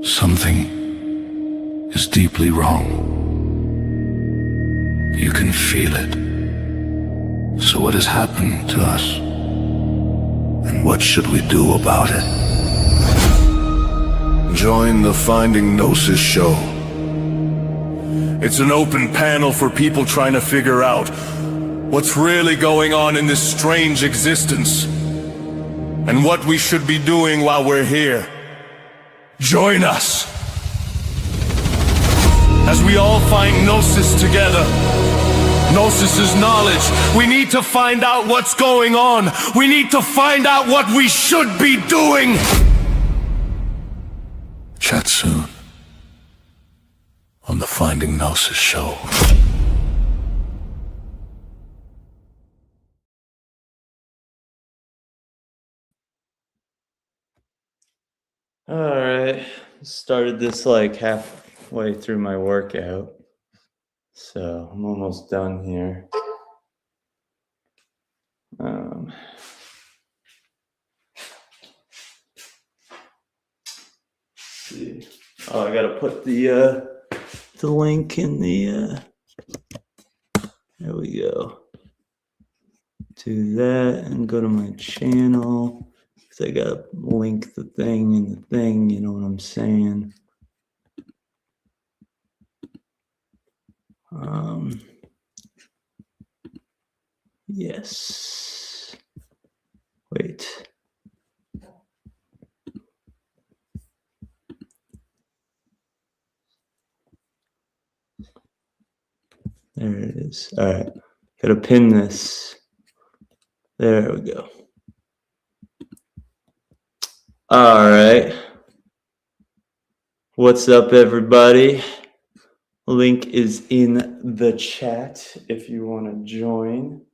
Something is deeply wrong. You can feel it. So what has happened to us? And what should we do about it? Join the Finding Gnosis show. It's an open panel for people trying to figure out what's really going on in this strange existence and what we should be doing while we're here. Join us as we all find Gnosis together. Gnosis is knowledge. We need to find out what's going on. We need to find out what we should be doing. Chat soon on the Finding Gnosis show. All right, started this like halfway through my workout, so I'm almost done here. See. Oh, I gotta put the link in the. There we go. Do that and go to my channel. I gotta link the thing in the thing, you know what I'm saying? Yes. Wait. There it is. All right. Gotta pin this. There we go. All right. What's up, everybody? Link is in the chat if you want to join.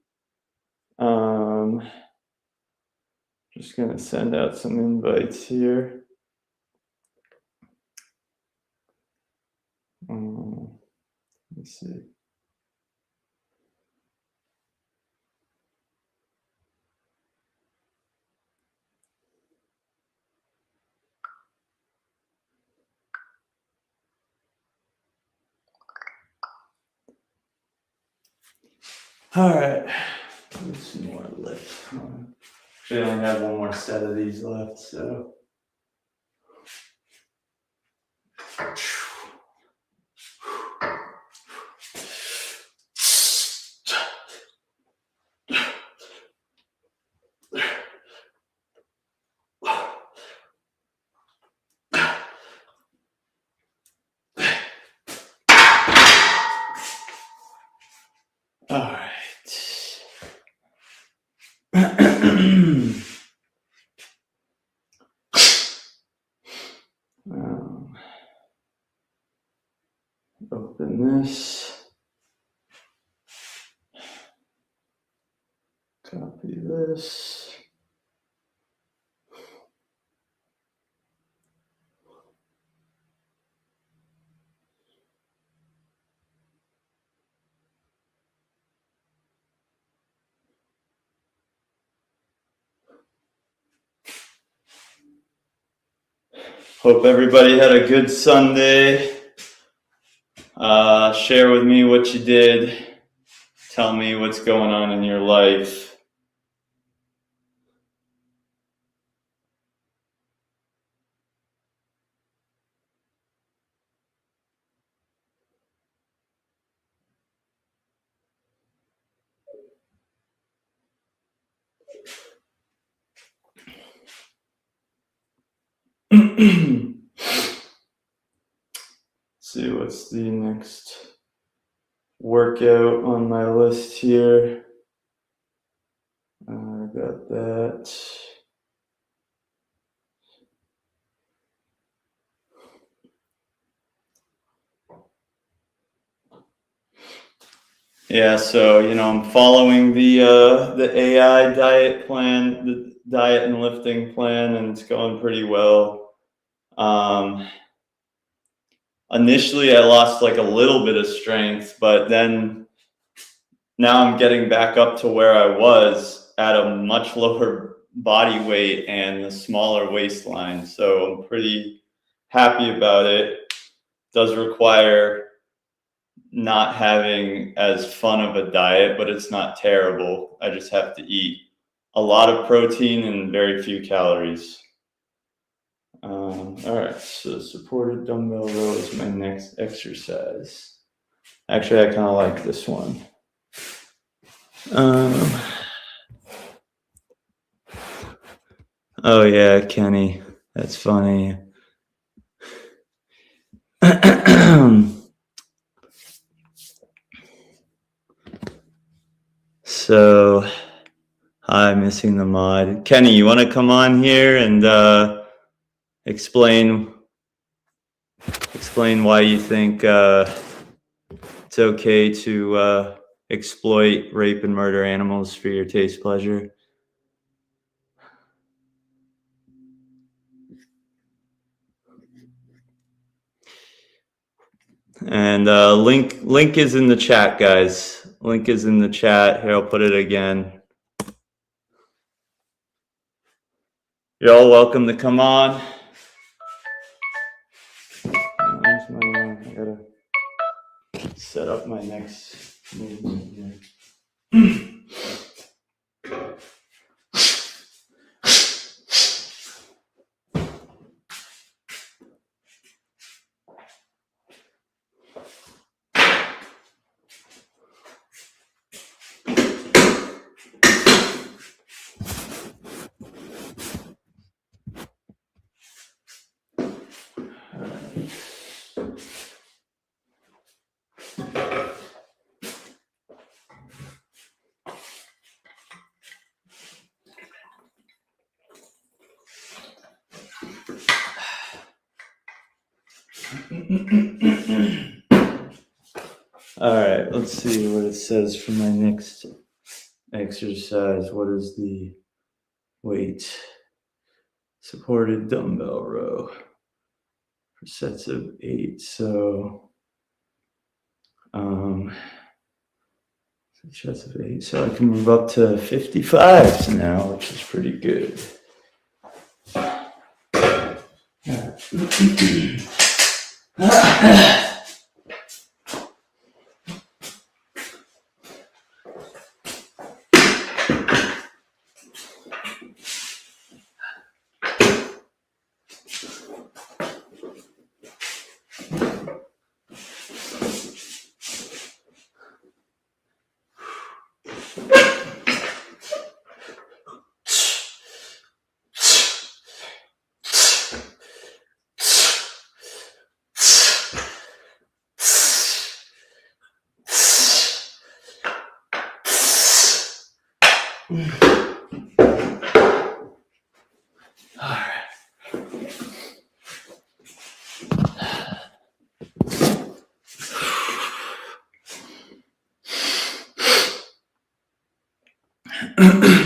Just gonna send out some invites here. Let's see. All right, there's some more left. Actually, I only have one more set of these left, so. All right. Open this. Copy this. Hope everybody had a good Sunday. Share with me what you did. Tell me what's going on in your life. See what's the next workout on my list here. I got that. Yeah, so I'm following the AI diet plan, the diet and lifting plan, and it's going pretty well. Initially, I lost like a little bit of strength, but then now I'm getting back up to where I was at a much lower body weight and a smaller waistline. So I'm pretty happy about it. Does require not having as fun of a diet, but it's not terrible. I just have to eat a lot of protein and very few calories. All right, so supported dumbbell row is my next exercise. Actually, I kind of like this one. Oh yeah, Kenny, that's funny. So, hi, missing the mod. Kenny, you want to come on here and explain why you think it's okay to exploit, rape, and murder animals for your taste pleasure? And link is in the chat, guys. Link is in the chat. Here, I'll put it again. You're all welcome to come on. Where's my, I gotta set up my next movement here. All right, let's see what it says for my next exercise. What is the weight? Supported dumbbell row for sets of 8. So, sets of 8. So I can move up to 55s now, which is pretty good. All right.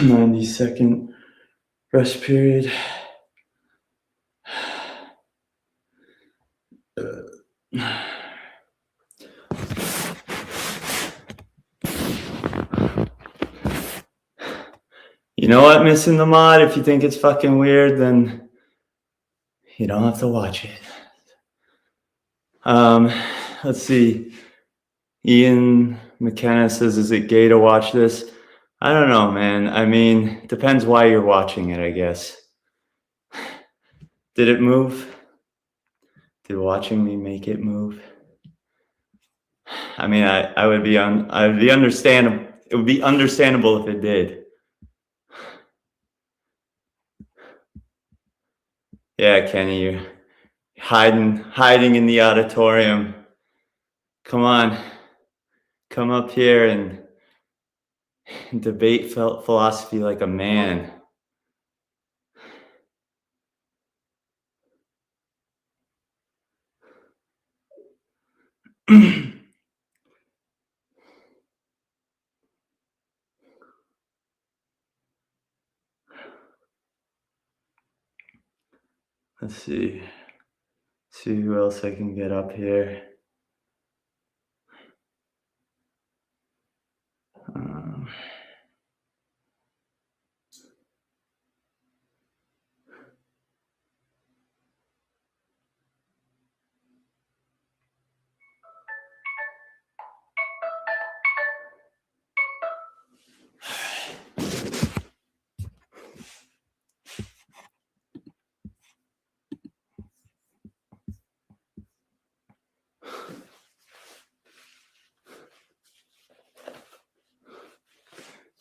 90-second rest period. You know what, missing the mod? If you think it's fucking weird, then you don't have to watch it. Let's see. Ian McKenna says, is it gay to watch this? I don't know, man. I mean, depends why you're watching it, I guess. Did it move? Did watching me make it move? I mean, I would be understandable. It would be understandable if it did. Yeah, Kenny, you're hiding in the auditorium. Come on, come up here and debate philosophy like a man. Let's see who else I can get up here.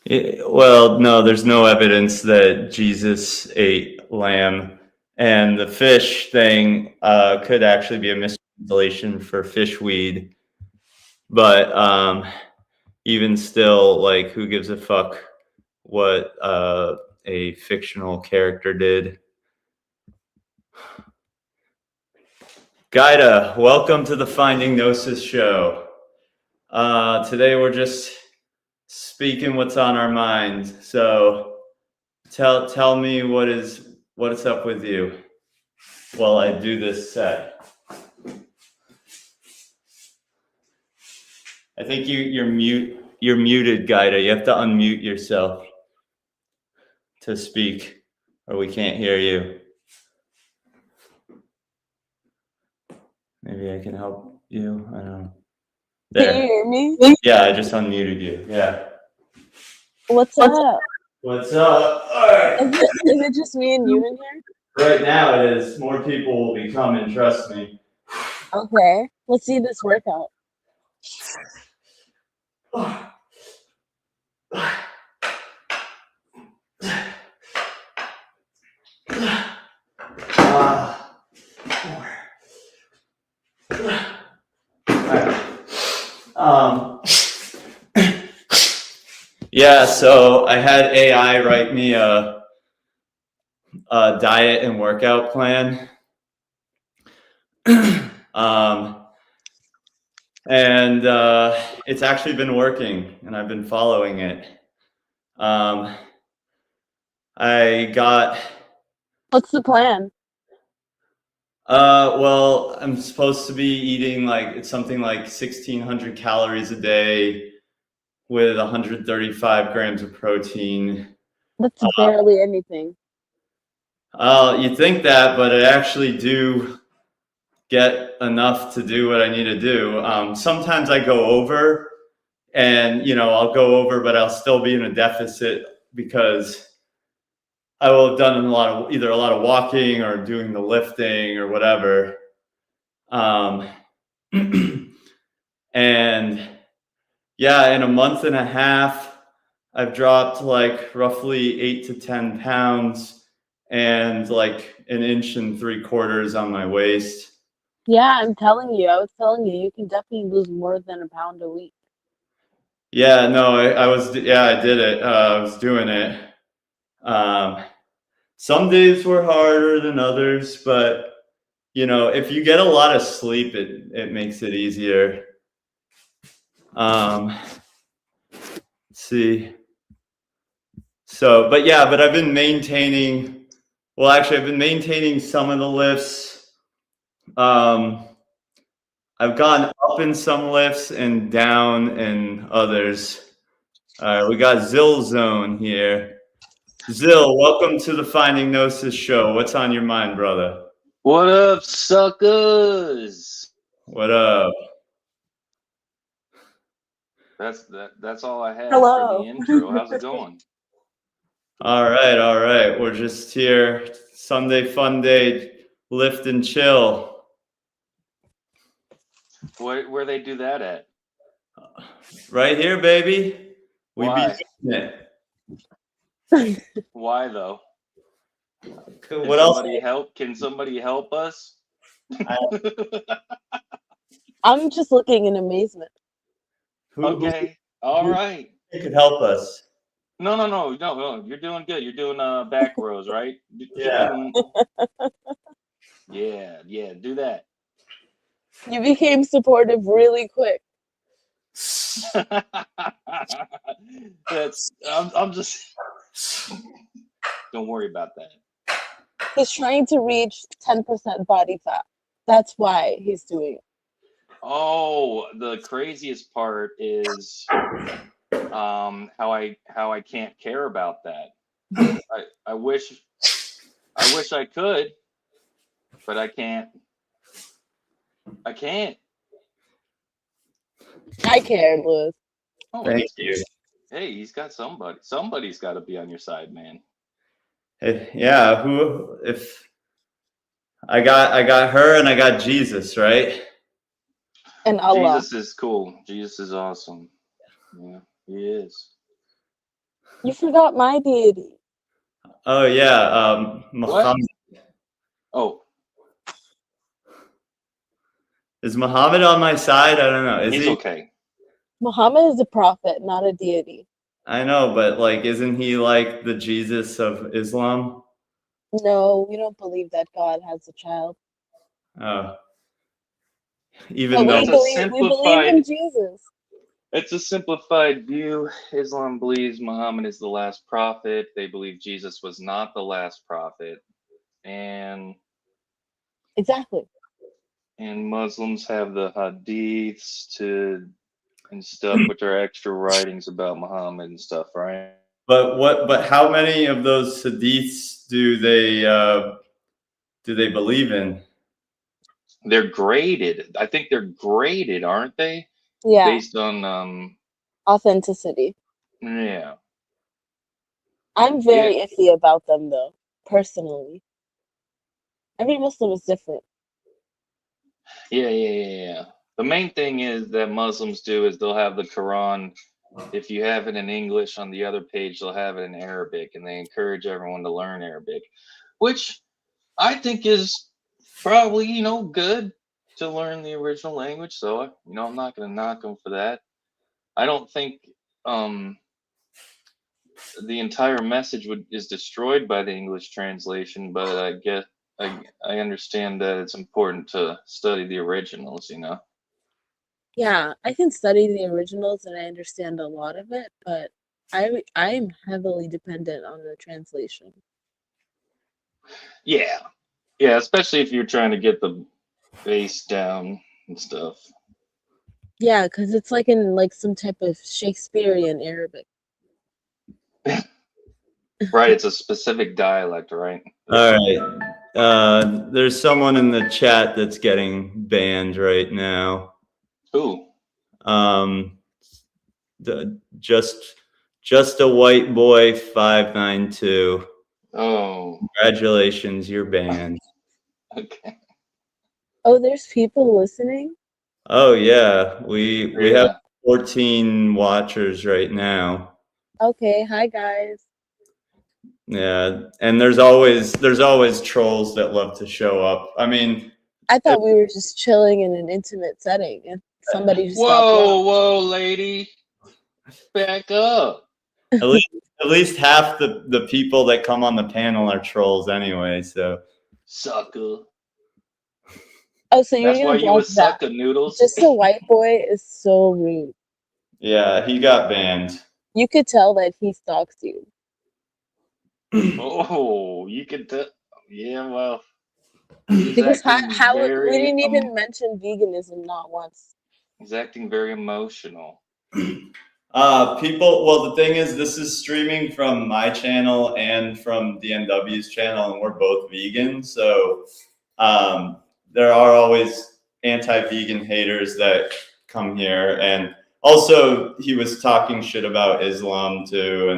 Well, no, there's no evidence that Jesus ate lamb, and the fish thing could actually be a mistranslation for fishweed. But even still, like, who gives a fuck what a fictional character did? Gaida, welcome to the Finding Gnosis show. Today we're just speaking what's on our mind. So tell me what is up with you while I do this set. I think you're muted, Gaida. You have to unmute yourself to speak, or we can't hear you. Maybe I can help you. I don't know. There. Can you hear me? Yeah, I just unmuted you. Yeah. What's up? What's up? All right. Is it just me and you in here? Right now it is. More people will be coming, trust me. Okay. Let's see this workout. Yeah, so I had AI write me a diet and workout plan. And it's actually been working, and I've been following it. What's the plan? Well, I'm supposed to be eating it's something like 1,600 calories a day with 135 grams of protein. That's barely anything. You think that, but I actually do get enough to do what I need to do. Sometimes I go over, and I'll go over, but I'll still be in a deficit because I will have done either a lot of walking or doing the lifting or whatever. And yeah, in a month and a half, I've dropped roughly 8 to 10 pounds and 1.75 inches on my waist. Yeah, I'm telling you. I was telling you, you can definitely lose more than a pound a week. Yeah, no, I did it. I was doing it. Some days were harder than others, but if you get a lot of sleep, it makes it easier. Let's see. So, but I've been maintaining. Well, actually, I've been maintaining some of the lifts. I've gone up in some lifts and down in others. All right, we got Zill Zone here. Zill, welcome to the Finding Gnosis show. What's on your mind, brother? What up, suckers? What up? That's all I had Hello. for the intro. How's it going? All right. We're just here. Sunday fun day, lift and chill. Where they do that at? Right here, baby. We Why? be doing it. Why though? What else? Can somebody help us? I'm just looking in amazement. Okay. All right. Who could help us? No. You're doing good. You're doing back rows, right? Yeah. Yeah. Do that. You became supportive really quick. I'm just. Don't worry about that. He's trying to reach 10% body fat. That's why he's doing it. Oh, the craziest part is how I can't care about that. I wish I could, but I can't. I care, Louis. Oh, Thank you. Hey, he's got somebody. Somebody's got to be on your side, man. Yeah, if I got her and I got Jesus, right? And Allah. Jesus is cool. Jesus is awesome. Yeah, he is. You forgot my deity. Oh yeah, Muhammad. Oh, Is Muhammad on my side? I don't know. Is he's he? okay. Muhammad is a prophet, not a deity. I know, but like, isn't he like the Jesus of Islam? No, we don't believe that God has a child. Oh, But even though That's a we believe in simplified. Jesus. It's a simplified view. Islam believes Muhammad is the last prophet. They believe Jesus was not the last prophet, and Exactly. Muslims have the hadiths and stuff, which are extra writings about Muhammad and stuff, right? But how many of those hadiths do they believe in? They're graded. I think they're graded, aren't they? Yeah. Based on Authenticity. yeah. I'm very iffy about them though, personally. Every Muslim is different. Yeah. The main thing is that Muslims do is they'll have the Quran. If you have it in English on the other page, they'll have it in Arabic, and they encourage everyone to learn Arabic, which I think is probably, good to learn the original language. So, I'm not going to knock them for that. I don't think the entire message is destroyed by the English translation, but I get I understand that it's important to study the originals, Yeah, I can study the originals and I understand a lot of it, but I'm heavily dependent on the translation. Yeah, especially if you're trying to get the bass down and stuff. Yeah, because it's like in like some type of Shakespearean Arabic. Right, it's a specific dialect, right? All right. There's someone in the chat that's getting banned right now. Who? Just a white boy 592. Oh, Congratulations, you're banned. okay. Oh, there's people listening? Oh yeah, we Yeah. have 14 watchers right now. Okay, hi guys. Yeah, and there's always trolls that love to show up. I mean, I thought we were just chilling in an intimate setting and somebody just got blocked. Whoa, lady. Back up. at least half the people that come on the panel are trolls anyway, so Sucker. Oh, so you're That's gonna why you block was that. sucker noodles. Just a white boy is so rude. yeah, he got banned. You could tell that he stalks you. Oh, you could tell. Yeah, well. he's Because acting how we very, didn't even mention veganism not once. He's acting very emotional. People, well, the thing is, this is streaming from my channel and from DNW's channel, and we're both vegan. So there are always anti-vegan haters that come here. And also, he was talking shit about Islam too,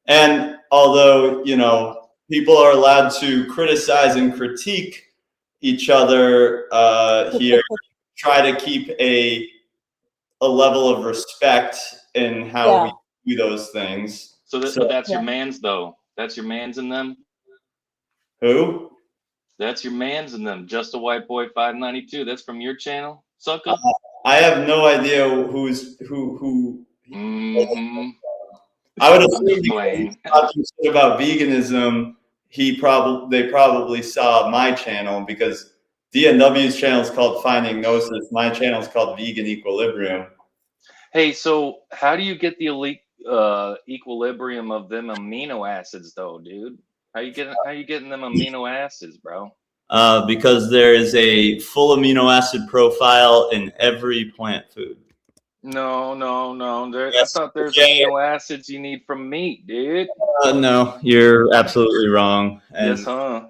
and although, people are allowed to criticize and critique each other here, try to keep a level of respect in how we do those things. So that's your mans, though. That's your mans in them. Who? That's your mans in them. Just a white boy 592. That's from your channel, sucker. I have no idea who. Mm-hmm. I would assume because he's talking shit about veganism, they probably saw my channel, because DNW's channel is called Finding Gnosis. My channel is called Vegan Equilibrium. Hey, so how do you get the elite equilibrium of them amino acids, though, dude? How you getting them amino acids, bro? Because there is a full amino acid profile in every plant food. No. Yes, I thought there's amino acids you need from meat, dude. No, you're absolutely wrong. Yes, huh?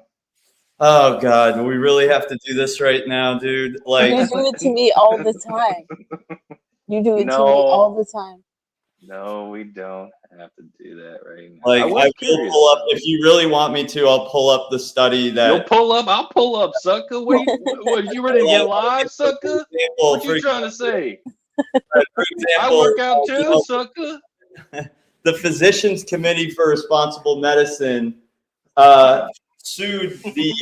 Oh God, we really have to do this right now, dude. Like, you do it to me all the time. You do it to me all the time. No, we don't have to do that right now. Like, I will pull up, if you really want me to, I'll pull up the study that. You'll pull up? I'll pull up, sucker. What you ready to get live, sucker? What you trying to say? For example, I work out too, sucker. the Physicians Committee for Responsible Medicine sued the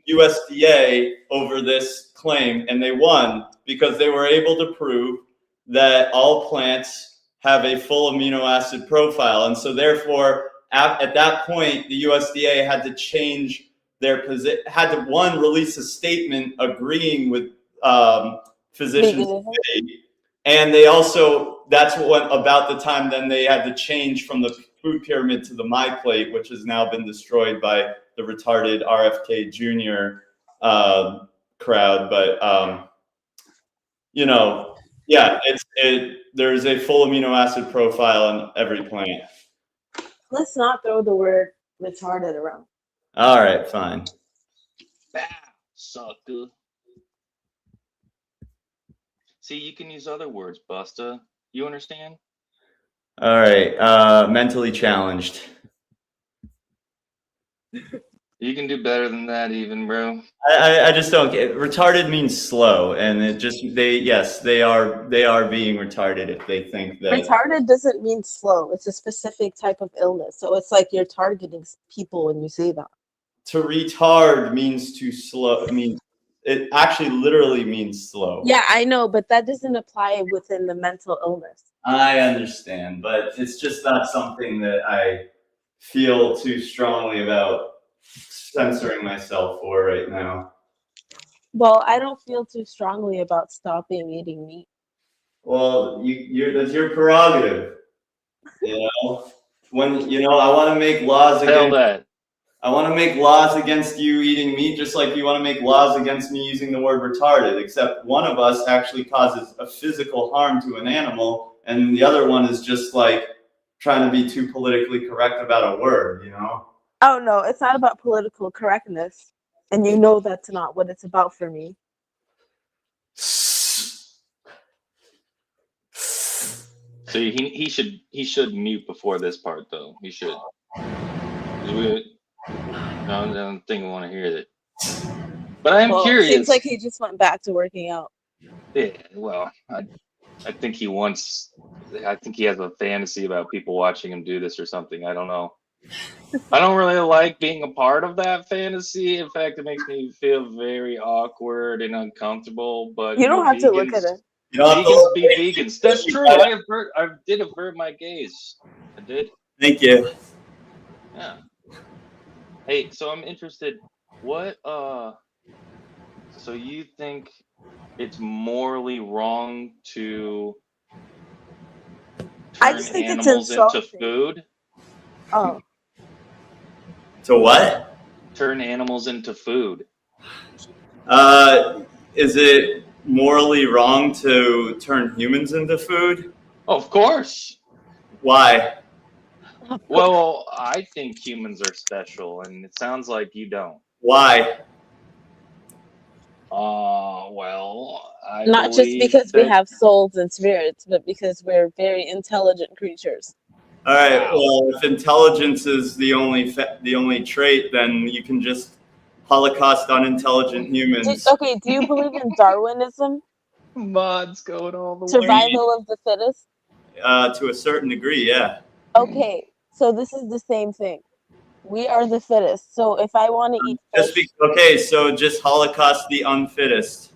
USDA over this claim, and they won because they were able to prove that all plants have a full amino acid profile. And so therefore, at that point, the USDA had to change their position, had to, one, release a statement agreeing with Physicians Committee. And they also, that's what, about the time then they had to change from the food pyramid to the My Plate, which has now been destroyed by the retarded RFK Jr. Crowd. But, you know, yeah, there's a full amino acid profile in every plant. Let's not throw the word retarded around. All right, fine. Bow, sucker. See, you can use other words, Busta. You understand? All right, mentally challenged. You can do better than that, even, bro. I just don't get, retarded means slow, and it just, they are being retarded if they think that. Retarded doesn't mean slow. It's a specific type of illness. So it's like you're targeting people when you say that. To retard means to slow. I mean, it actually literally means slow. Yeah, I know, but that doesn't apply within the mental illness. I understand, but it's just not something that I feel too strongly about censoring myself for right now. Well, I don't feel too strongly about stopping eating meat. Well, that's your prerogative. You know, when I want to make laws Tell against. that. I want to make laws against you eating meat, just like you want to make laws against me using the word retarded, except one of us actually causes a physical harm to an animal, and the other one is just like trying to be too politically correct about a word, you know? Oh, no, it's not about political correctness. And you know that's not what it's about for me. So he should mute before this part, though. He should. I don't think I want to hear that. But I am curious. Seems like he just went back to working out. Yeah, well, I think he wants. I think he has a fantasy about people watching him do this or something. I don't know. I don't really like being a part of that fantasy. In fact, it makes me feel very awkward and uncomfortable. But You don't have to look at it. You know, Vegans be vegans. That's true. I did avert my gaze. I did. Thank you. Yeah. Hey, so I'm interested. What? So you think it's morally wrong to I turn just think it's animals into insulting. food? Oh, So what? Turn animals into food. Is it morally wrong to turn humans into food? Of course. Why? Well, I think humans are special, and it sounds like you don't. Why? Well, I not just believe because we that- have souls and spirits, but because we're very intelligent creatures. All right. Wow. Well, if intelligence is the only trait, then you can just Holocaust unintelligent humans. Do you believe in Darwinism? mods going all the way. Survival of the fittest? To a certain degree, yeah. Okay, so this is the same thing. We are the fittest. So if I want to eat fish, Okay, so just Holocaust the unfittest.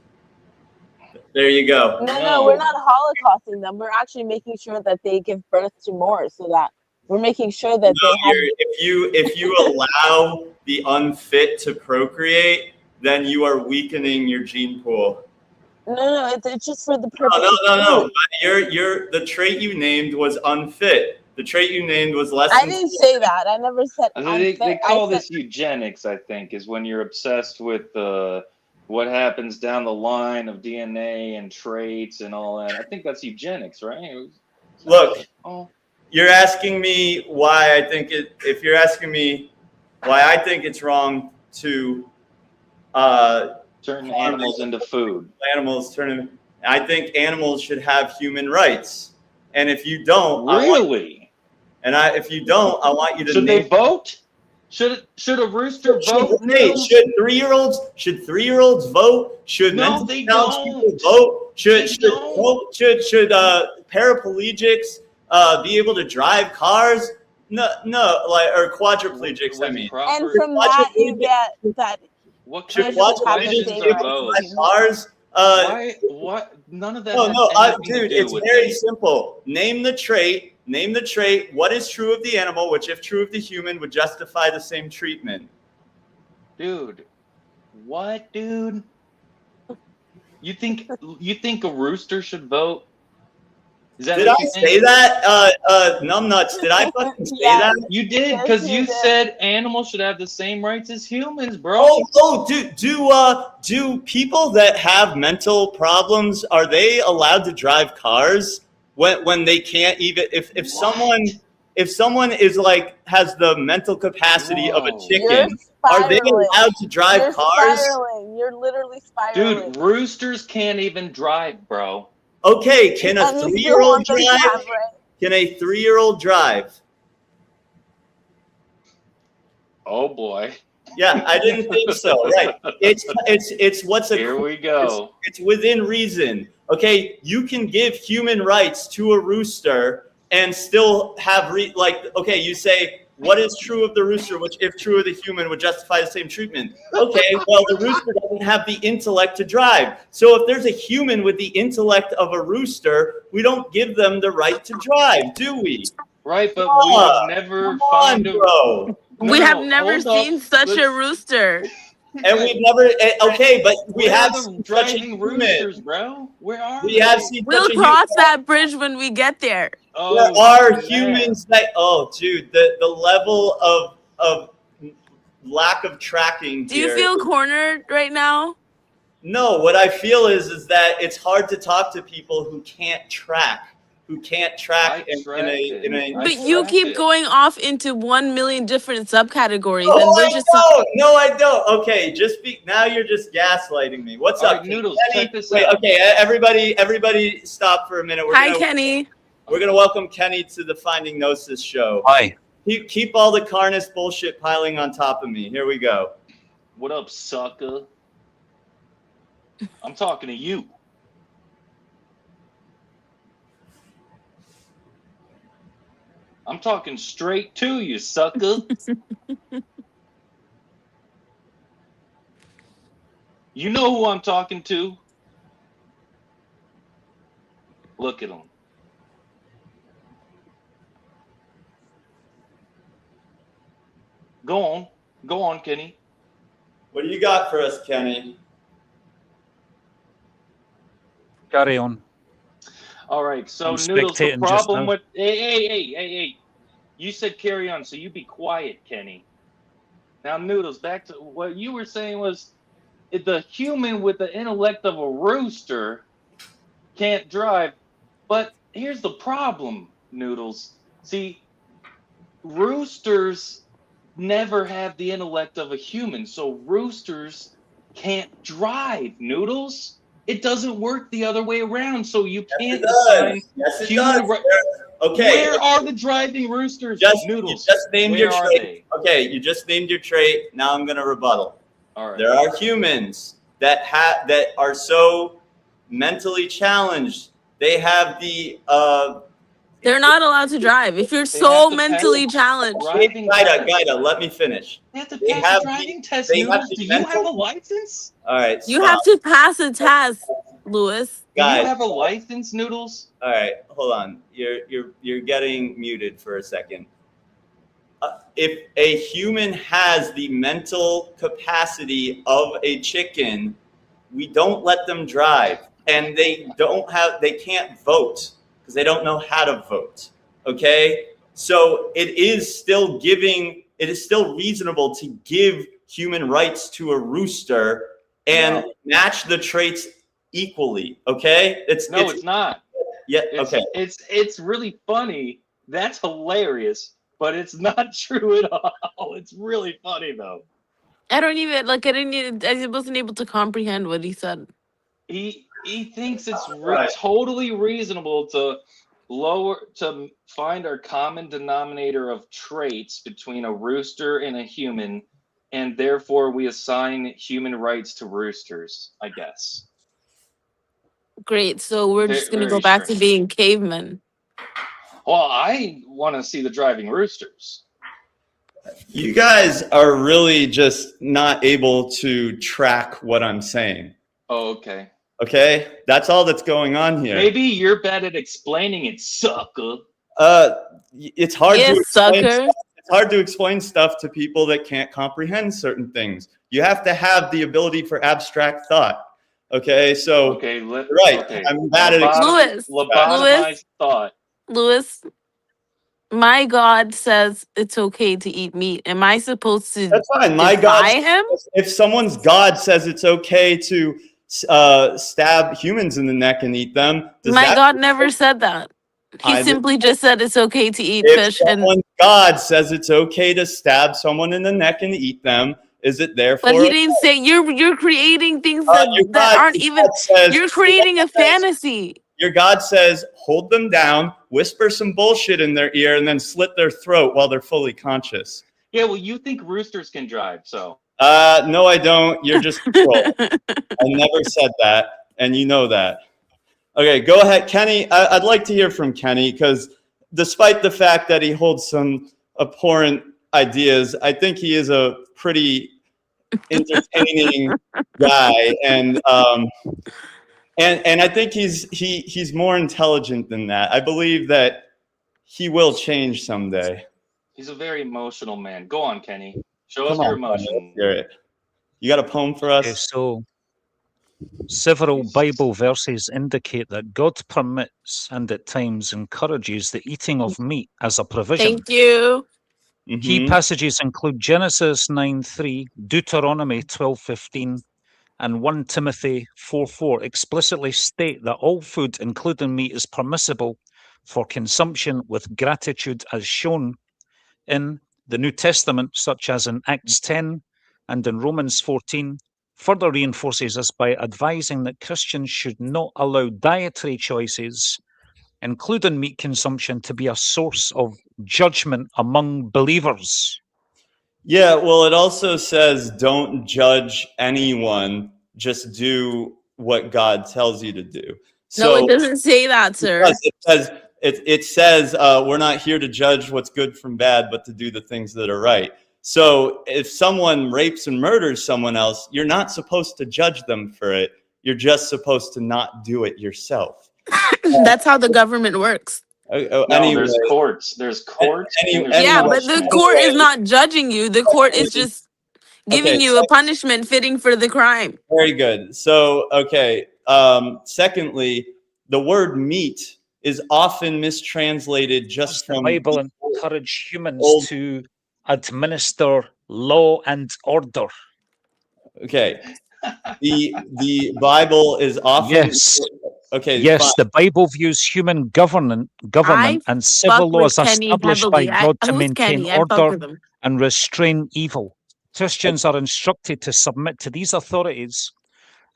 There you go. no, we're not holocausting them. We're actually making sure that they give birth to more, so that we're making sure that No, they have. if you allow the unfit to procreate, then you are weakening your gene pool. No, it's just for the purpose. No. But the trait you named was unfit. The trait you named was less. I didn't say that. I never said. They unfit. call I said- this eugenics, I think, is when you're obsessed with what happens down the line of DNA and traits and all that. I think that's eugenics, right? Look, Oh, you're asking me why I think it. If you're asking me why I think it's wrong to turn animals into food. animals I think animals should have human rights, and if you don't, Really? if you don't, I want you to Should they vote? Should a rooster vote? Should 3-year-olds vote? Should No, mentally they challenged don't. people vote? Should They don't. paraplegics be able to drive cars? No, or quadriplegics. With I mean, And proper- from that, you get that. what should kind Should of have the questions same are rights those? as humans. cars. Why? What? None of that. No, has no, anything to dude, do it's with very me. simple. Name the trait. Name the trait. What is true of the animal, which, if true of the human, would justify the same treatment? Dude, what, dude? You think a rooster should vote? Is that Did what I you say think? that? Numbnuts, did I fucking say Yeah. that? You did, Yes, because you you did. said animals should have the same rights as humans, bro. Do people that have mental problems, are they allowed to drive cars when they can't even, if someone is like, has the mental capacity of a Whoa. You're chicken, are they spiraling. allowed to drive You're cars? spiraling. You're literally spiraling. Dude, roosters can't even drive, bro. Okay, can a And you still 3-year-old want them to drive? have rights. Can a 3-year-old drive? Oh boy. Yeah, I didn't think so. Right. It's what's a Here we go. It's within reason. Okay, you can give human rights to a rooster and still have okay, you say what is true of the rooster, which if true of the human would justify the same treatment. Okay, well the rooster doesn't have the intellect to drive. So if there's a human with the intellect of a rooster, we don't give them the right to drive, do we? Right, but Come we on. have never Come on, found a bro. No, We have no, never hold up. seen such a Let's- rooster. And we've never okay, but we Where have are the seen such a driving human. roosters, bro. Where are We they? have seen We'll such a cross human. that bridge when we get there. Oh, There are man. humans that dude, the level of lack of tracking Do you here. feel cornered right now? No, what I feel is that it's hard to talk to people who can't track, I in tracked a it. I But you tracked keep it. going off into 1 million different subcategories, Oh, and we're I just don't. No, I don't. Okay, now you're just gaslighting me. What's All up, right, Noodles, Kenny? check this Wait, out. okay, everybody, stop for a minute. Hi, Kenny. We're gonna welcome Kenny to the Finding Gnosis show. Hi. Keep all the Carnus bullshit piling on top of me. Here we go. What up, sucker? I'm talking to you. I'm talking straight to you, sucker. You know who I'm talking to. Look at him. Go on, Kenny. What do you got for us, Kenny? Carry on. All right, so I'm Noodles, the spectating just problem now. with hey, you said carry on, so you be quiet, Kenny. Now, Noodles, back to what you were saying was the human with the intellect of a rooster can't drive, but here's the problem, Noodles. See, roosters never have the intellect of a human, so roosters can't drive, Noodles. It doesn't work the other way around, so you can't assign Yes, it human does. ri- Okay. Where are the driving roosters, You Noodles? just named your Where are trait. they? Okay, you just named your trait. Now I'm gonna rebuttal. All right. There are humans that are so mentally challenged. They have the They're not allowed to drive. If you're They so have to mentally pass- challenged, Driving Gaida, test. let me finish. They have to They pass have a the- driving test, they have Noodles. the Do you mental- have a license? All right, you stop. have to pass a test, Lewis. Do you Guys. have a license, Noodles? All right, hold on. You're getting muted for a second. If a human has the mental capacity of a chicken, we don't let them drive, and they can't vote because they don't know how to vote. Okay, so it is still reasonable to give human rights to a rooster and match the traits equally. Okay, It's not. yeah. It's, Okay. It's really funny. That's hilarious, but it's not true at all. It's really funny though. I wasn't able to comprehend what he said. He thinks it's Right. totally reasonable to find our common denominator of traits between a rooster and a human, and therefore we assign human rights to roosters, I guess. Great. So we're Very- just gonna go very back to strange. being cavemen. Well, I want to see the driving roosters. You guys are really just not able to track what I'm saying. Oh, okay. Okay? That's all that's going on here. Maybe you're bad at explaining it, sucker. It's hard Yeah, to explain sucker. stuff. It's hard to explain stuff to people that can't comprehend certain things. You have to have the ability for abstract thought. Okay? So Okay, right. Okay. I'm bad at Louis, Lobotomized thought. Louis, my God says it's okay to eat meat. Am I supposed to That's fine. My God, defy him? if someone's God says it's okay to stab humans in the neck and eat them, does My that God never said that. He I- simply just said it's okay to eat if fish. And someone's God says it's okay to stab someone in the neck and eat them, is it therefore? but he didn't say you're creating things Your that God- aren't your even. God says- You're creating a fantasy. Your God says, hold them down, whisper some bullshit in their ear, and then slit their throat while they're fully conscious. Yeah, well, you think roosters can drive, so. No, I don't. You're just a troll. I never said that, and you know that. Okay, go ahead, Kenny. I'd like to hear from Kenny because despite the fact that he holds some abhorrent ideas, I think he is a pretty entertaining guy, and I think he's more intelligent than that. I believe that he will change someday. He's a very emotional man. Go on, Kenny. Show Come us your on, Kenny, emotion. let's hear it. You got a poem for Okay, us? so several Bible verses indicate that God permits and at times encourages the eating of meat as a provision. Thank you. Key Mhm. passages include Genesis 9:3, Deuteronomy 12:15, and 1 Timothy 4:4 explicitly state that all food, including meat, is permissible for consumption with gratitude, as shown in the New Testament, such as in Acts 10 and in Romans 14, further reinforces this by advising that Christians should not allow dietary choices, including meat consumption, to be a source of judgment among believers. Yeah, well, it also says don't judge anyone, just do what God tells you to do. No, it doesn't say that, sir. It says we're not here to judge what's good from bad, but to do the things that are right. So if someone rapes and murders someone else, you're not supposed to judge them for it. You're just supposed to not do it yourself. That's how the government works. No, Anyway, there's courts. There's courts. and there's Yeah, but the punishment. court is not judging you. The court is just giving Okay, you a punishment fitting for the crime. very good. So, okay. Secondly, the word meat is often mistranslated just The from Bible encourages humans old- to administer law and order. Okay. The Bible is often Yes. Okay. Yes, fine. the Bible views human government and civil Fuck with laws Kenny established by heavily. God to Who's maintain Kenny? I fuck order with him. and restrain evil. Christians are instructed to submit to these authorities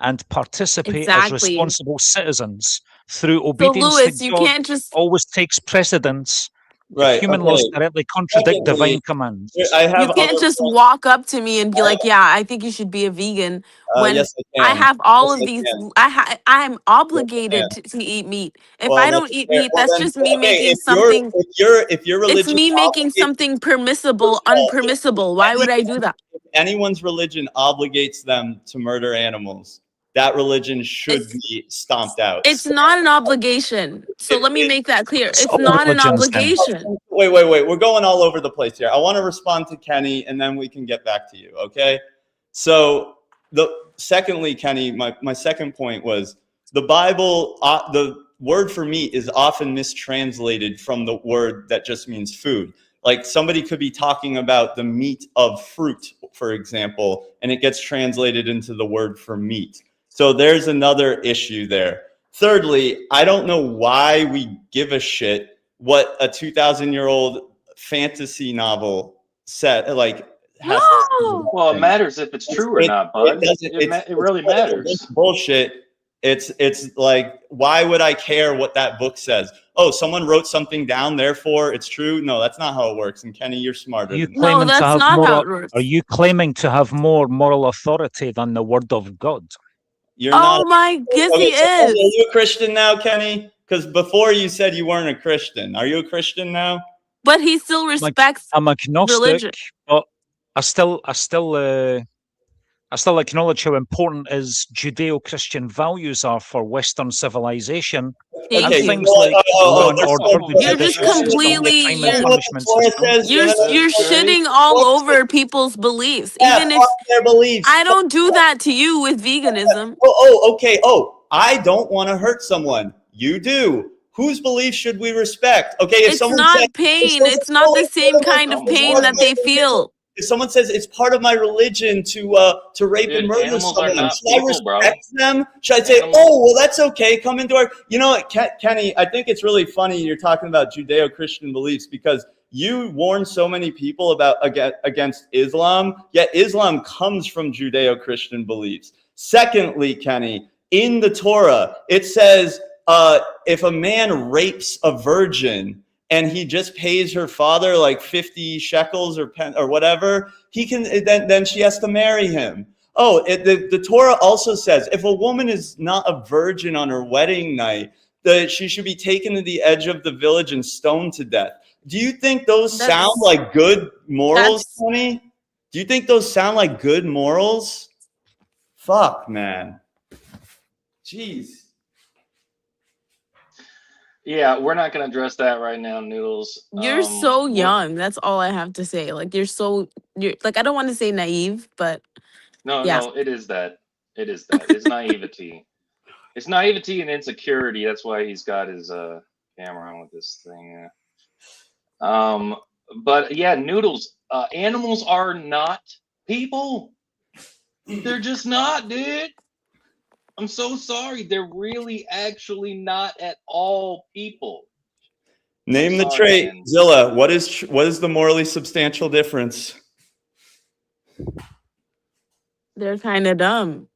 and participate as Exactly. responsible citizens through So, obedience Louis, to you God. can't just. Always takes precedence. Right. Human okay. laws directly contradict Secondly, divine commands. I have You can't other just points. walk up to me and be like, "Yeah, I think you should be a vegan." When Yes, I can. I have all Yes, of I these, can. I'm obligated to eat meat. If Well, I don't that's eat fair. meat, Well, that's then, just me okay, making if you're- something. if your religion It's me making obligates- something permissible unpermissible. Why would I do that? If anyone's religion obligates them to murder animals, that religion should It's- be stomped out. It's not an obligation. So let me make that clear. It's not an Religions, then. obligation. Wait. We're going all over the place here. I want to respond to Kenny, and then we can get back to you. Okay. So secondly, Kenny, my second point was the Bible. The word for meat is often mistranslated from the word that just means food. Like somebody could be talking about the meat of fruit, for example, and it gets translated into the word for meat. So there's another issue there. Thirdly, I don't know why we give a shit what a 2,000-year-old fantasy novel said. Like, has No. Well, it matters if it's true or not, bud. It really matters. It's bullshit. It's like, why would I care what that book says? Oh, someone wrote something down, therefore it's true. No, that's not how it works. And Kenny, you're smarter. Are you than that. No, claiming to that's have not more? how it works. Are you claiming to have more moral authority than the Word of God? You're Oh not. my, yes, he Okay, so are is. you a Christian now, Kenny? Because before you said you weren't a Christian. Are you a Christian now? But he still respects I'm agnostic, religion. but I still acknowledge how important is Judeo-Christian values are for Western civilization. Thank And you. things like law and order, the You're just judicial system, the completely- crime and you're- punishment system. You're shitting all over people's beliefs. Even if their beliefs. I don't do that to you with veganism. Okay. I don't want to hurt someone. You do. Whose beliefs should we respect? Okay, if It's someone not says, pain. It's not the same kind of pain that they feel. if someone says it's part of my religion to rape Dude, and murder animals are someone, not should I people, bro. respect them? Should I say, Animals- oh, well, that's okay, come into our... You know what, Kenny, I think it's really funny you're talking about Judeo-Christian beliefs because you warn so many people about against Islam, yet Islam comes from Judeo-Christian beliefs. Secondly, Kenny, in the Torah, it says if a man rapes a virgin and he just pays her father like 50 shekels or whatever, he can then she has to marry him. The Torah also says if a woman is not a virgin on her wedding night, that she should be taken to the edge of the village and stoned to death. Do you think those sound like good morals, Tony? Do you think those sound like good morals? Fuck, man. Jeez. Yeah, we're not going to address that right now, Noodles. You're so young. That's all I have to say. Like you're like I don't want to say naive, but No, yeah. no, it is that. It is that. It's naivety. It's naivety and insecurity. That's why he's got his camera on with this thing. But yeah, Noodles. Animals are not people. They're just not, dude. I'm so sorry. They're really actually not at all people. Name the Sorry, trait, man. Zilla. What is the morally substantial difference? They're kind of dumb.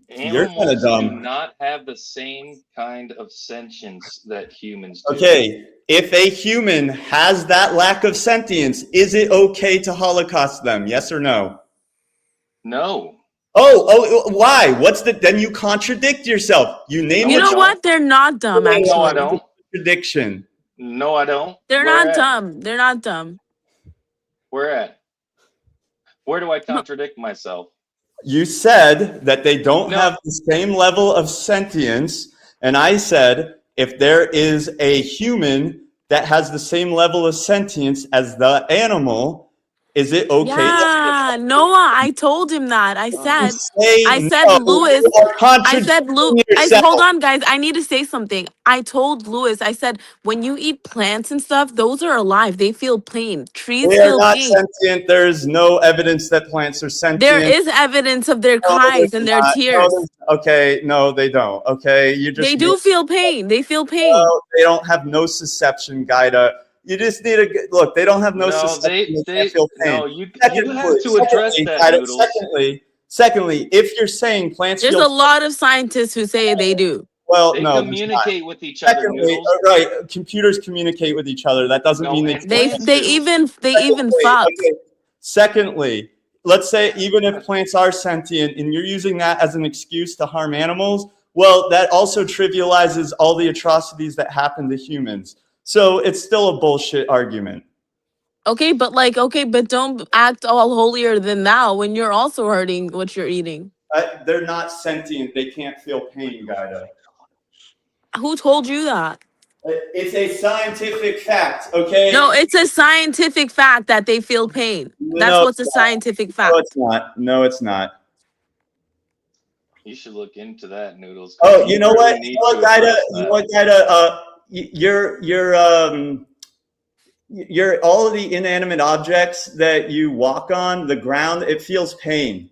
You're kinda Animals dumb. do not have the same kind of sentience that humans do. Okay, if a human has that lack of sentience, is it okay to Holocaust them? Yes or no? No. Why? Then you contradict yourself. You name You it. know what? They're not dumb. No, I Actually, don't. Contradiction. No, I don't. they're Where not at? dumb. They're not dumb. Where at? Where do I contradict myself? You said that they don't No. have the same level of sentience, and I said if there is a human that has the same level of sentience as the animal, is it okay? Yeah, Noah. I told him that. I said, Louis. Hold on, guys. I need to say something. I told Louis. I said, when you eat plants and stuff, those are alive. They feel pain. Trees They are feel not pain. sentient. There is no evidence that plants are sentient. There is evidence of their cries and their tears. Okay, no, they don't. Okay, you just They do feel pain. They feel pain. No, they don't have nociception, Gaida. You just need to look. They don't have nociception. They can't feel pain. No, you have to address that, Gaida, Noodles. secondly, if you're saying plants There's feel a lot of scientists who say they do. well, They no, there's communicate not. with each other, Secondly, Noodles. right, computers communicate with each other. That doesn't No, mean and they plants They do. even Secondly, fuck. okay, secondly, let's say even if plants are sentient and you're using that as an excuse to harm animals, well, that also trivializes all the atrocities that happen to humans. So it's still a bullshit argument. Okay, but don't act all holier than thou when you're also hurting what you're eating. They're not sentient. They can't feel pain, Gaida. Who told you that? It's a scientific fact, okay? No, it's a scientific fact that they feel pain. That's No, what's a scientific fact. No, it's not. No, it's not. You should look into that, Noodles. Oh, you know what? really You know what, Gaida? You know what, Gaida? You're all of the inanimate objects that you walk on, the ground, it feels pain.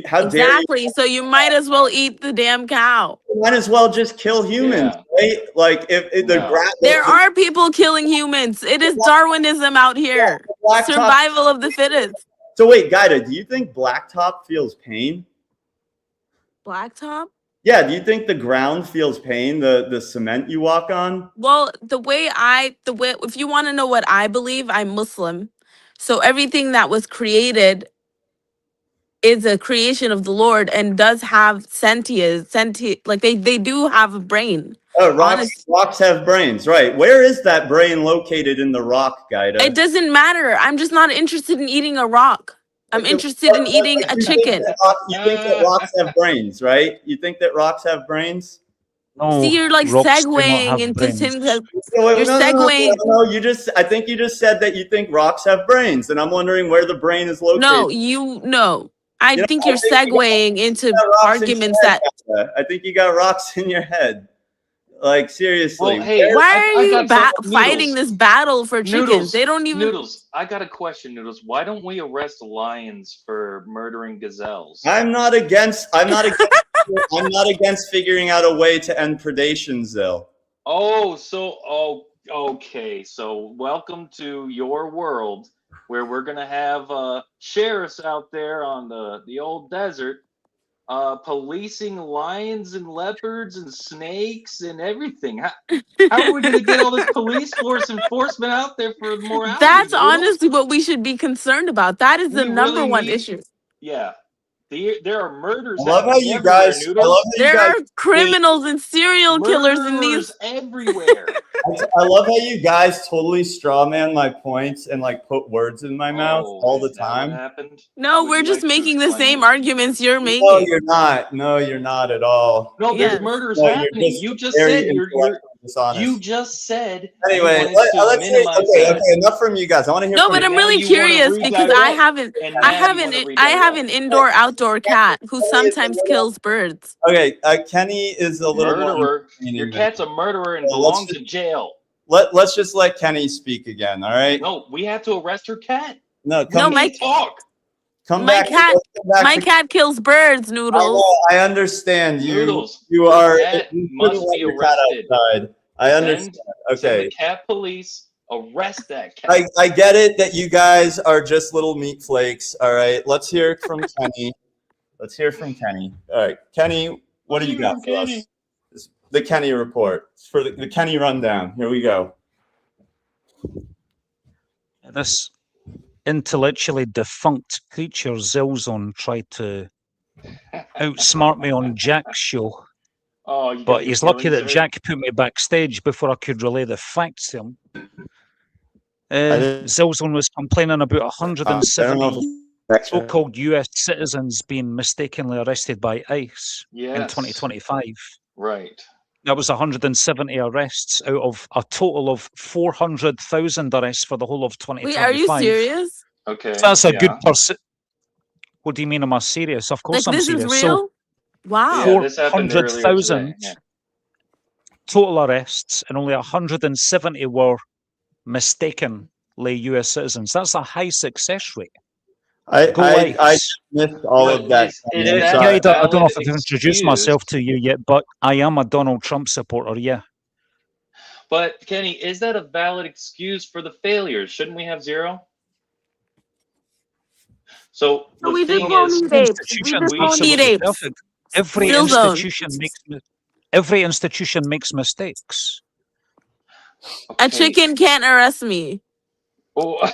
How dare you? Exactly. So you might as well eat the damn cow. You might as well just kill humans, right? Like if the No. grass. There are people killing humans. It is Darwinism out here. Survival of the fittest. So wait, Gaida, do you think blacktop feels pain? Blacktop? Yeah, do you think the ground feels pain, the cement you walk on? Well, if you want to know what I believe, I'm Muslim. So everything that was created is a creation of the Lord and does have sentience, like they do have a brain. Oh, rocks, Honest. rocks have brains, right? Where is that brain located in the rock, Gaida? It doesn't matter. I'm just not interested in eating a rock. I'm interested in eating a chicken. You think that rocks have brains, right? You think that rocks have brains? No, See, you're like rocks do not segueing have into brains. things that No, You're segueing. No, I think you just said that you think rocks have brains, and I'm wondering where the brain is located. no. I You know, think I you're think you segueing into got rocks in arguments your that. head, I think you got rocks in your head. Like, seriously. Well, hey, Why are I you got some- fighting Noodles. this battle for chickens? Noodles, They don't even. Noodles, I got a question, Noodles. Why don't we arrest lions for murdering gazelles? I'm not against I'm not against figuring out a way to end predation, Zill. Okay. So welcome to your world where we're gonna have sheriffs out there on the old desert, policing lions and leopards and snakes and everything. How are we gonna get all this police force enforcement out there for morality? That's Noodles? honestly what we should be concerned about. That is the We number really one need- issue. Yeah. There are murders. I love how happening you everywhere, guys Noodles. There are criminals and serial killers in Murderers these. everywhere. I love how you guys totally straw man my points and like put words in my mouth all the Is that what time. happened? No, Would we're you just like to making the explain same it? arguments you're No, making. you're not. No, you're not at all. No, there's Yes. murders No, you're happening. just You just very said you're intellectually dishonest. you just said Anyway, you wanted to let's say minimize okay. that. Enough from you guys. I want to hear No, from but you. I'm Now really you wanna curious because I redirect. haven't. And I now have you an wanna I have redirect. an indoor outdoor cat who sometimes kills birds. Okay, Kenny is a little more Murderer. entertaining Your than- cat's a murderer and Well, let's belongs in jail. Let's just let Kenny speak again. All right. No, we have to arrest her cat. No, No, come, my Talk. come my back. cat- let's come back my to- cat kills birds, I Noodles. know, I understand you. Noodles, You your are. cat you must couldn't let be your cat arrested. outside. I understand. Send Okay. the cat police. Arrest that cat. I get it that you guys are just little meat flakes. All right. Let's hear from Kenny. Let's hear from Kenny. All right, Kenny, what do you got for us? The Kenny report for the Kenny rundown. Here we go. This intellectually defunct creature, Zilzon, tried to outsmart me on Jack's show, Oh, you got but your he's lucky feelings that hurt? Jack put me backstage before I could relay the facts to him. didn't- Zilzon was complaining about I don't know 170 if- so-called US citizens being mistakenly arrested by ICE in Yes. 2025. Right. That was 170 arrests out of a total of 400,000 arrests for the whole of Wait, 2025. are you serious? Okay. So that's a good yeah. percent. What do you mean? Am I serious? Of course Like I'm this serious. is So real? Wow. Yeah, this happened earlier 400,000 today, yeah. total arrests, and only 170 were mistakenly US citizens. That's a high success rate. Go I ICE. missed all But of that. is Kenny. that Sorry. Yeah, I don't know valid if I've introduced excuse? myself to you yet, but I am a Donald Trump supporter, yeah. But Kenny, is that a valid excuse for the failures? Shouldn't we have zero? So So the we just thing won't is, need apes. We Institutions just we won't need absolutely apes. perfect. Every Still don't. institution makes mistakes. A okay, chicken can't arrest me. oh,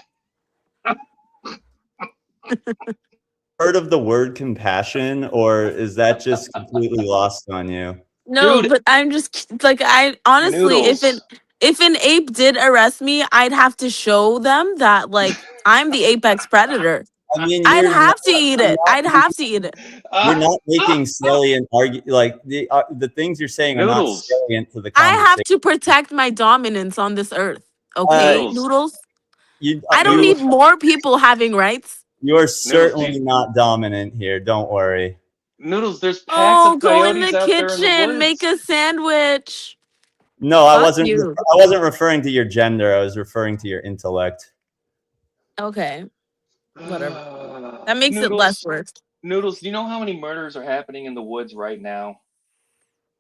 Heard of the word compassion, or is that just completely lost on you? No, Dude. but I'm just like I honestly, Noodles. if an ape did arrest me, I'd have to show them that like I'm the apex predator. I mean, I'd you're have to eat it. I'd have to eat it. You're not making salient like the things you're saying are not Noodles. salient to the I conversation. have to protect my dominance on this earth. Okay, Noodles. Noodles. You, I don't you, need more people having rights. You are certainly dude. not dominant here. Don't worry. Noodles, there's packs Oh, of go in coyotes the out there in kitchen, the make woods. a sandwich. No, I Fuck wasn't. you. I wasn't referring to your gender. I was referring to your intellect. Okay, whatever. That makes it Noodles, less worse. Noodles, do you know how many murders are happening in the woods right now?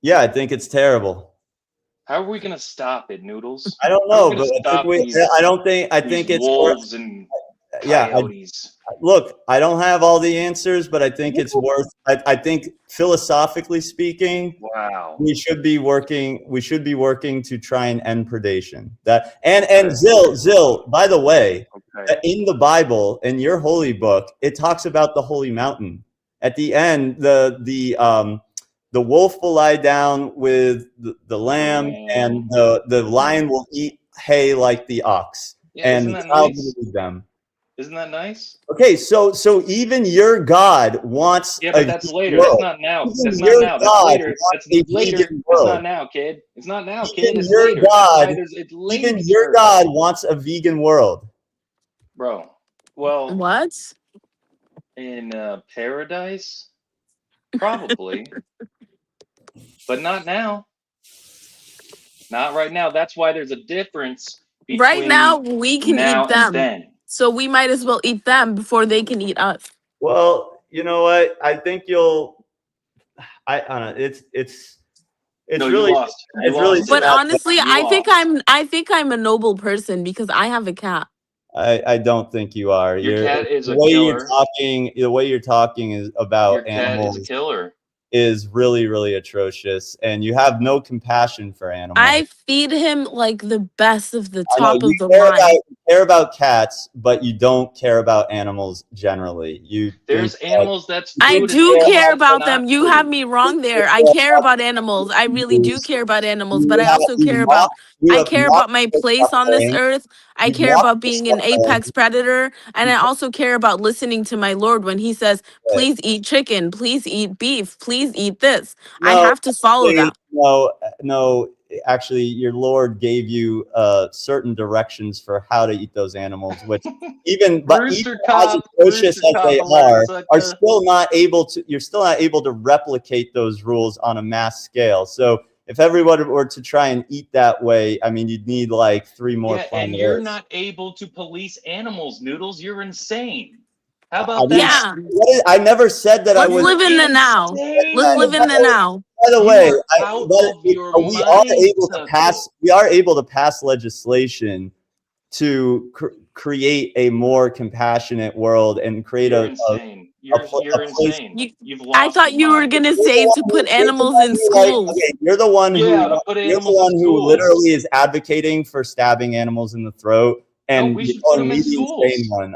Yeah, I think it's terrible. How are we gonna stop it, Noodles? I don't How are know, we but gonna I stop think these- I don't think. I these think it's wolves worth. and Yeah, coyotes. look, I don't have all the answers, but I think it's worth. I think philosophically speaking, Wow. we should be working. We should be working to try and end predation. That and Zill. By the way, Okay. in the Bible, in your holy book, it talks about the holy mountain. At the end, the the wolf will lie down with the lamb, and the lion will eat hay like the ox, and the child will lead them. Isn't that nice? Okay, so even your God wants. Yeah, but that's later. World. That's not now. Even That's not now. That's later. That's later. It's world. not now, kid. It's not now, kid. Even It's your later. God, It's later. even your God wants a vegan world. Bro, well, What? in paradise, probably, but not now. Not right now. That's why there's a difference. Right now, we can now eat them. And then. So we might as well eat them before they can eat us. Well, you know what? I think you'll. I don't know. It's No, really. you lost. It's really. But honestly, You I think I'm a noble person because I have a cat. I don't think you are. Your cat is a the way killer. The way you're talking is about Your cat animals is a killer. is really, really atrocious, and you have no compassion for animals. I feed him like the best of the I know, top of you the care line. you care about cats, but you don't care about animals generally. There's think animals that's. I food do is care not about them. You food. have me wrong there. I care about animals. I really do care about animals, but I also care about my place on this earth. I care about being an apex predator, and I also care about listening to my Lord when he says, "Please eat chicken, please eat beef, please eat this." I have to follow that. No, actually, your Lord gave you certain directions for how to eat those animals, which even as atrocious as they are still not able to. You're still not able to replicate those rules on a mass scale. So if everyone were to try and eat that way, I mean, you'd need like 3 more planets. And you're not able to police animals, Noodles. You're insane. How about that? Yeah. I never said that. Let's live in the now. Let's live in the now. By the way, we are able to pass legislation to create a more compassionate world and create You're insane. You're insane. You've lost. I thought you were gonna say to put animals in schools. Okay, you're the one who literally is advocating for stabbing animals in the throat. And we should put them in schools.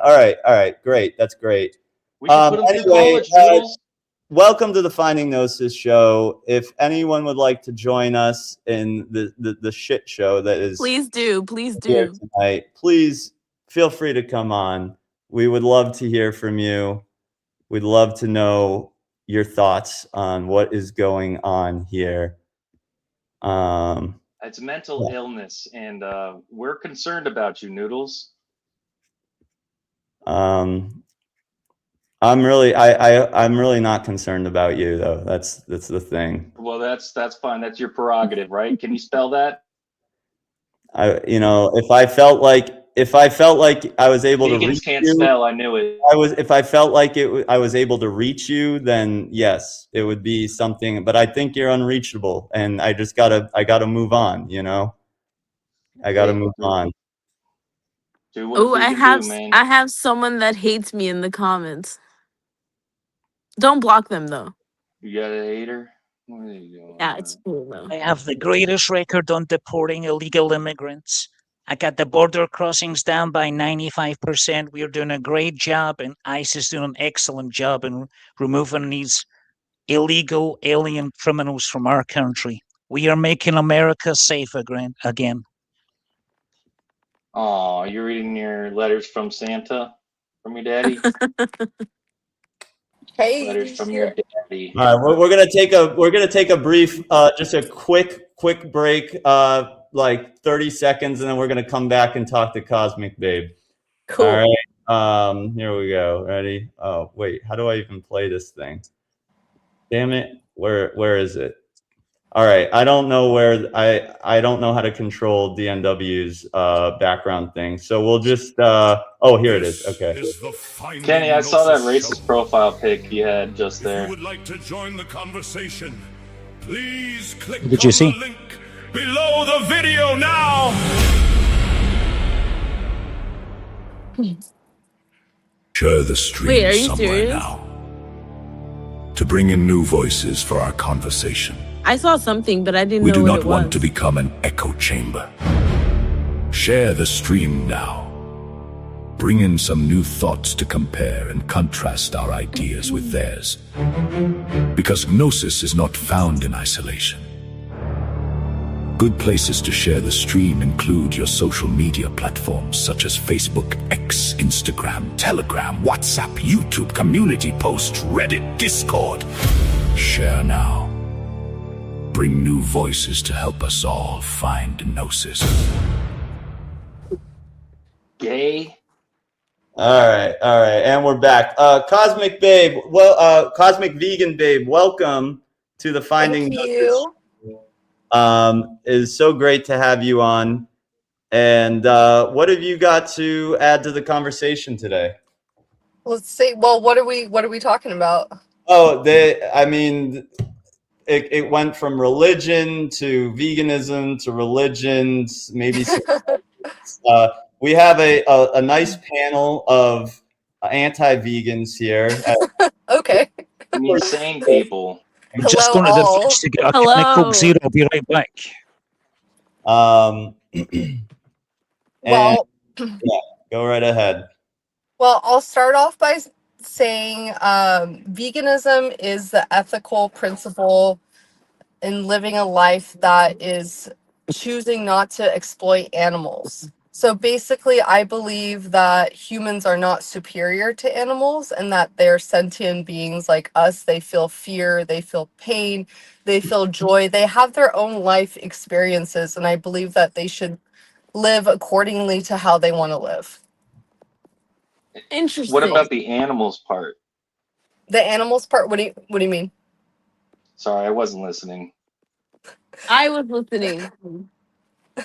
All right, great. That's great. We should put them through college, welcome to the Finding Gnosis show. If anyone would like to join us in the shit show that is, please do tonight, please feel free to come on. We would love to hear from you. We'd love to know your thoughts on what is going on here. It's mental illness, and we're concerned about you, Noodles. I'm really not concerned about you, though. That's the thing. Well, that's fine. That's your prerogative, right? Can you spell that? If I felt like I was able to reach can't you, spell. I knew it. If I felt like I was able to reach you, then yes, it would be something. But I think you're unreachable, and I gotta move on. I gotta move on. Oh, I have someone that hates me in the comments. Don't block them though. You got a hater? Where are you going? Yeah, it's cool though. I have the greatest record on deporting illegal immigrants. I got the border crossings down by 95%. We're doing a great job, and ICE is doing an excellent job in removing these illegal alien criminals from our country. We are making America safe again. Oh, you're reading your letters from Santa? From your daddy? Hey, letters from your daddy. All right, we're gonna take a brief, just a quick break, like 30 seconds, and then we're gonna come back and talk to Cosmic Babe. Cool. All right, here we go. Ready? Oh wait, how do I even play this thing? Damn it! Where is it? All right, I don't know where I don't know how to control DNW's background thing. So we'll just oh, here it is. Okay. Kenny, I saw that racist profile pic you had just there. If you would like to join the conversation, please click on the link below the video now. Share the stream. Wait, are you somewhere serious? Now to bring in new voices for our conversation. I saw something, but I didn't We know do what not it want was. to become an echo chamber. Share the stream now. bring in some new thoughts to compare and contrast our ideas with theirs. Because Gnosis is not found in isolation. Good places to share the stream include your social media platforms such as Facebook, X, Instagram, Telegram, WhatsApp, YouTube, community posts, Reddit, Discord. Share now. Bring new voices to help us all find Gnosis. Gay. All right, and we're back. Cosmic Babe, Cosmic Vegan Babe, welcome to the Finding Thank you. It is so great to have you on. And what have you got to add to the conversation today? Let's see. Well, what are we talking about? Oh, it went from religion to veganism to religions, maybe. We have a nice panel of anti-vegans here. Okay. Insane people. I'm just Hello, going to the all. fridge to get a can Hello. of Coke Zero. I'll be right back. Well, Go right ahead. well, I'll start off by saying veganism is the ethical principle in living a life that is choosing not to exploit animals. So basically, I believe that humans are not superior to animals and that they're sentient beings like us. They feel fear, they feel pain, they feel joy. They have their own life experiences, and I believe that they should live accordingly to how they want to live. Interesting. What about the animals part? The animals part, what do you mean? Sorry, I wasn't listening. I was listening.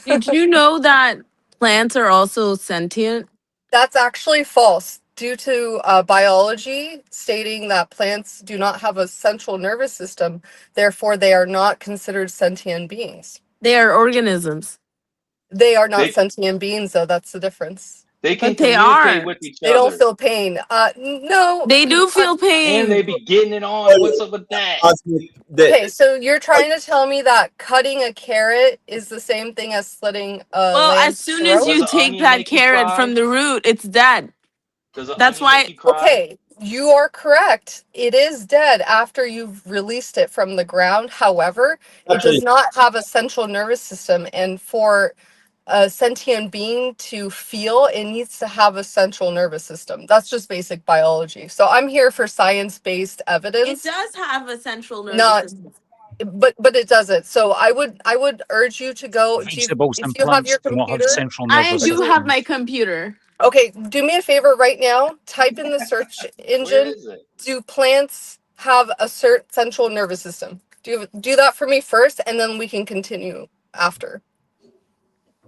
Did you know that plants are also sentient? That's actually false due to biology stating that plants do not have a central nervous system. Therefore, they are not considered sentient beings. They are organisms. They are not They- sentient beings, though. That's the difference. They can But they communicate are. with each They other. don't feel pain. No. They do feel pain. And they be getting it on. What's up with that? Okay, so you're trying to tell me that cutting a carrot is the same thing as slitting a Well, lamb's as soon as throat? you Does the take onion that make you carrot cry? from the root, it's dead. Does the That's onion why- make you cry? Okay, you are correct. It is dead after you've released it from the ground. However, it does not have a central nervous system. And for a sentient being to feel, it needs to have a central nervous system. That's just basic biology. So I'm here for science-based It evidence. does have a central nervous Not- system. But it doesn't. So I would urge you to go. Vegetables If and you have plants your do not have computer, central I nervous do have systems. my computer. okay, do me a favor right now. Type in the search Where engine. is it? Do plants have a central nervous system? Do that for me first, and then we can continue after.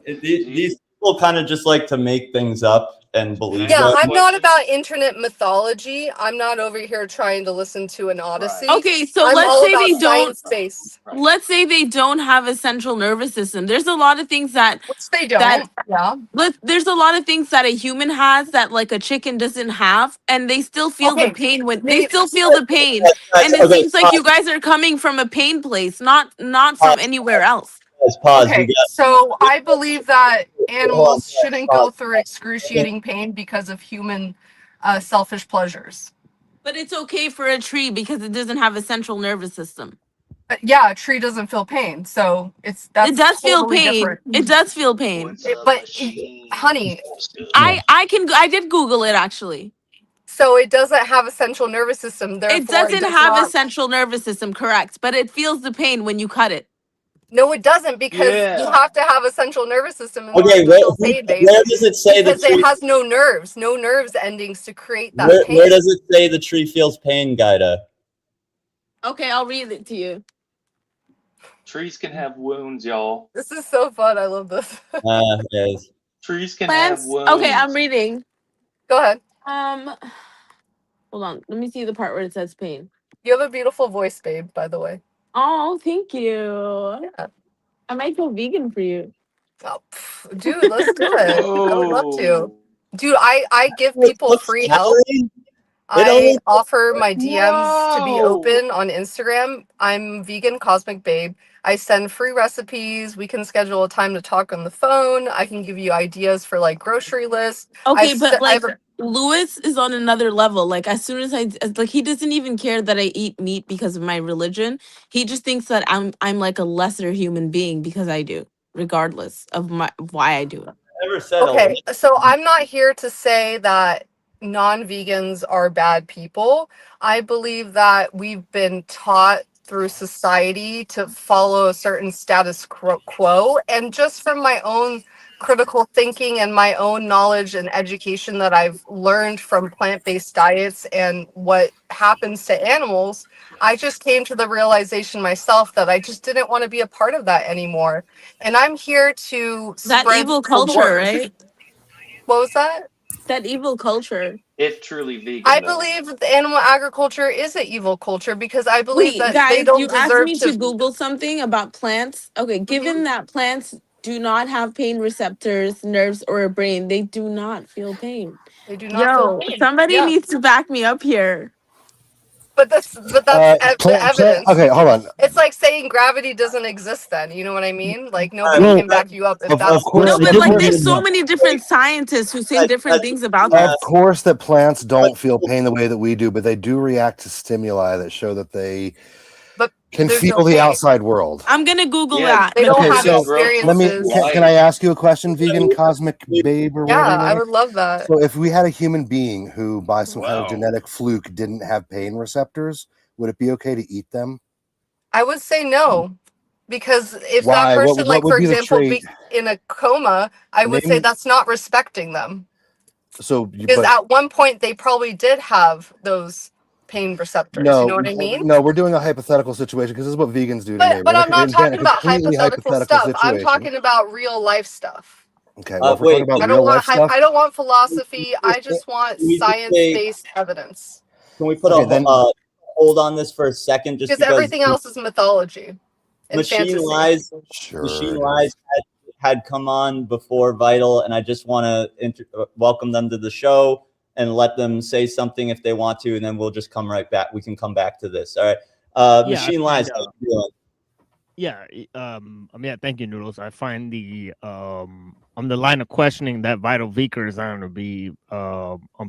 These people kind of just like to make things up and believe Yeah, them. I'm not about internet mythology. I'm not over here trying to listen to an Odyssey. Okay, so I'm let's all say about they don't. science-based, Let's say they don't have a central nervous system. There's a lot of things that which they don't. That- there's a lot of things that a human has that like a chicken doesn't have, and they still feel Okay, the pain when maybe- they still feel the pain. And it seems like you guys are coming from a pain place, not from anywhere else. Pause. Okay, so I believe that animals shouldn't go through excruciating pain because of human selfish pleasures. But it's okay for a tree because it doesn't have a central nervous system. But yeah, a tree doesn't feel pain, so that's It does feel totally pain. different. It does feel pain. What's a but, machine honey, supposed to do? I did Google it actually. So it doesn't have a central nervous system. Therefore, It doesn't does have a not- central nervous system, correct? But it feels the pain when you cut it. No, it doesn't, because Yeah. you have to have a central nervous system in Okay, order to where feel pain, babe. does it say the Because it tree? has no nerves endings to create that Where pain. does it say the tree feels pain, Gaida? Okay, I'll read it to you. Trees can have wounds, y'all. This is so fun. I love this. Yes. Trees can Plants. have wounds. Okay, I'm reading. Go ahead. Hold on. Let me see the part where it says pain. You have a beautiful voice, babe, by the way. Oh, thank you. Yeah. I might go vegan for you. Oh, dude, let's do it. I would love to. Oh. Dude, I give people free help. I offer my DMs to be open on Instagram. I'm vegan cosmic babe. I send free recipes. We can schedule a time to talk on the phone. I can give you ideas for like grocery lists. Okay, but like Lewis is on another level. Like as soon as like he doesn't even care that I eat meat because of my religion. He just thinks that I'm like a lesser human being because I do, regardless of why I do it. Never said okay, so I'm not here to say that non-vegans are bad people. I believe that we've been taught through society to follow a certain status quo, and just from my own critical thinking and my own knowledge and education that I've learned from plant-based diets and what happens to animals, I just came to the realization myself that I just didn't want to be a part of that anymore. And I'm here to That spread evil the culture, word. right? What was that? That evil culture. If truly vegan. I though. believe that animal agriculture is an evil culture because I believe Wait, that they guys, don't you asked deserve me to Google something about plants. Okay, given that plants do not have pain receptors, nerves, or a brain, they do not feel pain. They do not feel Yo, pain. somebody Yeah. needs to back me up here. But that's the evidence. Okay, hold on. It's like saying gravity doesn't exist then. You know what I mean? Like nobody can back you up if that's Of course, No, they but do like believe there's so that. many different scientists who say different things about Of that. course that plants don't feel pain the way that we do, but they do react to stimuli that show that they But can there's feel no the pain. outside world. I'm gonna Google Yeah, that. They don't Okay, have so let me. experiences. Can I ask you a question, vegan cosmic babe or whatever? Yeah, your I name would is? love that. So if we had a human being who, by some kind of genetic fluke, didn't have pain receptors, would it be okay to eat them? I would say no. Because if Why? that person, like what for would be the example, trait? be in a coma, I would say Name- that's not respecting them. So, Because but at one point they probably did have those pain receptors. You know what I mean? no, we're doing a hypothetical situation because this is what vegans do to me. But We're I'm not gonna invent talking a about completely hypothetical stuff. I'm situation. talking about real life stuff. Okay, well, if we're talking about I real don't life want stuff, I don't want philosophy. I just want Can we just say- science-based evidence. Can we put Okay, a then- hold on this for a second? Just Because everything else is mythology and Machine fantasy. Lies, sure. Machine Lies had come on before Vital, and I just want to welcome them to the show and let them say something if they want to, and then we'll just come right back. We can come back to this. All right. Machine Lies, how you doing? Yeah, thank you, Noodles. I find the on the line of questioning that Vital Vicker is on to be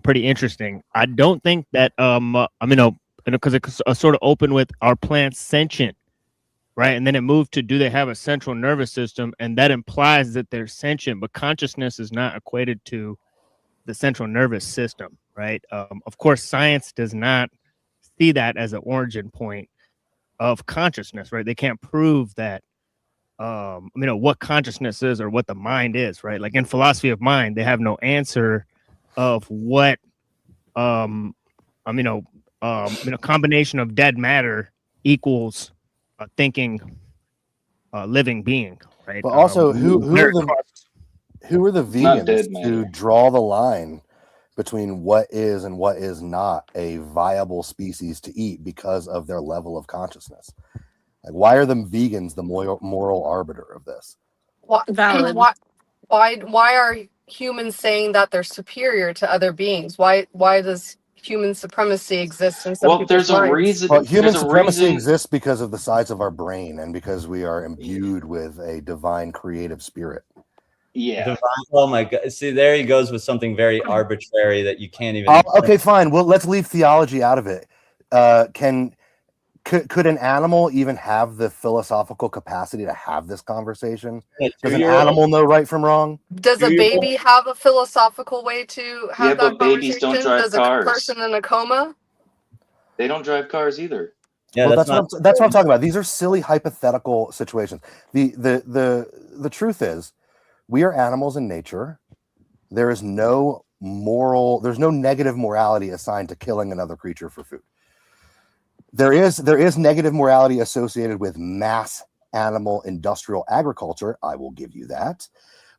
pretty interesting. I don't think that because it's sort of open with our plants sentient, right? And then it moved to do they have a central nervous system, and that implies that they're sentient, but consciousness is not equated to the central nervous system, right? Of course, science does not see that as an origin point of consciousness, right? They can't prove that, what consciousness is or what the mind is, right? Like in philosophy of mind, they have no answer of what, combination of dead matter equals a thinking, living being, right? But also, who are the not dead vegans matter. to draw the line between what is and what is not a viable species to eat because of their level of consciousness? Like, why are the vegans the moral arbiter of this? Valid. Why are humans saying that they're superior to other beings? Why does human supremacy exist in some Well, people's there's a minds? reason. Well, human There's a supremacy reason. exists because of the size of our brain and because we are imbued with a divine creative spirit. Yeah. Oh my God! See, there he goes with something very arbitrary that you can't even. Okay, fine. Well, let's leave theology out of it. Could an animal even have the philosophical capacity to have this conversation? Does an animal know right from wrong? Does a baby have a philosophical way to have Yeah, that but babies don't conversation? drive Does a cars. person in a coma? They don't drive cars either. Yeah, Well, that's what I'm talking about. These are silly hypothetical situations. The truth is, we are animals in nature. There is no there's no negative morality assigned to killing another creature for food. There is negative morality associated with mass animal industrial agriculture. I will give you that.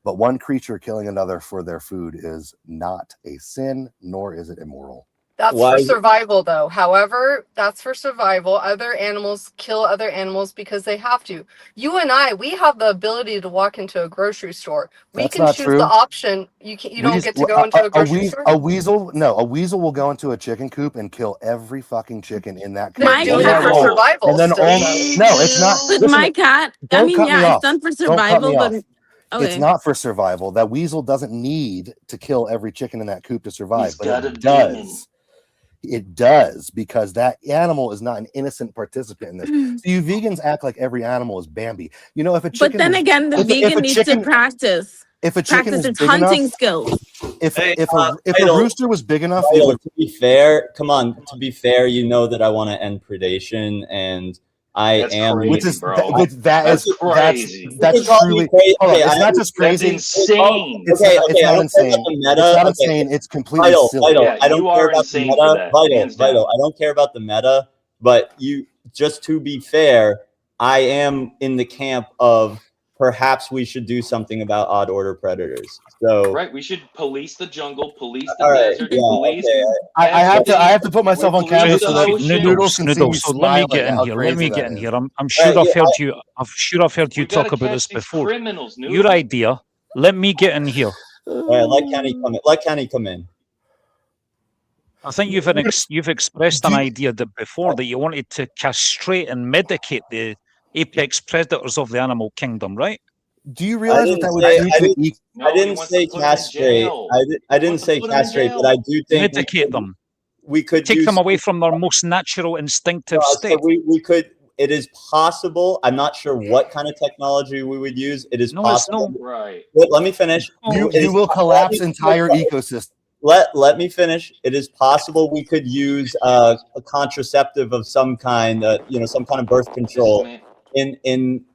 But one creature killing another for their food is not a sin, nor is it immoral. That's Why? for survival, though. However, that's for survival. Other animals kill other animals because they have to. You and I, we have the ability to walk into a grocery store. We That's can not choose the true. option. You don't get to go into a grocery store. A weasel will go into a chicken coop and kill every fucking chicken in that coop. They're My doing it cat. for survival. And then still, all, though. no, it's not. But Listen, my cat, I don't mean, cut me yeah, off. it's done for Don't cut me survival, but off. okay. It's not for survival. That weasel doesn't need to kill every chicken in that coop to survive, He's but got a it demon. does. It does, because that animal is not an innocent participant in this. So you vegans act like every animal is Bambi. You know, if a chicken, But then again, the if vegan a needs chicken, to practice. if a chicken Practice was its big hunting enough, skills. if Hey, a Idol, rooster was big enough, it Idol, would. to be fair, come on. To be fair, you know that I want to end predation, and I That's am. crazy, Which is bro. That's crazy. That's truly. Hold on, it's not just crazy. That's insane. It's Okay, not, okay, it's I not don't care insane. about the meta. It's not Okay. insane. It's completely Vital, silly. Vital. Yeah, I don't you care are about the insane meta. for that, Vital, hands down. Vital. I don't care about the meta, but you, just to be fair, I am in the camp of perhaps we should do something about odd order predators. So Right, we should police the jungle, police the all right, desert, yeah, police. okay. I have to put myself on camera police so the that ocean. Noodles can see me Noodles. So let me smiling get at in how here. Let crazy me that get in is. here. I'm sure I've heard you. I've heard you We gotta talk about this catch these before. criminals, Noodles. Your idea. Let me get in here. All right, let Kenny come in. Let Kenny come in. I think you've expressed an idea that before that you wanted to castrate and medicate the apex predators of the animal kingdom, right? Do you realize what that would do to each? No, I he didn't wants say to put 'em in castrate. jail. I didn't wants to say put 'em in castrate, jail. but I do think Medicate them. we could Take do them away from their most natural instinctive so state. we could. It is possible. I'm not sure what kind of technology we would use. It is No, it's possible. no. Right. Wait, let me finish. You It is will po- collapse let me- entire ecosystem. Let me finish. It is possible we could use a contraceptive of some kind, some kind of birth control in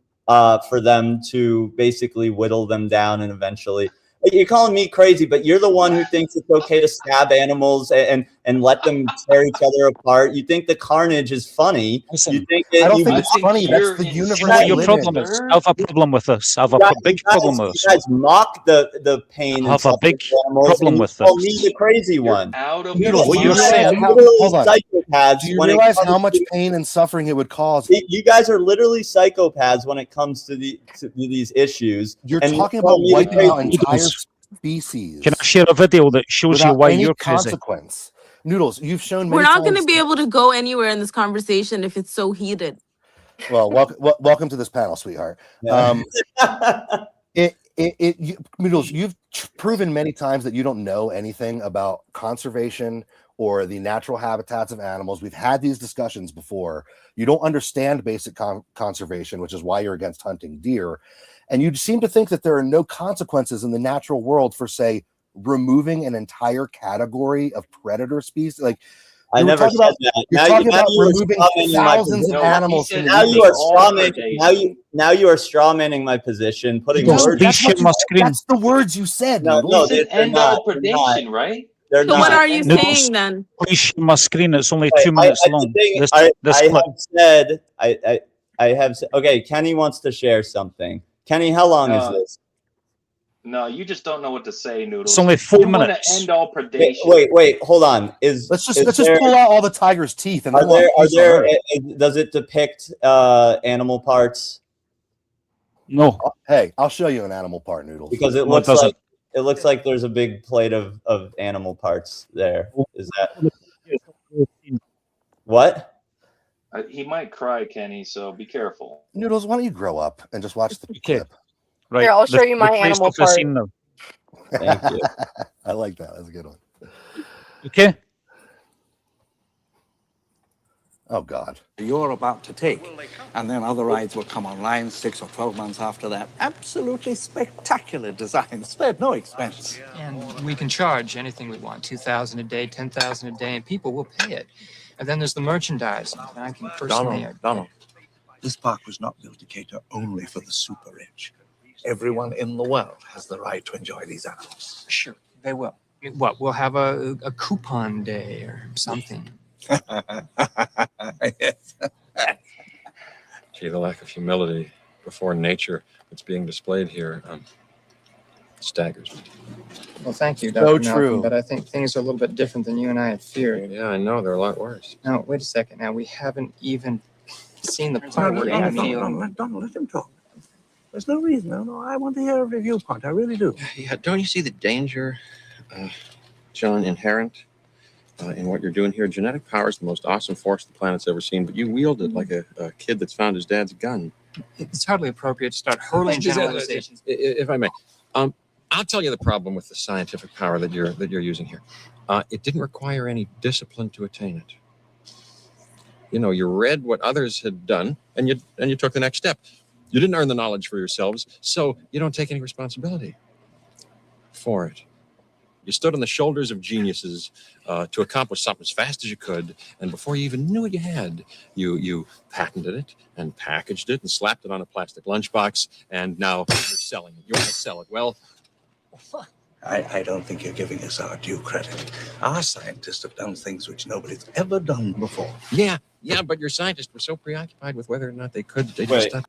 for them to basically whittle them down and eventually. You're calling me crazy, but you're the one who thinks it's okay to stab animals and let them tear each other apart. You think the carnage is funny. Listen, You think I don't you think it's funny. That's the universe. You know what your we live problem in. is? I have a problem with this. I have a big problem with this. You guys mock the pain I and have a big suffering of animals, problem and you with call this. me the crazy one. Out of Noodles, What do you're you realize saying- how- Literally hold on. psychopaths Do you when it realize comes how much to- pain and suffering it would cause? You guys are literally psychopaths when it comes to these issues. You're and talking call about me the wiping crazy out one. entire Noodles. species Can I share a video that shows you without why any you're crazy? consequence. Noodles, you've shown We're many not going to times. be able to go anywhere in this conversation if it's so heated. Well, welcome to this panel, sweetheart. Yeah. Noodles, you've proven many times that you don't know anything about conservation or the natural habitats of animals. We've had these discussions before. You don't understand basic conservation, which is why you're against hunting deer. And you seem to think that there are no consequences in the natural world for, say, removing an entire category of predator species. Like, I never said that. You're Now talking you about are removing strawmanning my thousands of position. animals. From the Now you are ecosystem. strawmanning. Now you are strawmanning my position, putting Noodles, words. that's what that's the words you said. No, Noodles. no, He said they're end not. all They're not. predation, right? They're So not. what are you Noodles, saying then? please share my screen. It's only Wait, 2 minutes long. The thing, This I clip. have said. I have said. Okay, Kenny wants to share something. Kenny, how long is this? No, you just don't know what to say, Noodles. It's only 4 You wanna minutes. end all predation. Wait, hold on. Let's just pull out all the tiger's teeth and Are then we'll have there peace on Earth. does it depict animal parts? No. Hey, I'll show you an animal part, Noodles. Because it No, it looks like there's a big plate of animal parts there. Is that what? He might cry, Kenny, so be careful. Noodles, why don't you grow up and just watch the clip? Right. Here, I'll show you my place animal of the part. scene now. Thank you. I like that. That's a good one. Okay. Oh God. You're about to take, and then other rides will come online 6 or 12 months after that. Absolutely spectacular designs, spared no expense. And we can charge anything we want, $2,000 a day, $10,000 a day, and people will pay it. And then there's the merchandise. I can personally. Donald, this park was not built to cater only for the super rich. Everyone in the world has the right to enjoy these animals. Sure, they will. What? We'll have a coupon day or something. Gee, the lack of humility before nature that's being displayed here staggers me. Well, thank you, So Dr. Malcolm, true. but I think things are a little bit different than you and I had feared. Yeah, I know. They're a lot worse. Now, wait a second. Now, we haven't even seen the No, part no, where no, Amy... don't let him talk. There's no reason. No, I want to hear every viewpoint. I really do. Yeah, don't you see the danger, John, inherent in what you're doing here? Genetic power is the most awesome force the planet's ever seen, but you wield it like a kid that's found his dad's gun. It's hardly appropriate to start hurling generalizations. If I may, I'll tell you the problem with the scientific power that you're using here. It didn't require any discipline to attain it. You know, you read what others had done, and you took the next step. You didn't earn the knowledge for yourselves, so you don't take any responsibility for it. You stood on the shoulders of geniuses to accomplish something as fast as you could, and before you even knew what you had, you patented it and packaged it and slapped it on a plastic lunchbox, and now you're selling it. You want to sell it. Well, I don't think you're giving us our due credit. Our scientists have done things which nobody's ever done before. yeah, but your scientists were so preoccupied with whether or not they could, they Wait, just...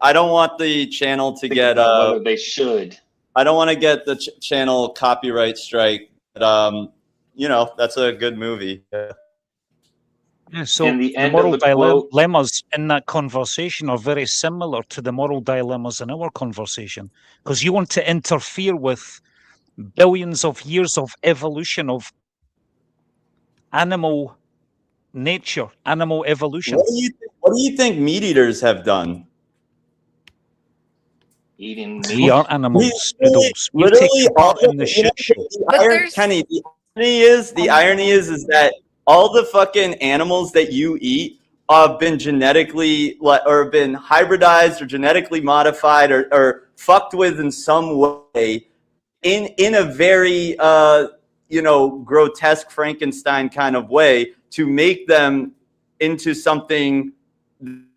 I don't want the channel to get Whether they should. I don't want to get the channel copyright strike, but you know, that's a good movie. Yeah. Yeah, so And the the end moral of the quote- dilemmas in that conversation are very similar to the moral dilemmas in our conversation, because you want to interfere with billions of years of evolution of animal nature, animal evolution. What do you think meat eaters have done? Eating We meat. are animals, Noodles. We Literally, take part in the shit show. Kenny, the irony is that all the fucking animals that you eat have been genetically or have been hybridized or genetically modified or fucked with in some way in a very grotesque Frankenstein kind of way to make them into something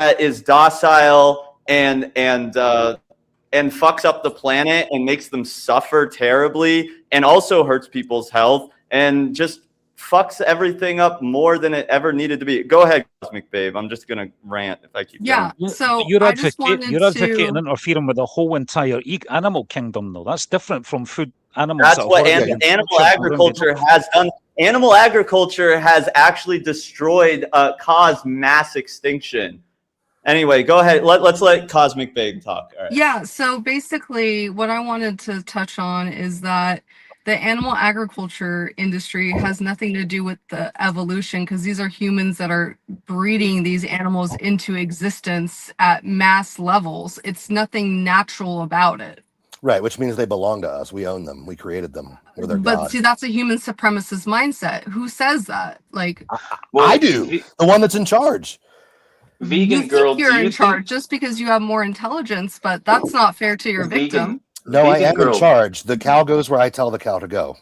that is docile and fucks up the planet and makes them suffer terribly and also hurts people's health and just fucks everything up more than it ever needed to be. Go ahead, Cosmic Babe. I'm just gonna rant if I keep going. So You're I just wanted advocating to. interfering with the whole entire animal kingdom, though. That's different from food animals. That's that are what horribly animal butchered around the agriculture world. has done. Animal agriculture has actually destroyed, caused mass extinction. Anyway, go ahead. Let's let Cosmic Babe talk. All right. Yeah, so basically what I wanted to touch on is that the animal agriculture industry has nothing to do with the evolution because these are humans that are breeding these animals into existence at mass levels. It's nothing natural about it. Right, which means they belong to us. We own them. We created them. We're their But god. see, that's a human supremacist mindset. Who says that? Like, I do. The one that's in charge. Vegan you girl, think you're do you in charge just because you have more intelligence, but that's not fair to your victim. No, I vegan am girl. in charge. The cow goes where I tell the cow to go.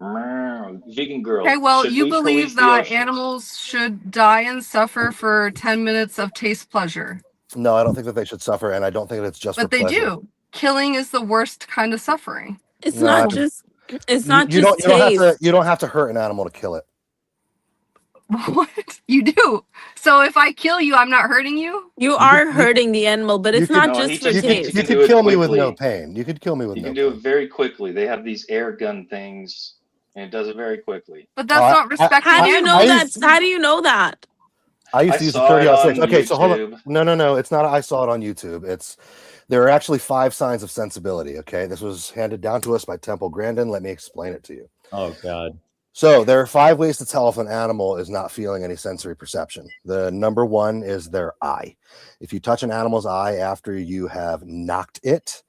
Vegan girl. Okay, well, should you we police believe the that ocean? animals should die and suffer for 10 minutes of taste pleasure. No, I don't think that they should suffer, and I don't think that it's just But for they pleasure. do. Killing is the worst kind of suffering. It's No, not I- just. It's You- not you just taste. you don't have to hurt an animal to kill it. What? You do. So if I kill you, I'm not hurting you? You are hurting the animal, but it's you not could- just for you taste. could do it kill me with no quickly. pain. You could kill me with You no can pain. do it very quickly. They have these air gun things, and it does it very quickly. But that's not respecting How do you know animals. that? How do you know that? I used I to use a saw 30 it six. on Okay, so hold on. YouTube. No. It's not. I saw it on YouTube. There are actually 5 signs of sensibility. Okay, this was handed down to us by Temple Grandin. Let me explain it to you. Oh God. So there are 5 ways to tell if an animal is not feeling any sensory perception. The number 1 is their eye. If you touch an animal's eye after you have knocked it,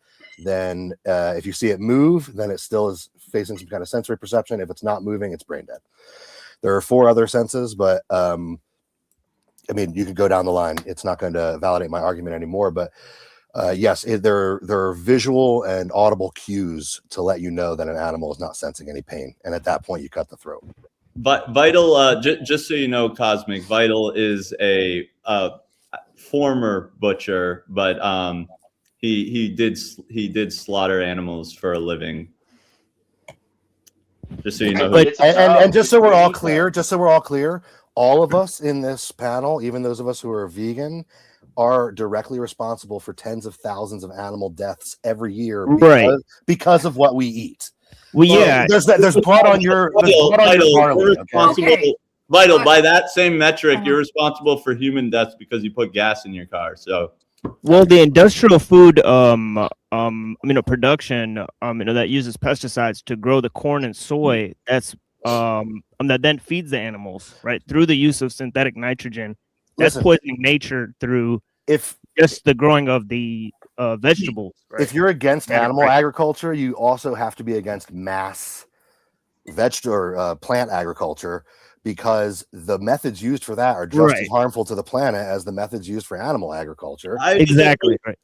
then if you see it move, then it still is facing some kind of sensory perception. If it's not moving, it's brain dead. There are 4 other senses, but I mean, you could go down the line. It's not going to validate my argument anymore, but yes, there are visual and audible cues to let you know that an animal is not sensing any pain, and at that point, you cut the throat. But Vital, just so you know, Cosmic, Vital is a former butcher, but he did slaughter animals for a living. Just so you know. But, and just so we're all clear, all of us in this panel, even those of us who are vegan, are directly responsible for tens of thousands of animal deaths every year because of what we eat. Well, yeah, there's blood on your barley. Okay? Vital, by that same metric, you're responsible for human deaths because you put gas in your car. So, well, the industrial food, production, that uses pesticides to grow the corn and soy, that's that then feeds the animals, right, through the use of synthetic nitrogen. That's poisoning nature through just the growing of the vegetables. Right? If you're against animal agriculture, you also have to be against mass plant agriculture, because the methods used for that are just as harmful to the planet as the methods used for animal agriculture. Exactly. Right.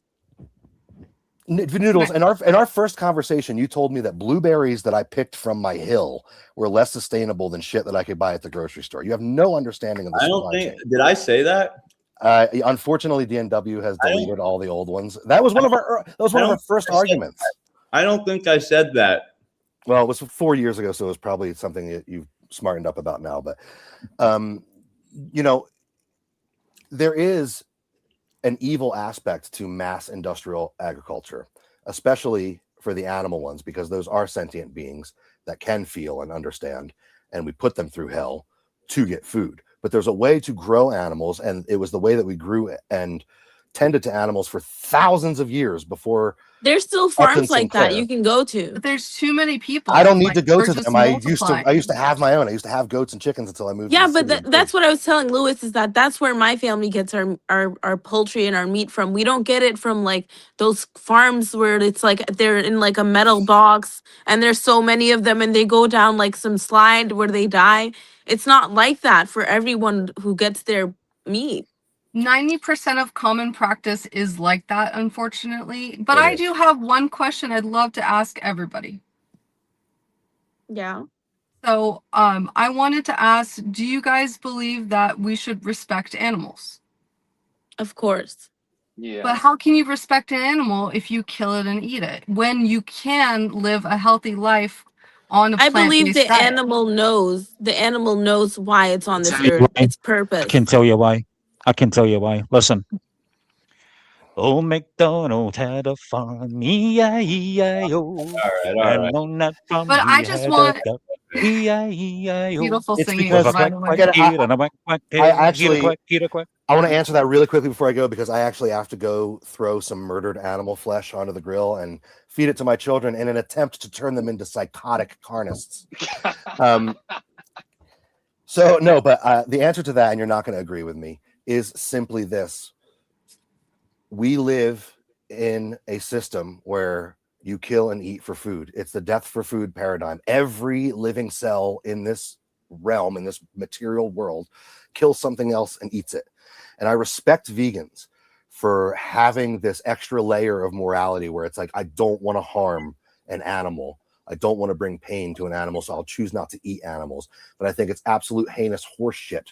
Noodles, in our first conversation, you told me that blueberries that I picked from my hill were less sustainable than shit that I could buy at the grocery store. You have no understanding of the supply chain. Did I say that? Unfortunately, DNW has deleted all the old ones. That was one of our first arguments. I don't think I said that. Well, it was 4 years ago, so it was probably something that you've smartened up about now. But there is an evil aspect to mass industrial agriculture, especially for the animal ones, because those are sentient beings that can feel and understand, and we put them through hell to get food. But there's a way to grow animals, and it was the way that we grew and tended to animals for thousands of years before. There's still farms like that you can go to. But there's too many people. I don't need to go to them. I used to have my own. I used to have goats and chickens until I moved. Yeah, but that's what I was telling Lewis, is that's where my family gets our poultry and our meat from. We don't get it from like those farms where it's like they're in like a metal box and there's so many of them and they go down like some slide where they die. It's not like that for everyone who gets their meat. 90% of common practice is like that, unfortunately. But I do have one question I'd love to ask everybody. Yeah. So I wanted to ask, do you guys believe that we should respect animals? Of course. Yeah. But how can you respect an animal if you kill it and eat it, when you can live a healthy life on a plant-based I believe the diet? animal knows why it's on this earth. Its purpose. I can tell you why. Listen. Old MacDonald had a farm, E-I-E-I-O. All right. But I just want beautiful singing. I want to answer that really quickly before I go, because I actually have to go throw some murdered animal flesh onto the grill and feed it to my children in an attempt to turn them into psychotic carnists. So no, but the answer to that, and you're not going to agree with me, is simply this. We live in a system where you kill and eat for food. It's the death for food paradigm. Every living cell in this realm, in this material world, kills something else and eats it. And I respect vegans for having this extra layer of morality where it's like, I don't want to harm an animal. I don't want to bring pain to an animal, so I'll choose not to eat animals. But I think it's absolute heinous horseshit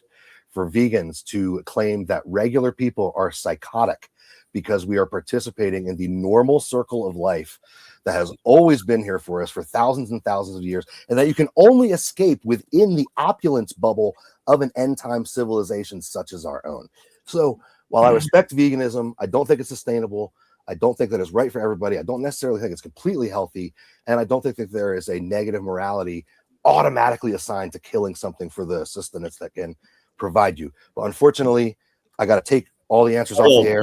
for vegans to claim that regular people are psychotic because we are participating in the normal circle of life that has always been here for us for thousands and thousands of years, and that you can only escape within the opulence bubble of an end-time civilization such as our own. So while I respect veganism, I don't think it's sustainable. I don't think that it's right for everybody. I don't necessarily think it's completely healthy, and I don't think that there is a negative morality automatically assigned to killing something for the sustenance that can provide you. But unfortunately, I got to take all the answers off the air.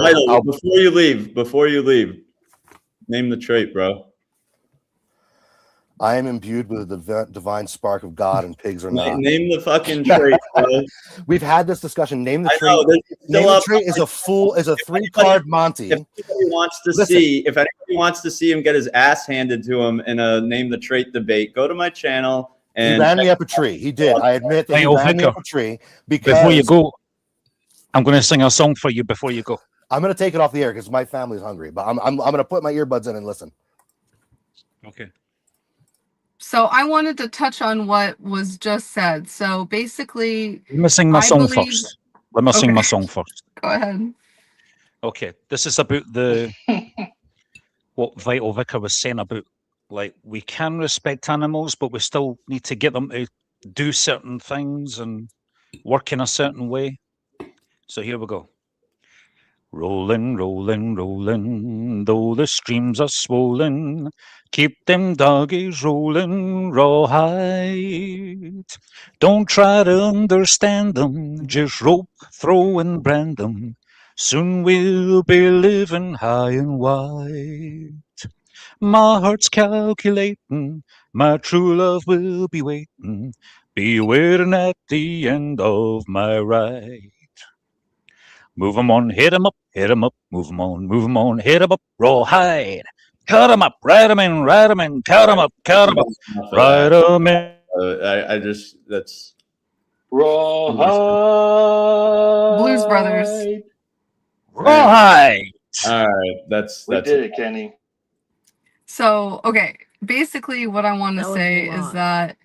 Before you leave, name the trait, bro. I am imbued with a divine spark of God, and pigs are not. Name the fucking trait, bro. We've had this discussion. Name the trait. Name the trait is a 3-card Monty. If anybody wants to see him get his ass handed to him in a name the trait debate, go to my channel. And he ran me up a tree. He did. I admit that he ran me up a tree. Because before you go, I'm going to sing a song for you before you go. I'm going to take it off the air because my family's hungry. But I'm going to put my earbuds in and listen. Okay. So I wanted to touch on what was just said. So basically, Let me sing my song first. Sing my song first. Go ahead. Okay. This is about what Vital Vicar was saying about, like, we can respect animals, but we still need to get them to do certain things and work in a certain way. So here we go. Rolling, rolling, rolling, though the streams are swollen, keep them doggies rolling rawhide. Don't try to understand them, just rope, throw, and brand them. Soon we'll be living high and wide. My heart's calculating, my true love will be waiting, be waiting at the end of my ride. Move 'em on, hit 'em up, move 'em on, hit 'em up, rawhide. Cut 'em up, ride 'em in, cut 'em up, ride 'em in. I just, that's Rawhide. Blues Brothers. Rawhide. All right, that's We did it, Kenny. So, okay, basically what I want to That was say a is lot. that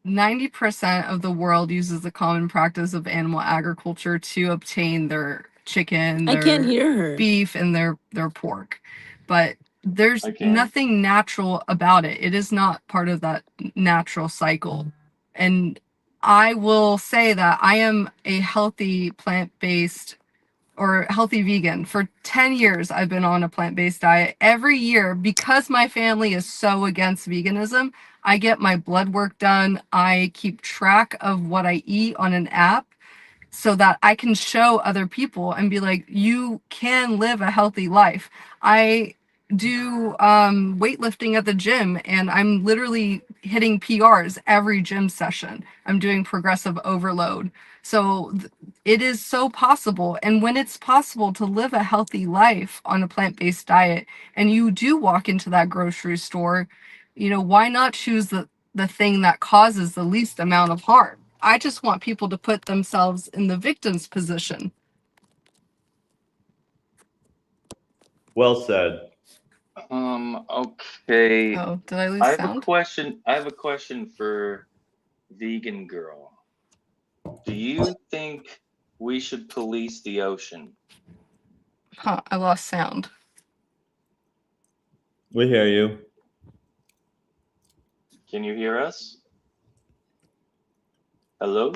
90% of the world uses the common practice of animal agriculture to obtain their chicken, I can't their hear her. beef, and their pork. But there's I can. nothing natural about it. It is not part of that natural cycle. And I will say that I am a healthy plant-based or healthy vegan. For 10 years, I've been on a plant-based diet. Every year, because my family is so against veganism, I get my blood work done. I keep track of what I eat on an app so that I can show other people and be like, you can live a healthy life. I do weightlifting at the gym, and I'm literally hitting PRs every gym session. I'm doing progressive overload. So it is so possible. And when it's possible to live a healthy life on a plant-based diet, and you do walk into that grocery store, you know, why not choose the thing that causes the least amount of harm? I just want people to put themselves in the victim's position. well said. Okay. Oh, did I lose I have sound? a question. I have a question for Vegan Girl. Do you think we should police the ocean? Huh, I lost sound. We hear you. Can you hear us? Hello?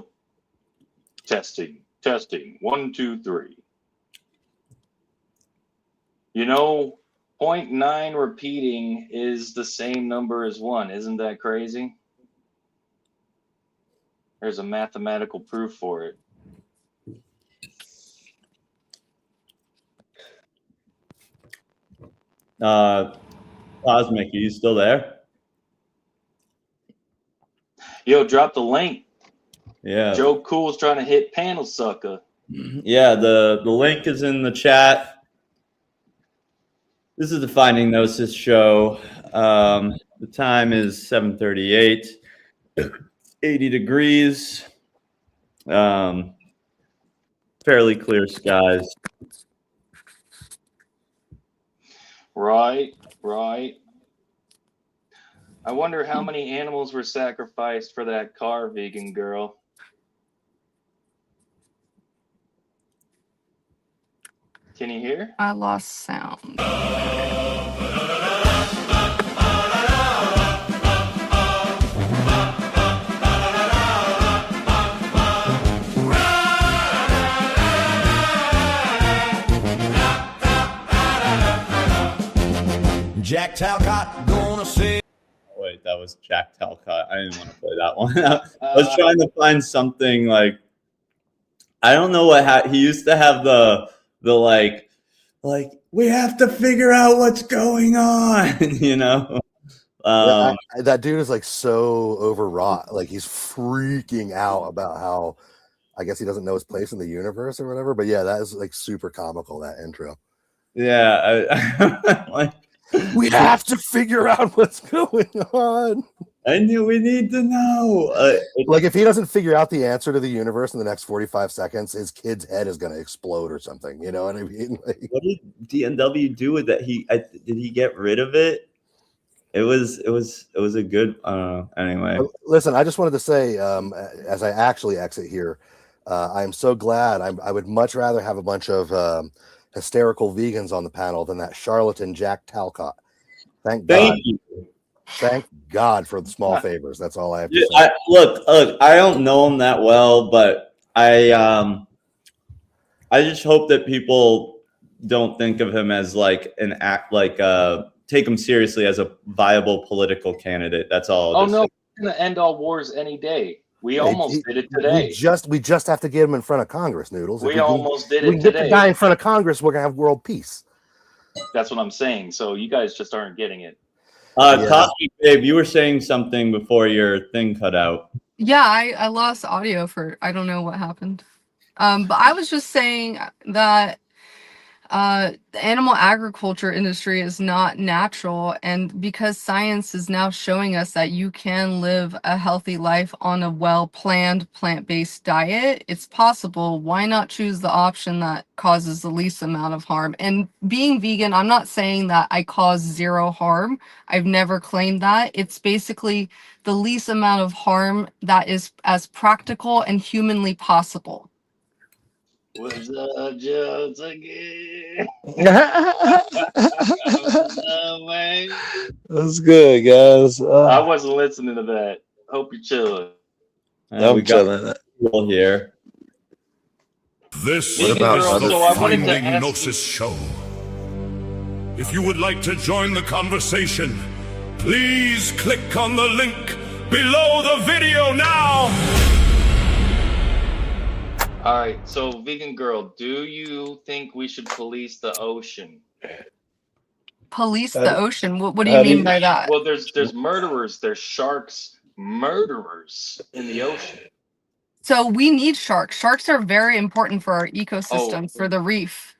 Testing, testing. 1, 2, 3. You know, 0.9 repeating is the same number as 1. Isn't that crazy? There's a mathematical proof for it. Cosmic, are you still there? Yo, drop the link. Yeah. Joe Cool's trying to hit panel sucker. Yeah, the link is in the chat. This is the Finding Gnosis show. The time is 7:38, 80 degrees, fairly clear skies. Right, right. I wonder how many animals were sacrificed for that car, Vegan Girl. Can you hear? I lost sound. Jack Talcott gonna say. Wait, that was Jack Talcott. I didn't want to play that one. I was trying to find something like, I don't know what he used to have the like we have to figure out what's going on, you know. That dude is like so overwrought. Like he's freaking out about how, I guess he doesn't know his place in the universe or whatever. But yeah, that is like super comical, that intro. Yeah, like we have to figure out what's going on. I knew we need to know. Like if he doesn't figure out the answer to the universe in the next 45 seconds, his kid's head is going to explode or something. You know what I mean? Like, what did DNW do with that? Did he get rid of it? It was a good. Anyway, listen, I just wanted to say, as I actually exit here, I'm so glad. I would much rather have a bunch of hysterical vegans on the panel than that charlatan Jack Talcott. Thank you. Thank God for the small favors. That's all I have to say. Look, I don't know him that well, but I I just hope that people don't think of him as like an act, like take him seriously as a viable political candidate. That's all. Oh no, we're gonna end all wars any day. We almost did it today. We just have to get him in front of Congress, Noodles. We almost did it we get today. the guy in front of Congress, we're gonna have world peace. That's what I'm saying. So you guys just aren't getting it. Coffee Babe, you were saying something before your thing cut out. Yeah, I lost audio for I don't know what happened. But I was just saying that the animal agriculture industry is not natural, and because science is now showing us that you can live a healthy life on a well-planned plant-based diet, it's possible. Why not choose the option that causes the least amount of harm? And being vegan, I'm not saying that I cause zero harm. I've never claimed that. It's basically the least amount of harm that is as practical and humanly possible. What's up, Jones again? That's good, guys. I wasn't listening to that. Hope you're chilling. I'm chilling. Here. This Vegan is Girl, the so I wanted to Finding ask Gnosis show. If you would like to join the conversation, please click on the link below the video now. All right, so Vegan Girl, do you think we should police the ocean? Police the ocean? What do you mean by that? Well, there's murderers, there's sharks, murderers in the ocean. So we need sharks. Sharks are very important for our ecosystem, for the reef.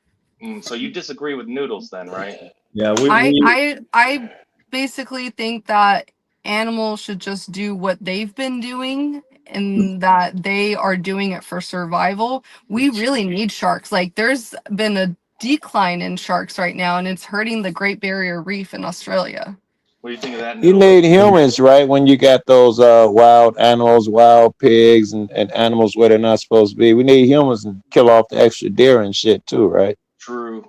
So you disagree with Noodles then, right? Yeah, I basically think that animals should just do what they've been doing, and that they are doing it for survival. We really need sharks. Like, there's been a decline in sharks right now, and it's hurting the Great Barrier Reef in Australia. What do you think of that? You need humans, right? When you got those wild animals, wild pigs, and animals where they're not supposed to be. We need humans to kill off the extra deer and shit too, right? True.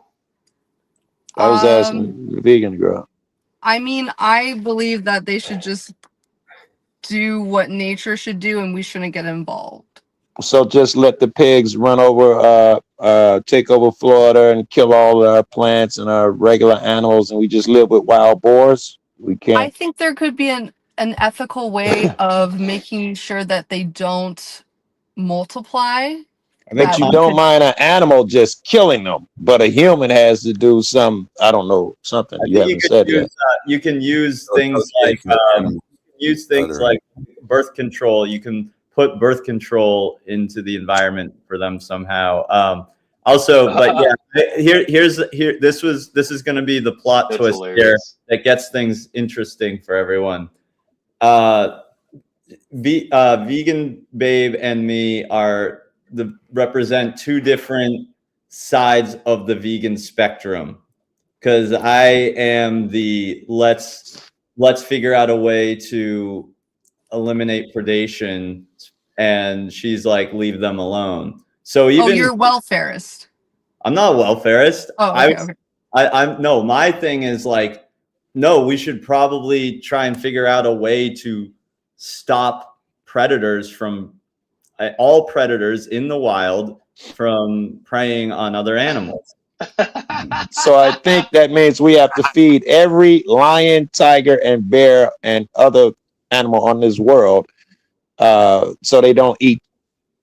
I was asking the Vegan Girl. I mean, I believe that they should just do what nature should do, and we shouldn't get involved. So just let the pigs run over, take over Florida and kill all our plants and our regular animals, and we just live with wild boars? We can't. I think there could be an ethical way of making sure that they don't multiply. I think you don't mind an animal just killing them, but a human has to do some, I don't know, something. You haven't said that. You can use things like birth control. You can put birth control into the environment for them somehow. Also, but yeah, this is going to be the plot That's twist hilarious. here that gets things interesting for everyone. Vegan Babe and me represent two different sides of the vegan spectrum, because I am the let's figure out a way to eliminate predation, and she's like, leave them alone. So even you're welfarist. I'm not a welfarist. Oh, okay. I'm no, my thing is like, no, we should probably try and figure out a way to stop predators from all predators in the wild from preying on other animals. So I think that means we have to feed every lion, tiger, and bear and other animal on this world so they don't eat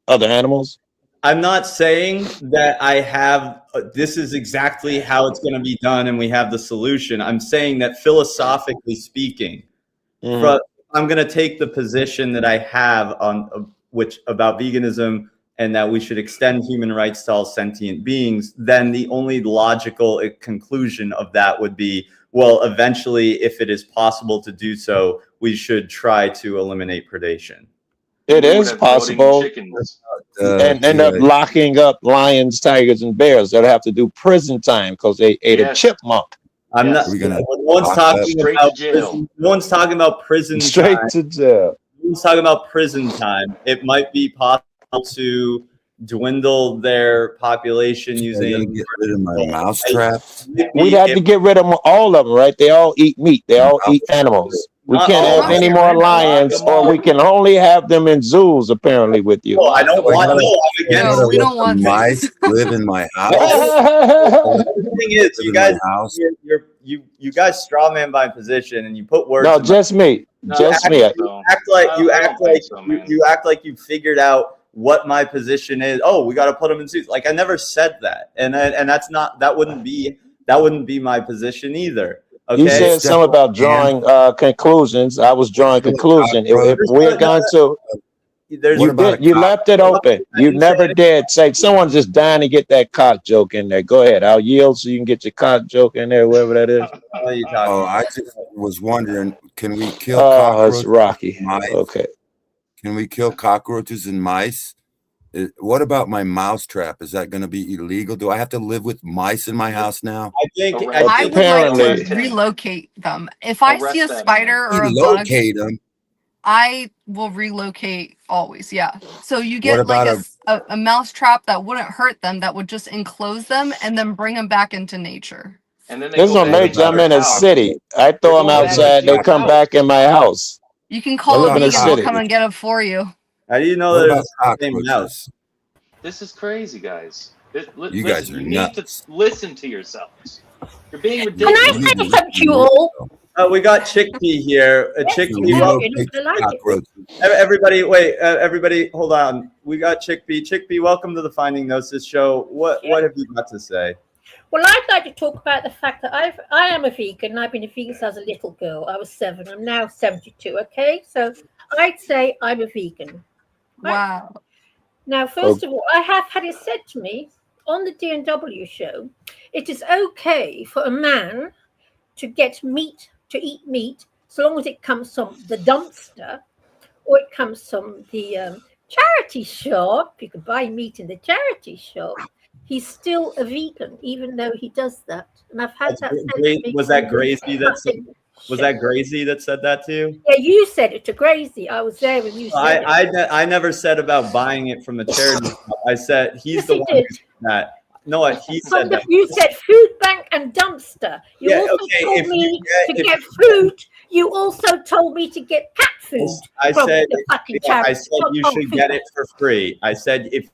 other animals. I'm not saying that I have this is exactly how it's going to be done and we have the solution. I'm saying that philosophically speaking, I'm going to take the position that I have on about veganism and that we should extend human rights to all sentient beings. Then the only logical conclusion of that would be, well, eventually, if it is possible to do so, we should try to eliminate predation. It is possible, and end up locking up lions, tigers, and bears. They'll have to do prison time because they ate a chipmunk. I'm not. No one's talking about prison. Straight time. to jail. No one's talking about prison time. It might be possible to dwindle their population using. Get rid of my mouse trap. We'd have to get rid of all of them, right? They all eat meat. They all eat animals. We Not can't all have any more lions, or we can only have them in zoos, apparently, with you. Oh, I don't want. No, I'm against. No, we don't want this. mice live in my house. The thing is, Live you in guys, my house. you guys straw man my position, and you put words. No, in my- just me. No, Just me. You act like I you don't act think like so, man. you act like you figured out what my position is. Oh, we got to put them in suits. Like I never said that, and that's not that wouldn't be my position either. Okay. You said something about drawing conclusions. I was drawing conclusion. If we're going to, you left it open. You never did say someone just dying to get that cock joke in there. Go ahead. I'll yield so you can get your cock joke in there, whoever that is. Oh, I just was wondering, can we kill it's cockroaches? Rocky. Mice? Okay. Can we kill cockroaches and mice? What about my mouse trap? Is that going to be illegal? Do I have to live with mice in my house now? I think I would like to relocate them. If I see a spider or a bug, Relocate them. I will relocate always. Yeah. So you What get about like a mouse trap that wouldn't hurt them, that would just enclose them and then bring them back into nature. And then There's no nature. I'm in a city. I throw them outside. They come back in my house. You can call I a live in a vegan, they'll city. come and get them for you. How do you know What that about it's the same cockroaches? mouse? This is crazy, guys. You guys are you nuts. need to listen to yourselves. You're being Can ridiculous. I say something to you all? We got Chickpea here. Chickpea, everybody, wait. Everybody, hold on. We got Chickpea. Chickpea, welcome to the Finding Gnosis show. What have you got to say? Well, I'd like to talk about the fact that I am a vegan. I've been a vegan since I was a little girl. I was 7. I'm now 72. Okay, so I'd say I'm a vegan. Right? Wow. Now, first of all, I have had it said to me on the DNW show, it is okay for a man to get meat, to eat meat, so long as it comes from the dumpster or it comes from the charity shop. You can buy meat in the charity shop. He's still a vegan, even though he does that. And I've had that said to me. Was that Gracie that said? Was that Gracie that said that to you? Yeah, you said it to Gracie. I was there when you said it. I never said about buying it from a charity shop. I said he's Yes, the he one did. who said that. No, he said that. You said food bank and dumpster. You Yeah, also okay, told if me you get- to if- get food. You also told me to get cat food. I from said, the fucking yeah, I charity. said you From should food get bank. it for free. I said if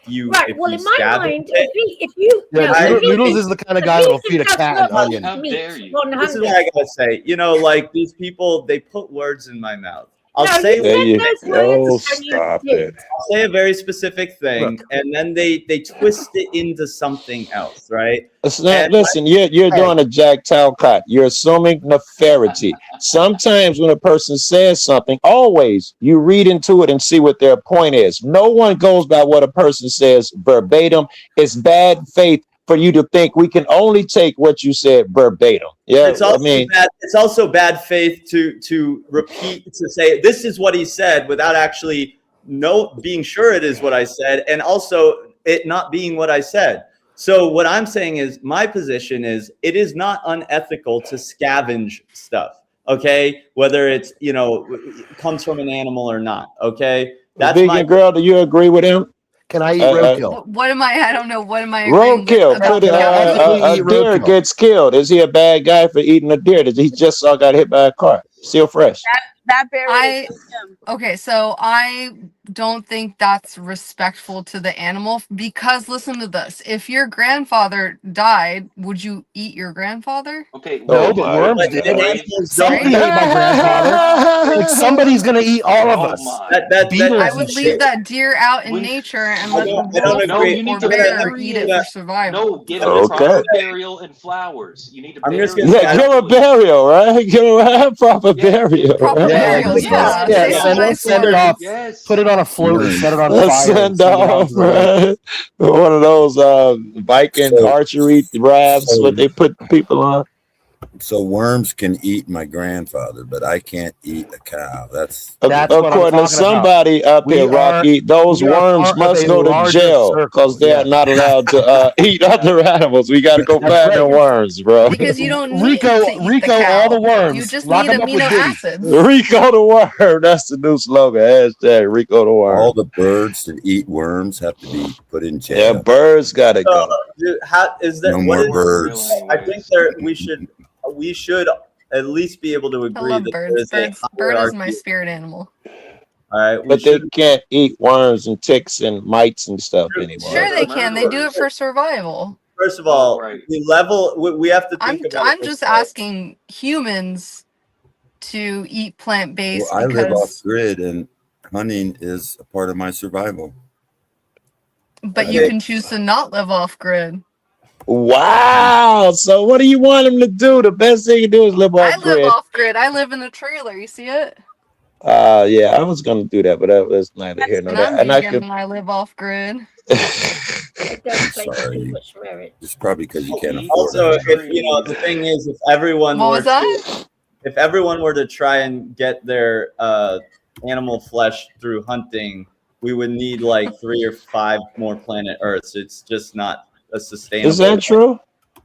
you Right. if Well, you in my scavenge mind, it, if you Yeah, now, Noodles- the vegan- Noodles is the kind of the guy that'll vegan feed a does cat not an onion. eat How meat, dare you? 100. this is what I gotta say. You know, like these people, they put words in my mouth. I'll No, say you There said you those go. words and you Stop did. it. I'll say a very specific thing, and then they twist it into something else, right? Listen, you're doing a Jack Talcott. You're assuming nefarity. Sometimes when a person says something, always you read into it and see what their point is. No one goes by what a person says verbatim. It's bad faith for you to think we can only take what you said verbatim. Yeah, It's also bad faith to repeat, to say this is what he said without actually being sure it is what I said, and also it not being what I said. So what I'm saying is, my position is, it is not unethical to scavenge stuff. Okay, whether it's comes from an animal or not. Okay, that's vegan girl. Do you agree with him? Can I eat roadkill? What am I don't know. What am I agreeing Roadkill. with about A deer gets killed. Is he a bad guy for eating a deer? He just got hit by a car. Still fresh. That okay, so I don't think that's respectful to the animal, because listen to this. If your grandfather died, would you eat your grandfather? Okay. No, but worms did. Somebody ate my grandfather. Like, somebody's gonna eat all of us. Beetles I and would shit. leave that deer out in nature and let the wolf No, you need or to bear bury eat it it. for survival. No, give it a proper burial and flowers. You need to bury it. Yeah, give a burial, right? Give a proper burial. Proper right? burial, yeah. Send it off. Put it on a float and set it on Let's fire. send off, right? One of those Viking archery rafts, what they put people on. So worms can eat my grandfather, but I can't eat a cow. That's According to somebody up here, Rocky, those worms must go to jail because they are not allowed to eat other animals. We got to go find the worms, bro. Because you don't need to eat the cow. all the worms. You just Lock need 'em up with amino Diddy. acids. Rico the worm. That's the new slogan. Hashtag Rico the worm. all the birds that eat worms have to be put in jail. Yeah, birds got to go. Dude, how is that? No what more is- birds. I think we should at least be able to I agree love that birds. there's a Bird is hierarchy. my spirit animal. All right, But they can't eat worms and ticks and mites and stuff anymore. Sure, they can. They do it for survival. First of all, the level we have to think about. I'm just asking humans to eat plant-based Well, I live off because, grid, and hunting is a part of my survival. but you can choose to not live off grid. Wow. So what do you want them to do? The best thing you do is live I off live grid. off grid. I live in a trailer. You see it? Yeah, I was gonna do that, but that was neither here nor And there. I'm And I vegan could. and I live off grid. Sorry. It's probably because you can't afford Also, it. if you know, the thing is, if everyone What were was that? if everyone were to try and get their animal flesh through hunting, we would need like 3 or 5 more planet Earths. It's just not a sustainable. Is that true?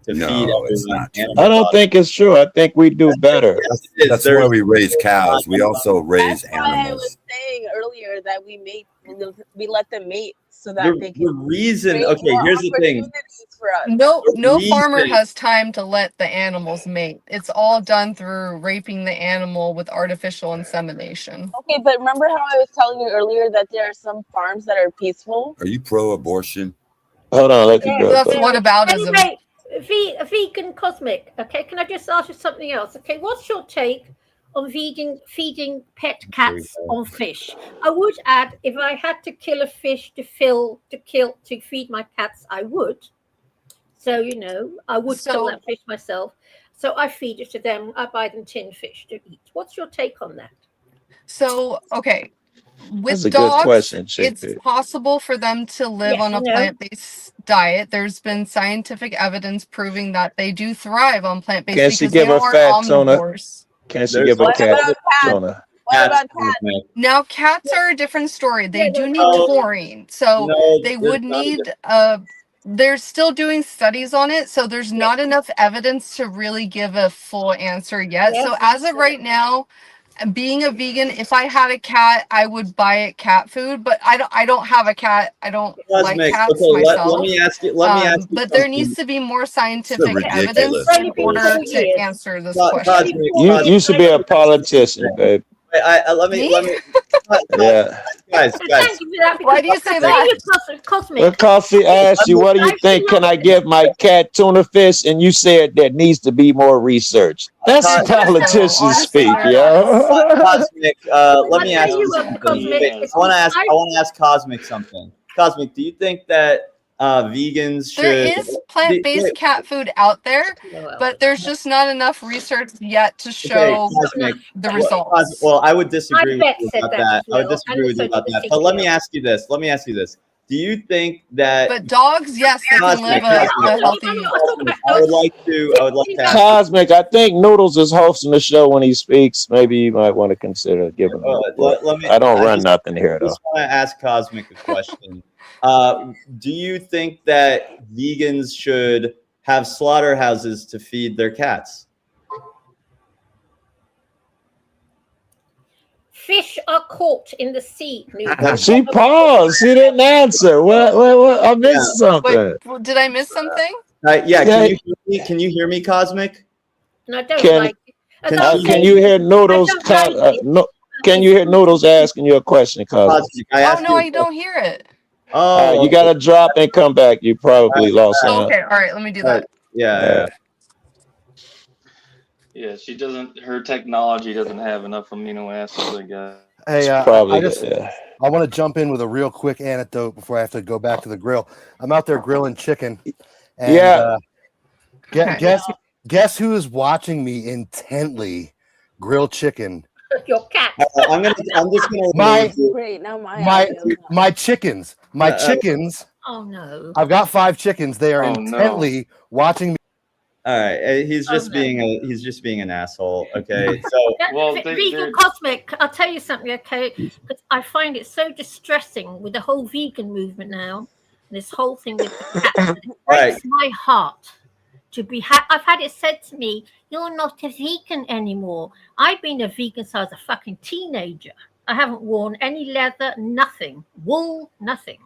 To No, feed it's everyone not true. animal I don't products. think it's true. I think we do better. That's why we raise cows. We also raise That's why I animals. was saying earlier that we let them mate so that The, they the can reason, create okay, more here's the thing. opportunities for us. No farmer reason- has time to let the animals mate. It's all done through raping the animal with artificial insemination. Okay, but remember how I was telling you earlier that there are some farms that are peaceful? Are you pro-abortion? Hold on, let the girl That's go. whataboutism. Anyway, vegan cosmic. Okay, can I just ask you something else? Okay, what's your take on feeding pet cats on fish? I would add, if I had to kill a fish to feed my cats, I would. So you know, I would kill that fish myself. So I feed it to them. I buy them tinned fish to eat. What's your take on that? So, okay. That's With a good dogs, question, it's Shakespeare. possible for them to live Yes, on a I know. plant-based diet. There's been scientific evidence proving that they do thrive on plant-based Can she because give they her are facts on it? omnivores. Can she give a cat on her? What about cats? Now, cats are a different story. They do need No. taurine, so No, they there's would not a need. They're still doing studies on it, so there's not enough evidence to really give a full answer yet. Yes, So as of right now, being a vegan, if I had a cat, I would buy it cat food. But I don't have a cat. I don't like Cosmic, cats okay, myself. let me ask you. Let me ask you. But there something. needs to be more scientific ridiculous. evidence in order Thank to you. answer this Co- question. Cosmic, You should be a politician, babe. let me. Yeah. Guys. Thank you for that. Why do you say Thank that? you, Cosmic. When Coffee asked you, what do you think? Can I give my cat tuna fish? And you said there needs to be more research. That's politician speak, yo. Cosmic, let me I'll ask tell you you what, something. Cosmic, I want to ask Cosmic something. Cosmic, do you think that vegans should? There is plant-based cat food out there, but there's just not enough research yet to show Cosmic, the results. Well, I would disagree My vet with you said about that that. as I would well, disagree and with you so about did that. the But let female. me ask you this. Let me ask you this. Do you think that? But dogs, yes, they can live a healthy. I would like to ask. Cosmic, I think Noodles is hosting the show when he speaks. Maybe you might want to consider giving him. Let me- I don't I run just- nothing here, I though. just want to ask Cosmic a question. Do you think that vegans should have slaughterhouses to feed their cats? Fish are caught in the sea. She paused. She didn't answer. What? I missed something. Wait, did I miss something? Yeah. Can you hear me, Cosmic? And I don't Can- like it. As Can I you- was Can saying, you hear Noodles? I don't like it. Can you hear Noodles asking you a question, Cosmic? Cosmic, I Oh asked no, you. I don't hear it. Oh, You got to drop and come back. You probably lost out. Okay, all right, let me do that. Yeah. Yeah, she doesn't. Her technology doesn't have enough amino acids, I guess. Hey, Probably, I just yeah. I want to jump in with a real quick anecdote before I have to go back to the grill. I'm out there grilling chicken, and Yeah. guess who is watching me intently grill chicken? Your cat. I'm just gonna My Great. Now my chickens. My chickens. Oh no. I've got 5 chickens. They are Oh, no. intently watching me. All right, he's just being an asshole. Okay, so Well, Vegan Cosmic, I'll tell you something, okay? Because I find it so distressing with the whole vegan movement now, this whole thing with the cats. It breaks my heart to be. I've had it said to me, "You're not a vegan anymore." I've been a vegan since I was a fucking teenager. I haven't worn any leather, nothing, wool, nothing.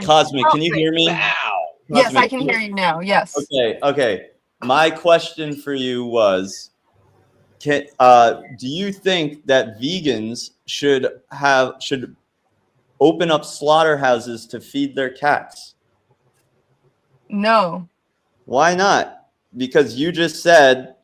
Cosmic, can you hear me? Yes, I can hear you now. Yes. Okay. My question for you was, do you think that vegans should open up slaughterhouses to feed their cats? No. Why not? Because you just said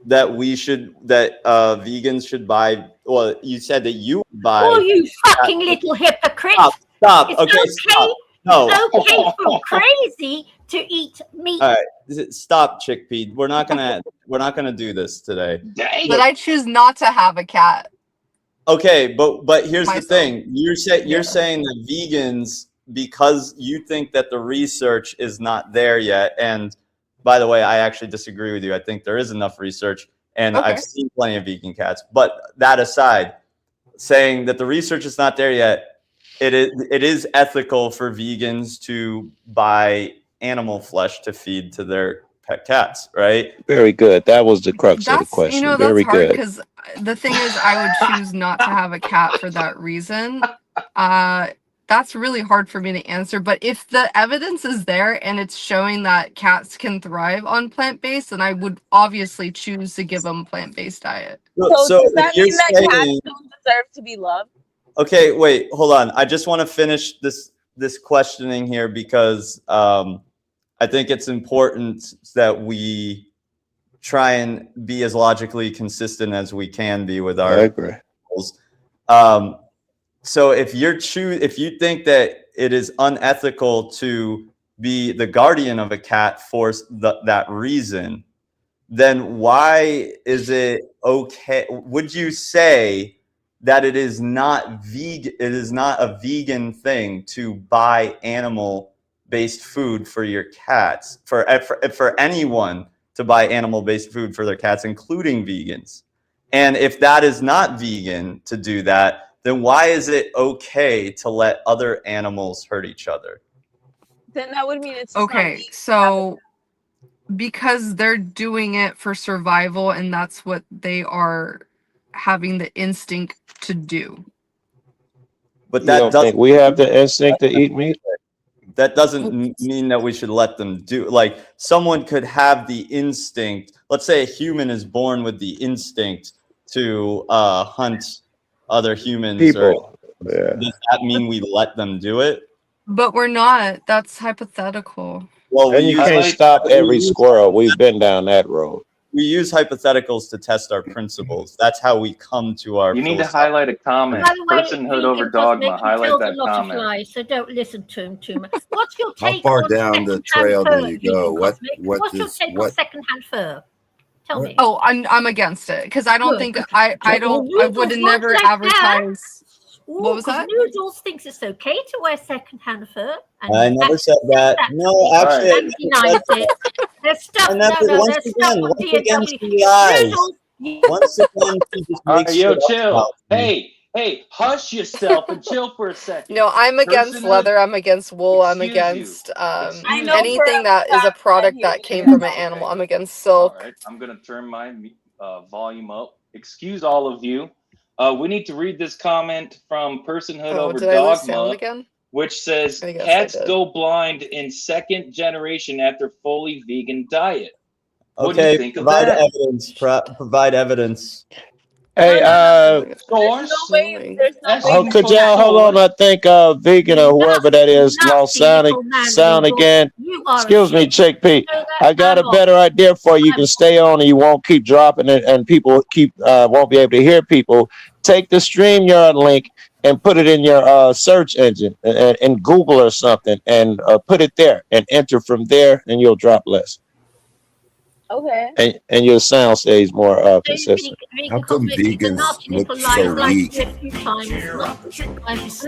that vegans should buy. Well, you said that you would buy. Oh, you fucking little hypocrite! Stop. It's Okay, stop. No. It's okay for crazy to eat meat. All right, stop, Chickpea. We're not gonna do this today. But I choose not to have a cat. Okay, but here's the thing. You're saying that vegans, because you think that the research is not there yet. And by the way, I actually disagree with you. I think there is enough research, and I've seen plenty of vegan cats. But that aside, saying that the research is not there yet, it is ethical for vegans to buy animal flesh to feed to their pet cats, right? Very good. That was the crux of the question. That's Very hard good. because the thing is, I would choose not to have a cat for that reason. That's really hard for me to answer. But if the evidence is there and it's showing that cats can thrive on plant-based, then I would obviously choose to give them a plant-based diet. So does that mean that cats don't deserve to be loved? Okay, wait, hold on. I just want to finish this questioning here because I think it's important that we try and be as logically consistent as we can be with our goals. So if you think that it is unethical to be the guardian of a cat for that reason, then why is it okay? Would you say that it is not a vegan thing to buy animal-based food for your cats, for anyone to buy animal-based food for their cats, including vegans? And if that is not vegan to do that, then why is it okay to let other animals hurt each other? Then that would mean it's okay. So because they're doing it for survival, and that's what they are having the instinct to do. But that don't think we have the instinct to eat meat? That doesn't mean that we should let them do. Like, someone could have the instinct. Let's say a human is born with the instinct to hunt other humans. People. Does that mean we let them do it? But we're not. That's hypothetical. Well, And you can't stop every squirrel. We've been down that road. We use hypotheticals to test our principles. That's how we come to our. You need to highlight a comment. By the way, Personhood over dogma. Highlight tells that a lot of comment. lies, so don't listen to him too much. What's your How take far on down the secondhand trail fur, do you go? What's your take on what? secondhand fur? Tell me. Oh, I'm against it because I don't Good. think I would Noodles never wants like that. advertise. Ooh, What was 'cause that? Noodles thinks it's okay to wear secondhand fur. And I never said that. No, actually, and denies it. There's stuff. And that's No, once there's stuff again, on once again, DNW. CIs. Noodles. Once again, she just All right, makes yo, shit up chill. about me. Hey, hush yourself and chill for a second. No, I'm against Personhood, leather. I'm against wool. I'm excuse you. against I know anything for a that is a fact product that that he came is. from an animal. I'm against silk. All right, I'm gonna turn my volume up. Excuse all of you. We need to read this comment from Personhood Oh, over did I lose sound Dogma, again? which says I guess I cats did. go blind in second generation after fully vegan diet. What do you Okay, think of provide that? evidence. Provide evidence. Hey, Source? could y'all hold on? I think vegan or whoever that is lost sound again. Excuse me, Chickpea. I got a better idea for you. You can stay on and you won't keep dropping it, and people won't be able to hear people. Take the StreamYard link and put it in your search engine and Google or something, and put it there and enter from there, and you'll drop less. Okay. And your sound stays more consistent. How come vegans look so weak? And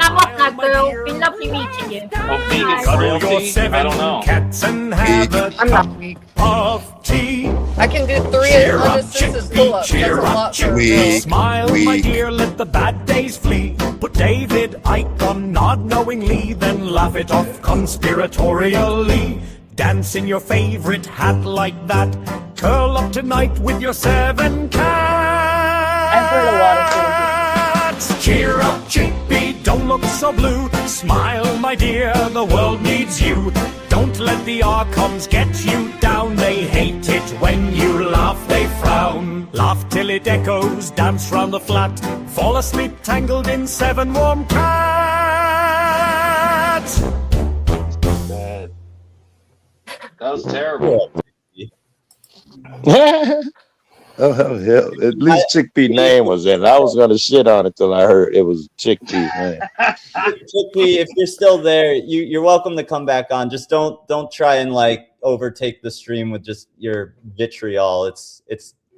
I'm off now, girl. Been lovely meeting you. Cuddle your 7 cats and have a I'm not weak. of tea. I can do 3 unassisted pull-ups. That's a lot for a girl. Smile, my dear, let the bad days flee. Put David Icke on, nod knowingly, then laugh it off conspiratorially. Dance in your favorite hat like that. Curl up tonight with your 7 cats. I've heard a lot of things. Cheer up, Chickpea, don't look so blue. Smile, my dear, the world needs you. Don't let the Archons get you down. They hate it when you laugh, they frown. Laugh till it echoes, dance round the flat, fall asleep tangled in 7 warm cats. That was terrible. Oh hell! At least Chickpea name was in it. I was gonna shit on it till I heard it was Chickpea's name. Chickpea, if you're still there, you're welcome to come back on. Just don't try and like overtake the stream with just your vitriol. It's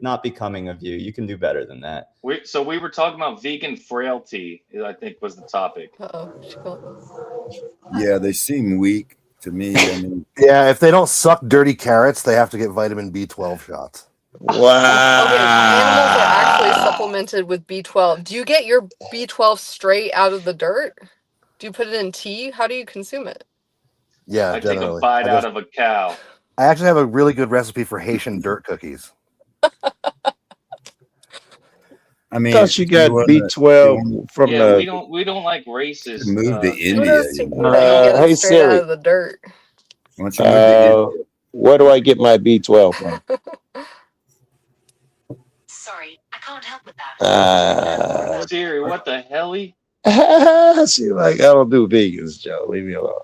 not becoming of you. You can do better than that. So we were talking about vegan frailty, I think was the topic. Yeah, they seem weak to me. I mean, Yeah, if they don't suck dirty carrots, they have to get vitamin B12 shots. Okay, animals are actually supplemented with B12. Do you get your B12 straight out of the dirt? Do you put it in tea? How do you consume it? Yeah, I take a generally. bite out of a cow. I actually have a really good recipe for Haitian dirt cookies. I mean, Thought you got B12 from Yeah, the. we don't like racist. move to Who India. knows You people know? that get it Hey straight out Siri, of the dirt? Why don't you move to India? where do I get my B12 from? Sorry, I can't help with that. Siri, what the helly? She like, I don't do vegans, Joe. Leave me alone.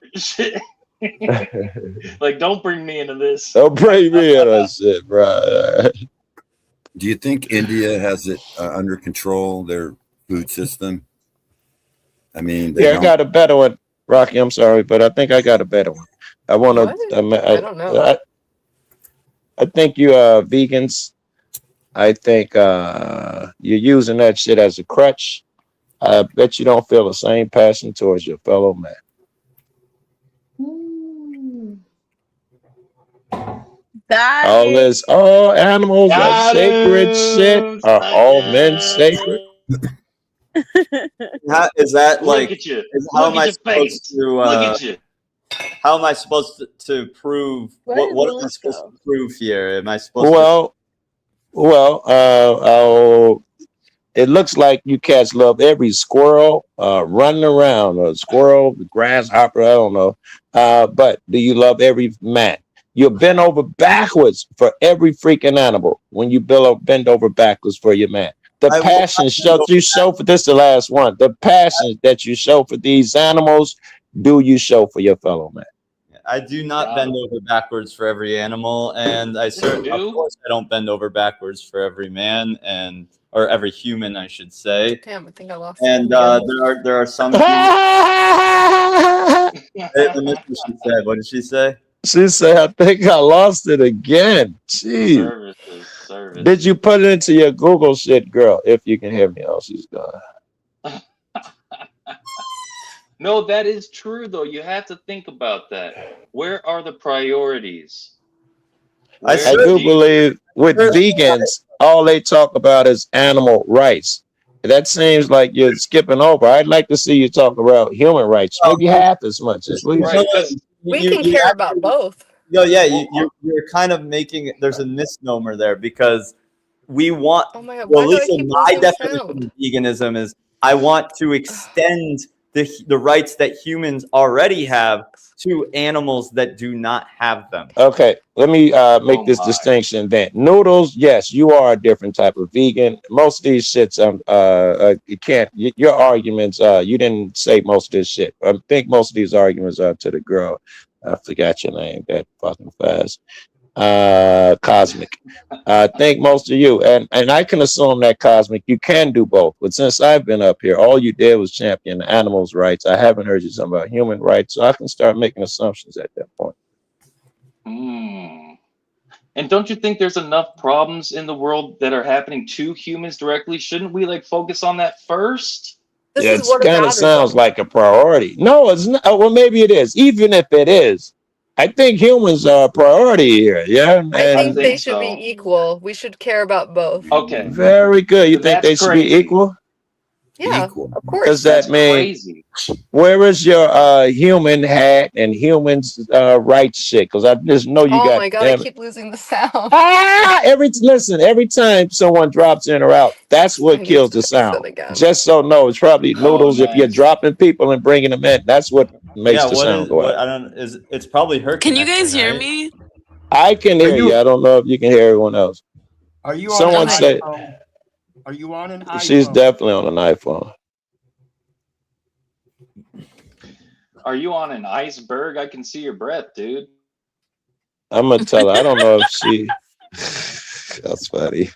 Like, don't bring me into this. Don't bring me in that shit, bro. Do you think India has it under control, their food system? I mean, they Yeah, I don't. got a better one, Rocky. I'm sorry, but I think I got a better one. I want to. I don't know. I think you vegans. I think you're using that shit as a crutch. I bet you don't feel the same passion towards your fellow man. All animals are sacred shit. Are all men sacred? Is that Look like? at you. How Look am at I your face. supposed to? Look at you. How am I supposed to prove? Where What did what am I Lewis supposed go? to prove here? Am I supposed It looks like you cats love every squirrel running around, a squirrel, grasshopper, I don't know. But do you love every man? You bend over backwards for every freaking animal when you bend over backwards for your man. The passion you show for this, the last one. The passion that you show for these animals, do you show for your fellow man? I do not bend over backwards for every animal, and I certainly, of course, I don't bend over backwards for every man or every human, I should say. Damn, I think I lost. And it. there are some. I missed what she said. What did she say? She said, I think I lost it again. Jeez. Service. Did you put it into your Google shit, girl? If you can hear me, oh, she's gone. No, that is true, though. You have to think about that. Where are the priorities? I do believe with vegans, all they talk about is animal rights. That seems like you're skipping over. I'd like to see you talk about human rights, maybe half as much as we. We can care about both. No, yeah, you're kind of making there's a misnomer there because we want. Oh my God, well, at why do I least in keep my losing definition sound? of veganism is I want to extend the rights that humans already have to animals that do not have them. Okay, let me make this distinction then. Noodles, yes, you are a different type of vegan. Most of these shits, you can't. Your arguments, you didn't say most of this shit. I think most of these arguments are to the girl. I forgot your name that fucking fast. Cosmic. I think most of you, and I can assume that Cosmic, you can do both. But since I've been up here, all you did was champion animals' rights. I haven't heard you talk about human rights, so I can start making assumptions at that point. And don't you think there's enough problems in the world that are happening to humans directly? Shouldn't we focus on that first? It kind of sounds like a priority. No, it's not. Well, maybe it is. Even if it is, I think humans are a priority here. Yeah, I think they should be equal. We should care about both. Okay. Very good. You think they should be equal? Yeah, of course. Does that mean where is your human hat and humans rights shit? Because I just know you got. Oh my God, I keep losing the sound. Every time someone drops in or out, that's what kills the sound. Just so know, it's probably noodles. If you're dropping people and bringing them in, that's what makes the sound go out. I don't. It's probably her. Can you guys connection, hear right? me? I can hear you. I don't know if you can hear everyone else. Are you on Someone an said iPhone? Are you on an iPhone? she's definitely on an iPhone. Are you on an iceberg? I can see your breath, dude. I'm gonna tell her. I don't know if she. That's funny.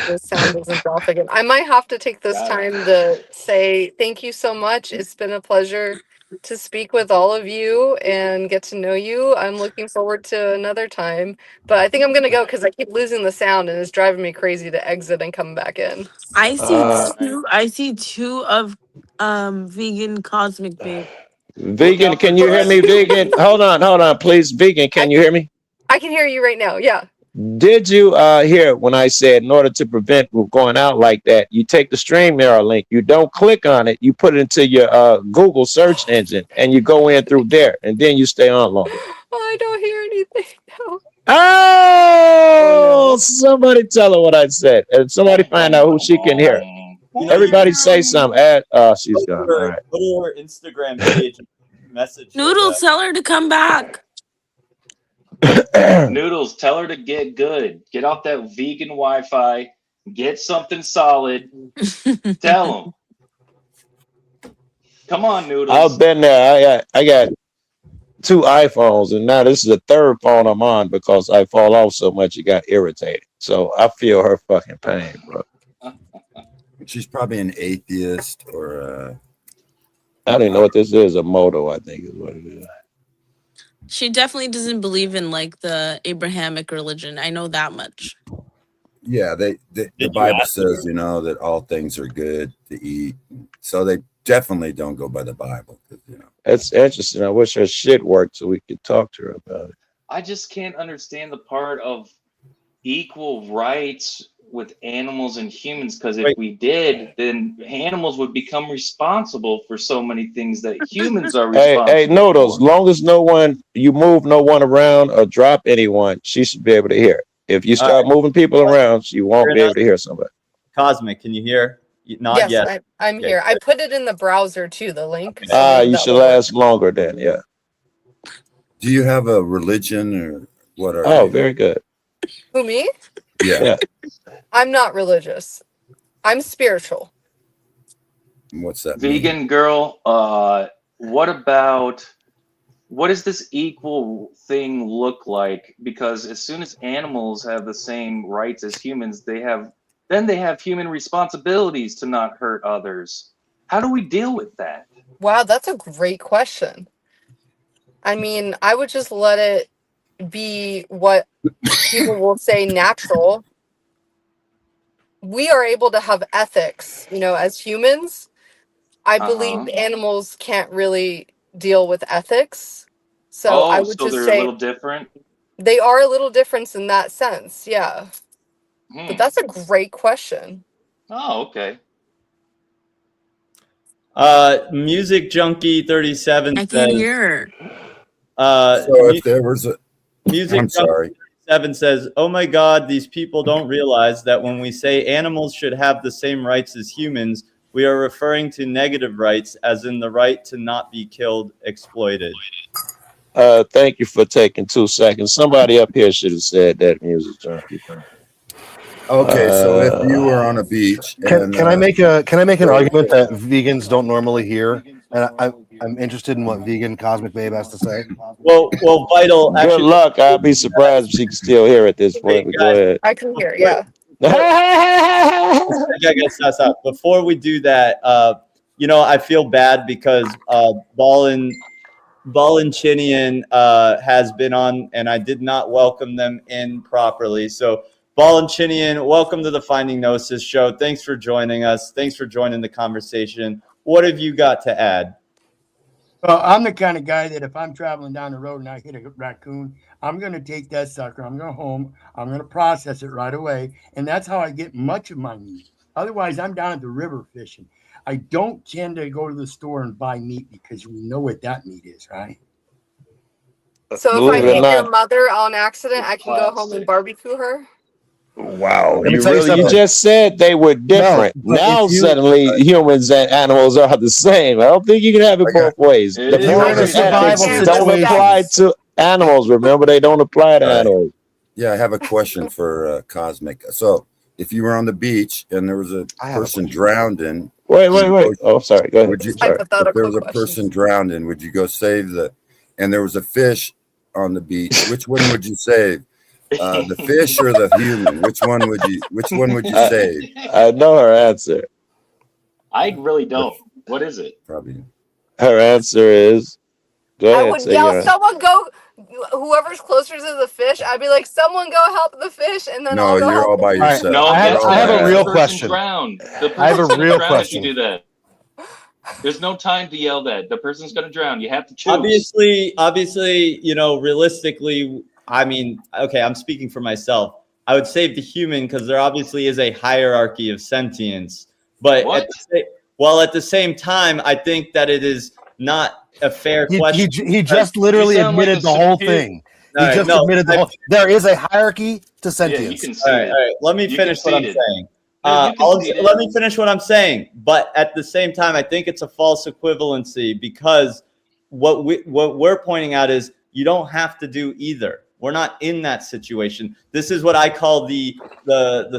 The sound isn't off again. I might have to take this time to say thank you so much. It's been a pleasure to speak with all of you and get to know you. I'm looking forward to another time, but I think I'm gonna go because I keep losing the sound and it's driving me crazy to exit and come back in. I see two of vegan Cosmic Babe. Vegan, can you hear me? Vegan, hold on, please. Vegan, can you hear me? I can hear you right now. Yeah. Did you hear when I said in order to prevent from going out like that, you take the StreamYard link, you don't click on it, you put it into your Google search engine, and you go in through there, and then you stay on longer. I don't hear anything now. Oh, somebody tell her what I said, and somebody find out who she can hear. Everybody say something. She's gone. All right. Go to her Instagram page and message. Noodles, tell her to come back. Noodles, tell her to get good. Get off that vegan Wi-Fi. Get something solid. Tell them. Come on, Noodles. I've been there. I got 2 iPhones, and now this is the 3rd phone I'm on because I fall off so much it got irritated. So I feel her fucking pain, bro. She's probably an atheist or I don't even know what this is. A moto, I think is what it is. She definitely doesn't believe in like the Abrahamic religion. I know that much. yeah, the Bible says, you know, that all things are good to eat. So they definitely don't go by the Bible. You know. That's interesting. I wish her shit worked so we could talk to her about it. I just can't understand the part of equal rights with animals and humans, because if we did, then animals would become responsible for so many things that humans are responsible Hey, Noodles, long as you move no one around or drop anyone, she should be able to hear. If you start moving people around, she won't be able to hear somebody. Cosmic, can you hear? Not yes, yet. I'm Okay. here. I put it in the browser too, the link. You should last longer then, yeah. Do you have a religion or what are Oh, you? very good. Who, me? Yeah. I'm not religious. I'm spiritual. What's that mean? Vegan girl, what does this equal thing look like? Because as soon as animals have the same rights as humans, they have human responsibilities to not hurt others. How do we deal with that? Wow, that's a great question. I mean, I would just let it be what people will say natural. We are able to have ethics, you know, as humans. I believe animals can't really deal with ethics. So I would just they're say a little different. they are a little different in that sense, yeah. But that's a great question. Oh, okay. Music Junkie 37 I says. can't hear. So if there was a Music I'm Junkie sorry. 37 says, "Oh my God, these people don't realize that when we say animals should have the same rights as humans, we are referring to negative rights, as in the right to not be killed, exploited." Thank you for taking 2 seconds. Somebody up here should have said that, Music Junkie. Okay, so if you were on a beach, Can I make an argument that vegans don't normally hear? And I'm interested in what vegan Cosmic Babe has to say. Well, Vital. Good Actually, luck. I'll be surprised if she can still hear at this point. But go ahead. I can hear, yeah. I guess that's up. Before we do that, I feel bad because Balanchinian has been on, and I did not welcome them in properly. So, Balanchinian, welcome to the Finding Gnosis show. Thanks for joining us. Thanks for joining the conversation. What have you got to add? Well, I'm the kind of guy that if I'm traveling down the road and I hit a raccoon, I'm going to take that sucker. I'm going home. I'm going to process it right away. And that's how I get much of my meat. Otherwise, I'm down at the river fishing. I don't tend to go to the store and buy meat because we know what that meat is, right? So if I meet your mother on accident, I can go home and barbecue her? Wow, Let me tell you you something. just said they were different. No, but now if you- suddenly humans and animals are the same. I don't think you can have it both ways. It The is moral a ethics survival don't situation. apply to animals. Remember, they don't apply to animals. Yeah, I have a question for Cosmic. So, if you were on the beach and there was a person drowned in, wait. Oh, sorry. Go ahead. would you? Sorry. If there was a person drowned in, would you go save the? And there was a fish on the beach. Which one would you save? The fish or the human? Which one would you? Which one would you save? I know her answer. I really don't. What is it? Probably. Her answer is. Go I ahead. would say yell, your- someone go, whoever's closer to the fish, I'd be like, someone go help the fish, and then No, I'll go you're help all the by fish. yourself. No, I have a real question. Drowned. The I have a person's gonna real drown question. If you do that. There's no time to yell that. The person's gonna drown. You have to choose. Obviously, you know, realistically, I mean, okay, I'm speaking for myself. I would save the human because there obviously is a hierarchy of sentience. But at the same time, I think that it is not a fair question. He just literally admitted the whole thing. He just admitted the whole. There is a hierarchy to sentience. All right. Let me finish what I'm saying. Let me finish what I'm saying. But at the same time, I think it's a false equivalency because what we're pointing out is you don't have to do either. We're not in that situation. This is what I call the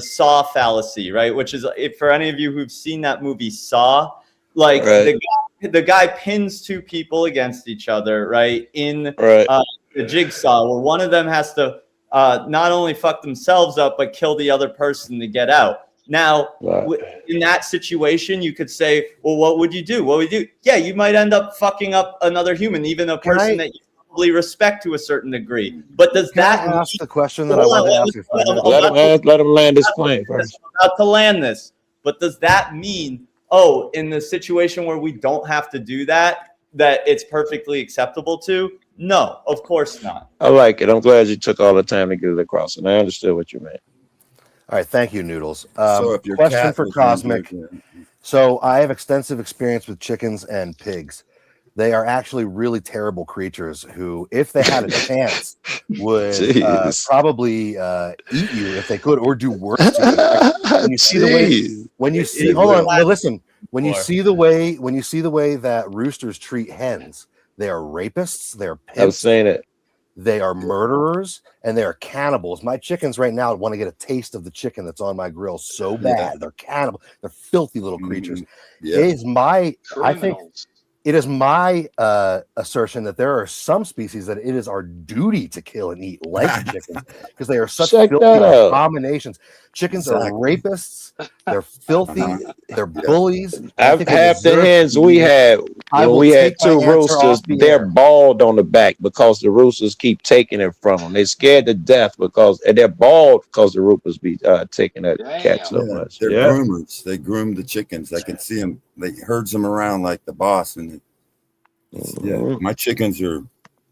Saw fallacy, right? Which is, if for any of you who've seen that movie Saw, like the guy pins two people against each other, right? In the jigsaw, where one of them has to not only fuck themselves up but kill the other person to get out. Now, in that situation, you could say, well, what would you do? What would you do? Yeah, you might end up fucking up another human, even a person that you probably respect to a certain degree. But does that ask the question that I wanted to ask? Let him land his plane first. I'm about to land this. But does that mean, in the situation where we don't have to do that it's perfectly acceptable to? No, of course not. I like it. I'm glad you took all the time to get it across, and I understood what you meant. All right, thank you, Noodles. So if your Question cat for was Cosmic. So I have extensive experience with chickens and pigs. They are actually really terrible creatures who, if they had a chance, would probably eat you if they could, or do worse to you. When you see the way, hold on, no, listen. When you see the way that roosters treat hens, they are rapists. They are pimps. I've seen it. They are murderers and they are cannibals. My chickens right now want to get a taste of the chicken that's on my grill so bad. They're cannibal. They're filthy little creatures. It is it is my assertion that there are some species that it is our duty to kill and eat, like chickens, because they are such filthy abominations. Chickens are rapists. They're filthy. They're bullies. Half the hens we had, when we had two roosters, they're bald on the back because the roosters keep taking it from them. They're scared to death and they're bald because the roosters be taking that cat so much. They're groomers. They groom the chickens. I can see them. They herds them around like the boss. And my chickens are,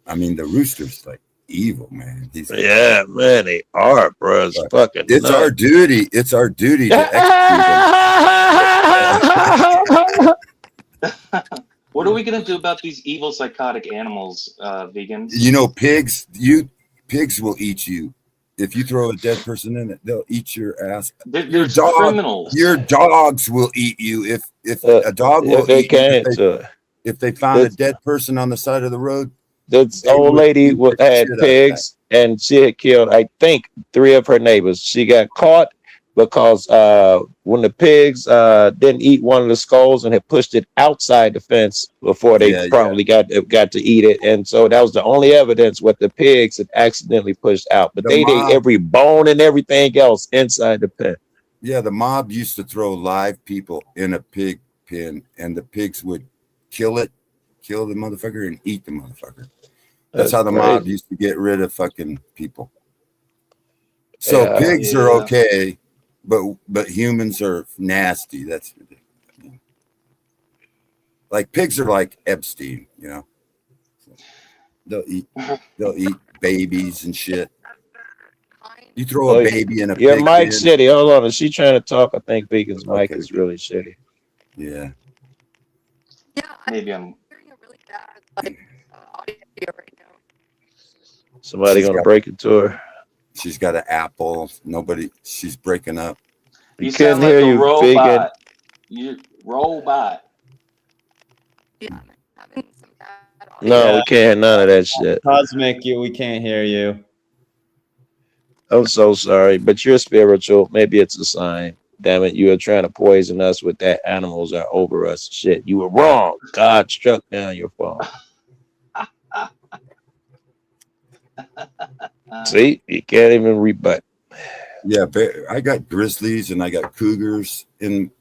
the roosters, like, evil, man. Man, they are, bro. It's fucking it's nuts. our duty. It's our duty to execute them. What are we gonna do about these evil psychotic animals, vegans? You know, pigs will eat you. If you throw a dead person in it, they'll eat your ass. They're criminals. Your dogs will eat you. If a dog will eat you, if they found a dead person on the side of the road. This old lady had pigs, and she had killed, I think, 3 of her neighbors. She got caught because when the pigs didn't eat one of the skulls and had pushed it outside the fence before they probably got to eat it, and so that was the only evidence what the pigs had accidentally pushed out. But they ate every bone and everything else inside the pen. Yeah, the mob used to throw live people in a pig pen, and the pigs would kill the motherfucker and eat the motherfucker. That's how the mob used to get rid of fucking people. So pigs are okay, but humans are nasty. That's ridiculous. Like pigs are like Epstein, you know. They'll eat babies and shit. You throw a baby in a pig Mike's pen. shitty. Hold on, is she trying to talk? I think Vegan's mic is really shitty. Yeah. Maybe I'm hearing a really bad audio right now. Somebody gonna break it to her. She's got an apple. She's breaking up. You couldn't hear you, robot. Robot. No, we can't hear none of that shit. Cosmic, we can't hear you. I'm so sorry, but you're spiritual. Maybe it's a sign. Damn it, you are trying to poison us with that animals are over us shit. You were wrong. God struck down your phone. See, you can't even rebut. Yeah, I got grizzlies and I got cougars in.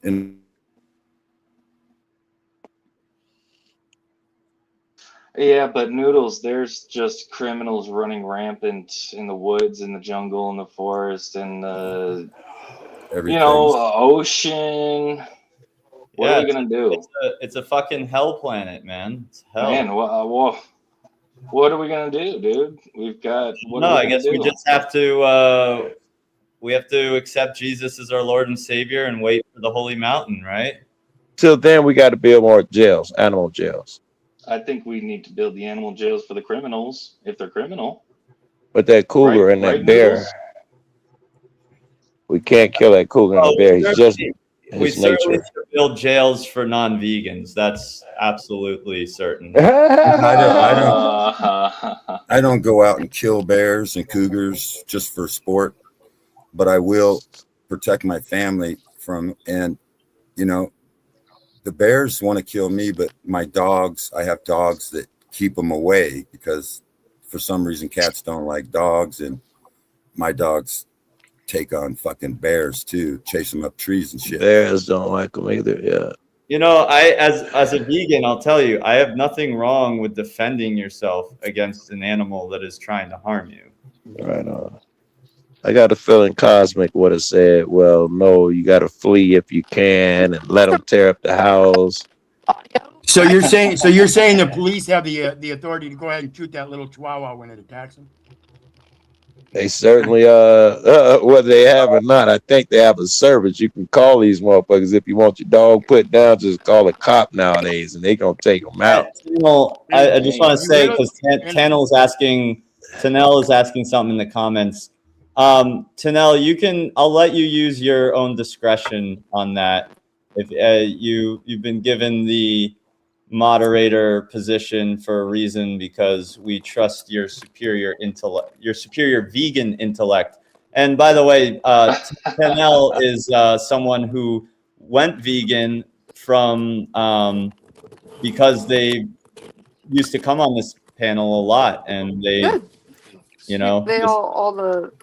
Yeah, but Noodles, there's just criminals running rampant in the woods, in the jungle, in the forest, and the ocean. What are we gonna do? It's a fucking hell planet, man. It's hell. Man, what are we gonna do, dude? We've got. I guess we just have to. We have to accept Jesus as our Lord and Savior and wait for the holy mountain, right? Till then, we got to build more jails, animal jails. I think we need to build the animal jails for the criminals, if they're criminal. But that cougar and that bear, Noodles? we can't kill that cougar and the bear. He's just We his certainly nature. should build jails for non-vegans. That's absolutely certain. I don't go out and kill bears and cougars just for sport, but I will protect my family from, and the bears want to kill me, but my dogs, I have dogs that keep them away because for some reason cats don't like dogs, and my dogs take on fucking bears too, chase them up trees and shit. Bears don't like them either. Yeah. I as a vegan, I'll tell you, I have nothing wrong with defending yourself against an animal that is trying to harm you. Right on. I got a feeling Cosmic would have said, well, no, you got to flee if you can and let them tear up the house. So you're saying the police have the authority to go ahead and shoot that little chihuahua when it attacks them? They certainly, whether they have or not, I think they have a service. You can call these motherfuckers if you want your dog put down. Just call a cop nowadays, and they gonna take them out. I just want to say, because Tanel is asking something in the comments. Tanel, I'll let you use your own discretion on that. If you've been given the moderator position for a reason, because we trust your superior intellect, your superior vegan intellect. And by the way, Tanel is someone who went vegan from because they used to come on this panel a lot, and they all the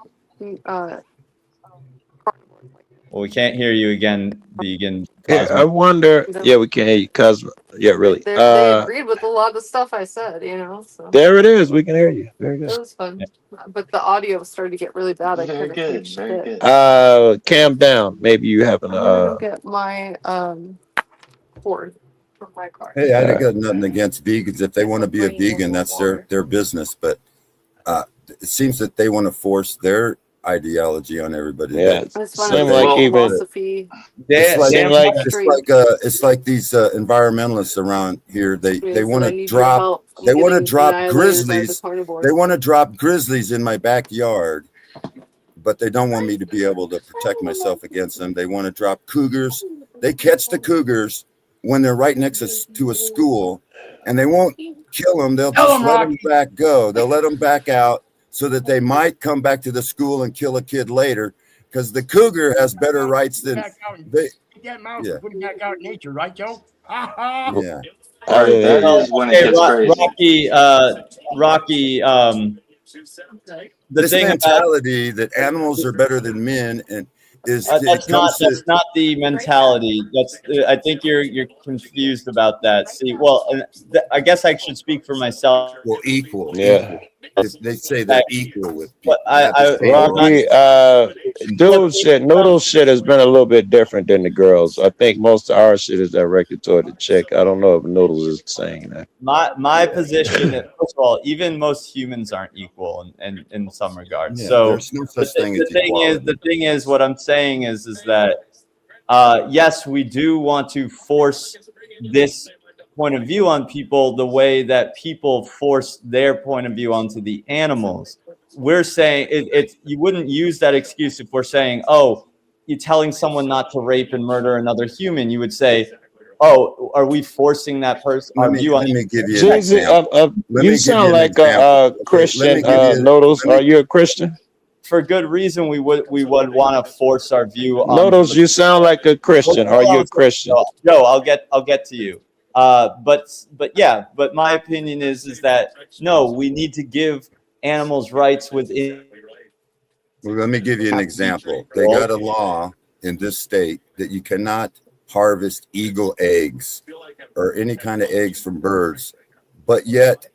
well, we can't hear you again, vegan. Yeah, I wonder. Yeah, we can hear you, Cosmo. Yeah, really. they agreed with a lot of the stuff I said, so. There it is. We can hear you. Very good. It was fun. But the audio started to get really bad. I Very couldn't good. hear Very shit. good. Calm down. Maybe you haven't. I'm gonna get my cord from my car. Hey, I got nothing against vegans. If they want to be a vegan, that's their business. But it seems that they want to force their ideology on everybody. Yeah, It's it's like these environmentalists around here. They want to drop grizzlies. They want to drop grizzlies in my backyard, but they don't want me to be able to protect myself against them. They want to drop cougars. They catch the cougars when they're right next to a school, and they won't kill them. They'll just let them back go. They'll let them back out, so that they might come back to the school and kill a kid later, because the cougar has better rights than they. That mouse is putting back out in nature, right, Joe? Yeah. Rocky. This mentality that animals are better than men and is that's not the mentality. I think you're confused about that. See, well, I guess I should speak for myself. Well, equal. Yeah. They say they're equal with people. Rocky, noodle shit has been a little bit different than the girls. I think most of our shit is directed toward the chick. I don't know if Noodles is saying that. My position, first of all, even most humans aren't equal in some regards. Yeah, so there's no such thing as the thing is, what I'm saying is that yes, we do want to force this point of view on people the way that people force their point of view onto the animals. We're saying you wouldn't use that excuse if we're saying, oh, you're telling someone not to rape and murder another human. You would say, oh, are we forcing that person? Let me give you an example. You sound like a Christian. Noodles, are you a Christian? for good reason we would want to force our view on. Noodles, you sound like a Christian. Are you a Christian? No, I'll get to you. But my opinion is that no, we need to give animals rights within. Well, let me give you an example. They got a law in this state that you cannot harvest eagle eggs or any kind of eggs from birds, but yet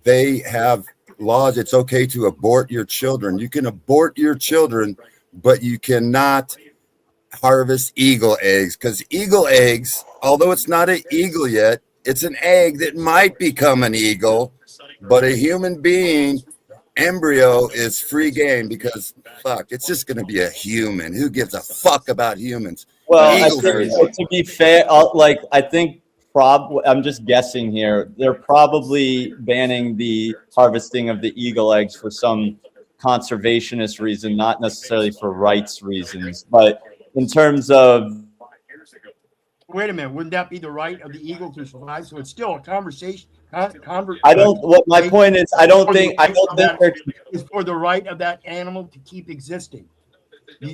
they have laws. It's okay to abort your children. You can abort your children, but you cannot harvest eagle eggs, because eagle eggs, although it's not an eagle yet, it's an egg that might become an eagle, but a human being embryo is free game, because fuck, it's just going to be a human. Who gives a fuck about humans? Well, I think, to be fair, I think I'm just guessing here. They're probably banning the harvesting of the eagle eggs for some conservationist reason, not necessarily for rights reasons. But in terms of, wait a minute, wouldn't that be the right of the eagle to survive? So it's still a conversation. I don't. What my point is, I don't think it's for the right of that animal to keep existing.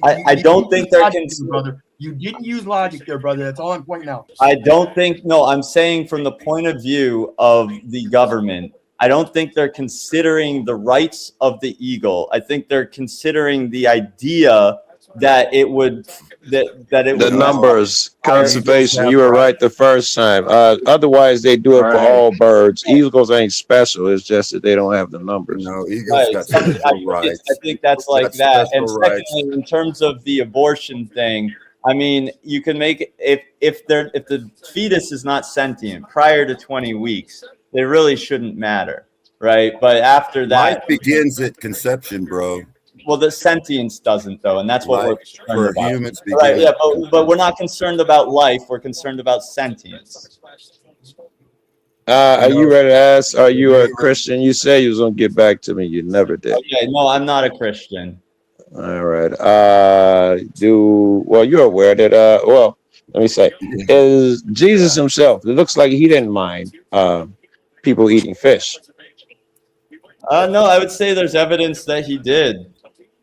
I don't think they're brother. You didn't use logic there, brother. That's all I'm pointing out. I don't think. No, I'm saying from the point of view of the government, I don't think they're considering the rights of the eagle. I think they're considering the idea that it would the numbers conservation. You were right the first time. Otherwise, they do it for all birds. Eagles ain't special. It's just that they don't have the numbers. No, eagles got special rights. I think that's like that. And secondly, in terms of the abortion thing, I mean, you can make it if the fetus is not sentient prior to 20 weeks, they really shouldn't matter, right? But after that, life begins at conception, bro. Well, the sentience doesn't, though, and that's what we're concerned about. Humans, right? Yeah, but we're not concerned about life. We're concerned about sentience. Are you ready to ask? Are you a Christian? You say you was gonna get back to me. You never did. Okay, no, I'm not a Christian. All right. Well, you're aware that well, let me say, is Jesus himself? It looks like he didn't mind people eating fish. No, I would say there's evidence that he did.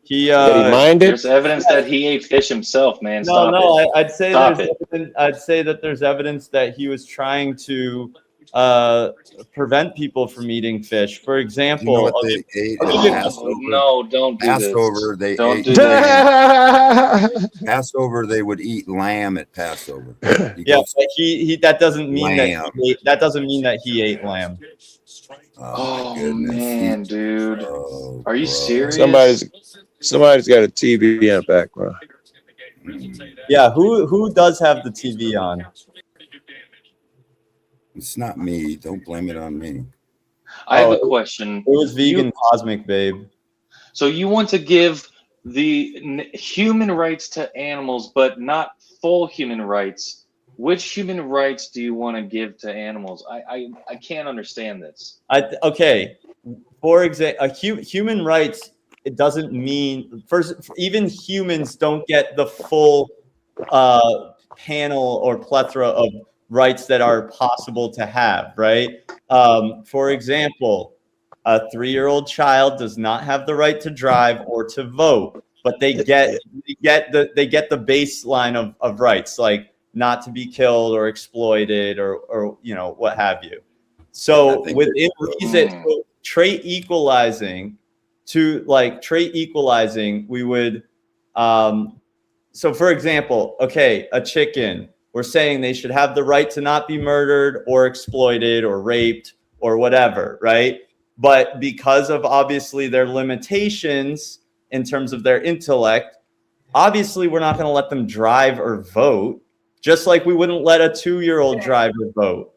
He minded. There's evidence that he ate fish himself, man. I'd say that there's evidence that he was trying to prevent people from eating fish. For example, you know what they ate at Passover? No, don't do Passover. This. Don't do Passover. They would eat lamb at Passover. Yeah, but he that doesn't mean that doesn't mean that he ate lamb. Oh man, dude, are you serious? Somebody's got a TV in the background. Yeah, who does have the TV on? It's not me. Don't blame it on me. I have a question. It was vegan Cosmic Babe. So you want to give the human rights to animals, but not full human rights. Which human rights do you want to give to animals? I can't understand this. Okay, for example, human rights. It doesn't mean even humans don't get the full panel or plethora of rights that are possible to have, right? For example, a 3-year-old child does not have the right to drive or to vote, but they get the baseline of rights, like not to be killed or exploited or you know what have you. So within reason, trait equalizing, we would so for example, okay, a chicken, we're saying they should have the right to not be murdered or exploited or raped or whatever, right? But because of obviously their limitations in terms of their intellect, obviously we're not going to let them drive or vote, just like we wouldn't let a 2-year-old drive or vote.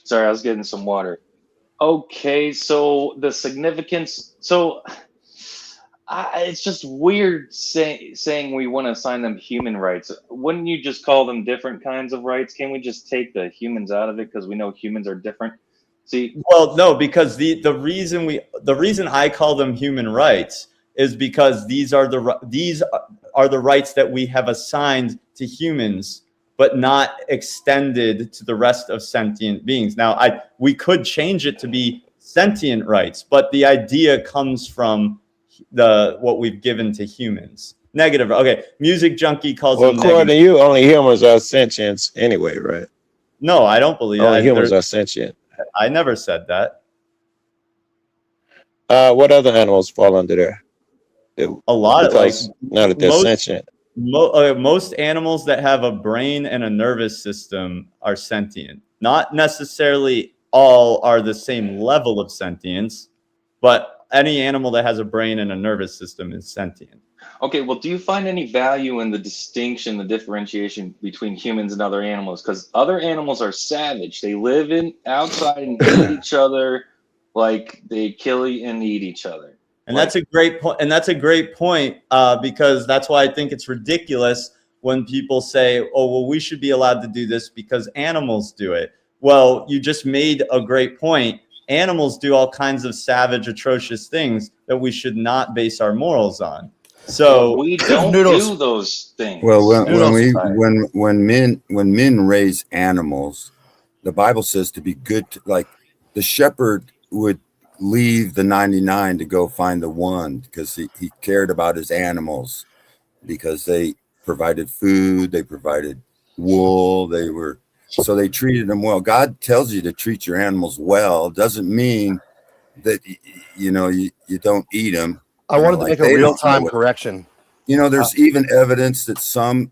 Sorry, I was getting some water. Okay, so the significance. So it's just weird saying we want to assign them human rights. Wouldn't you just call them different kinds of rights? Can't we just take the humans out of it because we know humans are different? See, well, no, because the reason I call them human rights is because these are the rights that we have assigned to humans. but not extended to the rest of sentient beings. Now, we could change it to be sentient rights, but the idea comes from what we've given to humans. Negative. Okay, Music Junkie calls them according to you, only humans are sentient anyway, right? No, I don't believe only that. Humans are sentient. I never said that. What other animals fall under there? A lot of now that they're sentient. Most animals that have a brain and a nervous system are sentient. Not necessarily all are the same level of sentience, but any animal that has a brain and a nervous system is sentient. Okay, well, do you find any value in the distinction, the differentiation between humans and other animals? Because other animals are savage. They live outside and eat each other, like they kill and eat each other. And that's a great point. And that's a great point because that's why I think it's ridiculous when people say, oh, well, we should be allowed to do this because animals do it. Well, you just made a great point. Animals do all kinds of savage, atrocious things that we should not base our morals on. So we don't do those things. Well, when men raise animals, the Bible says to be good. Like the shepherd would leave the 99 to go find the one because he cared about his animals, because they provided food, they provided wool, so they treated them well. God tells you to treat your animals well. Doesn't mean that you don't eat them. I wanted to make a real-time correction. There's even evidence that some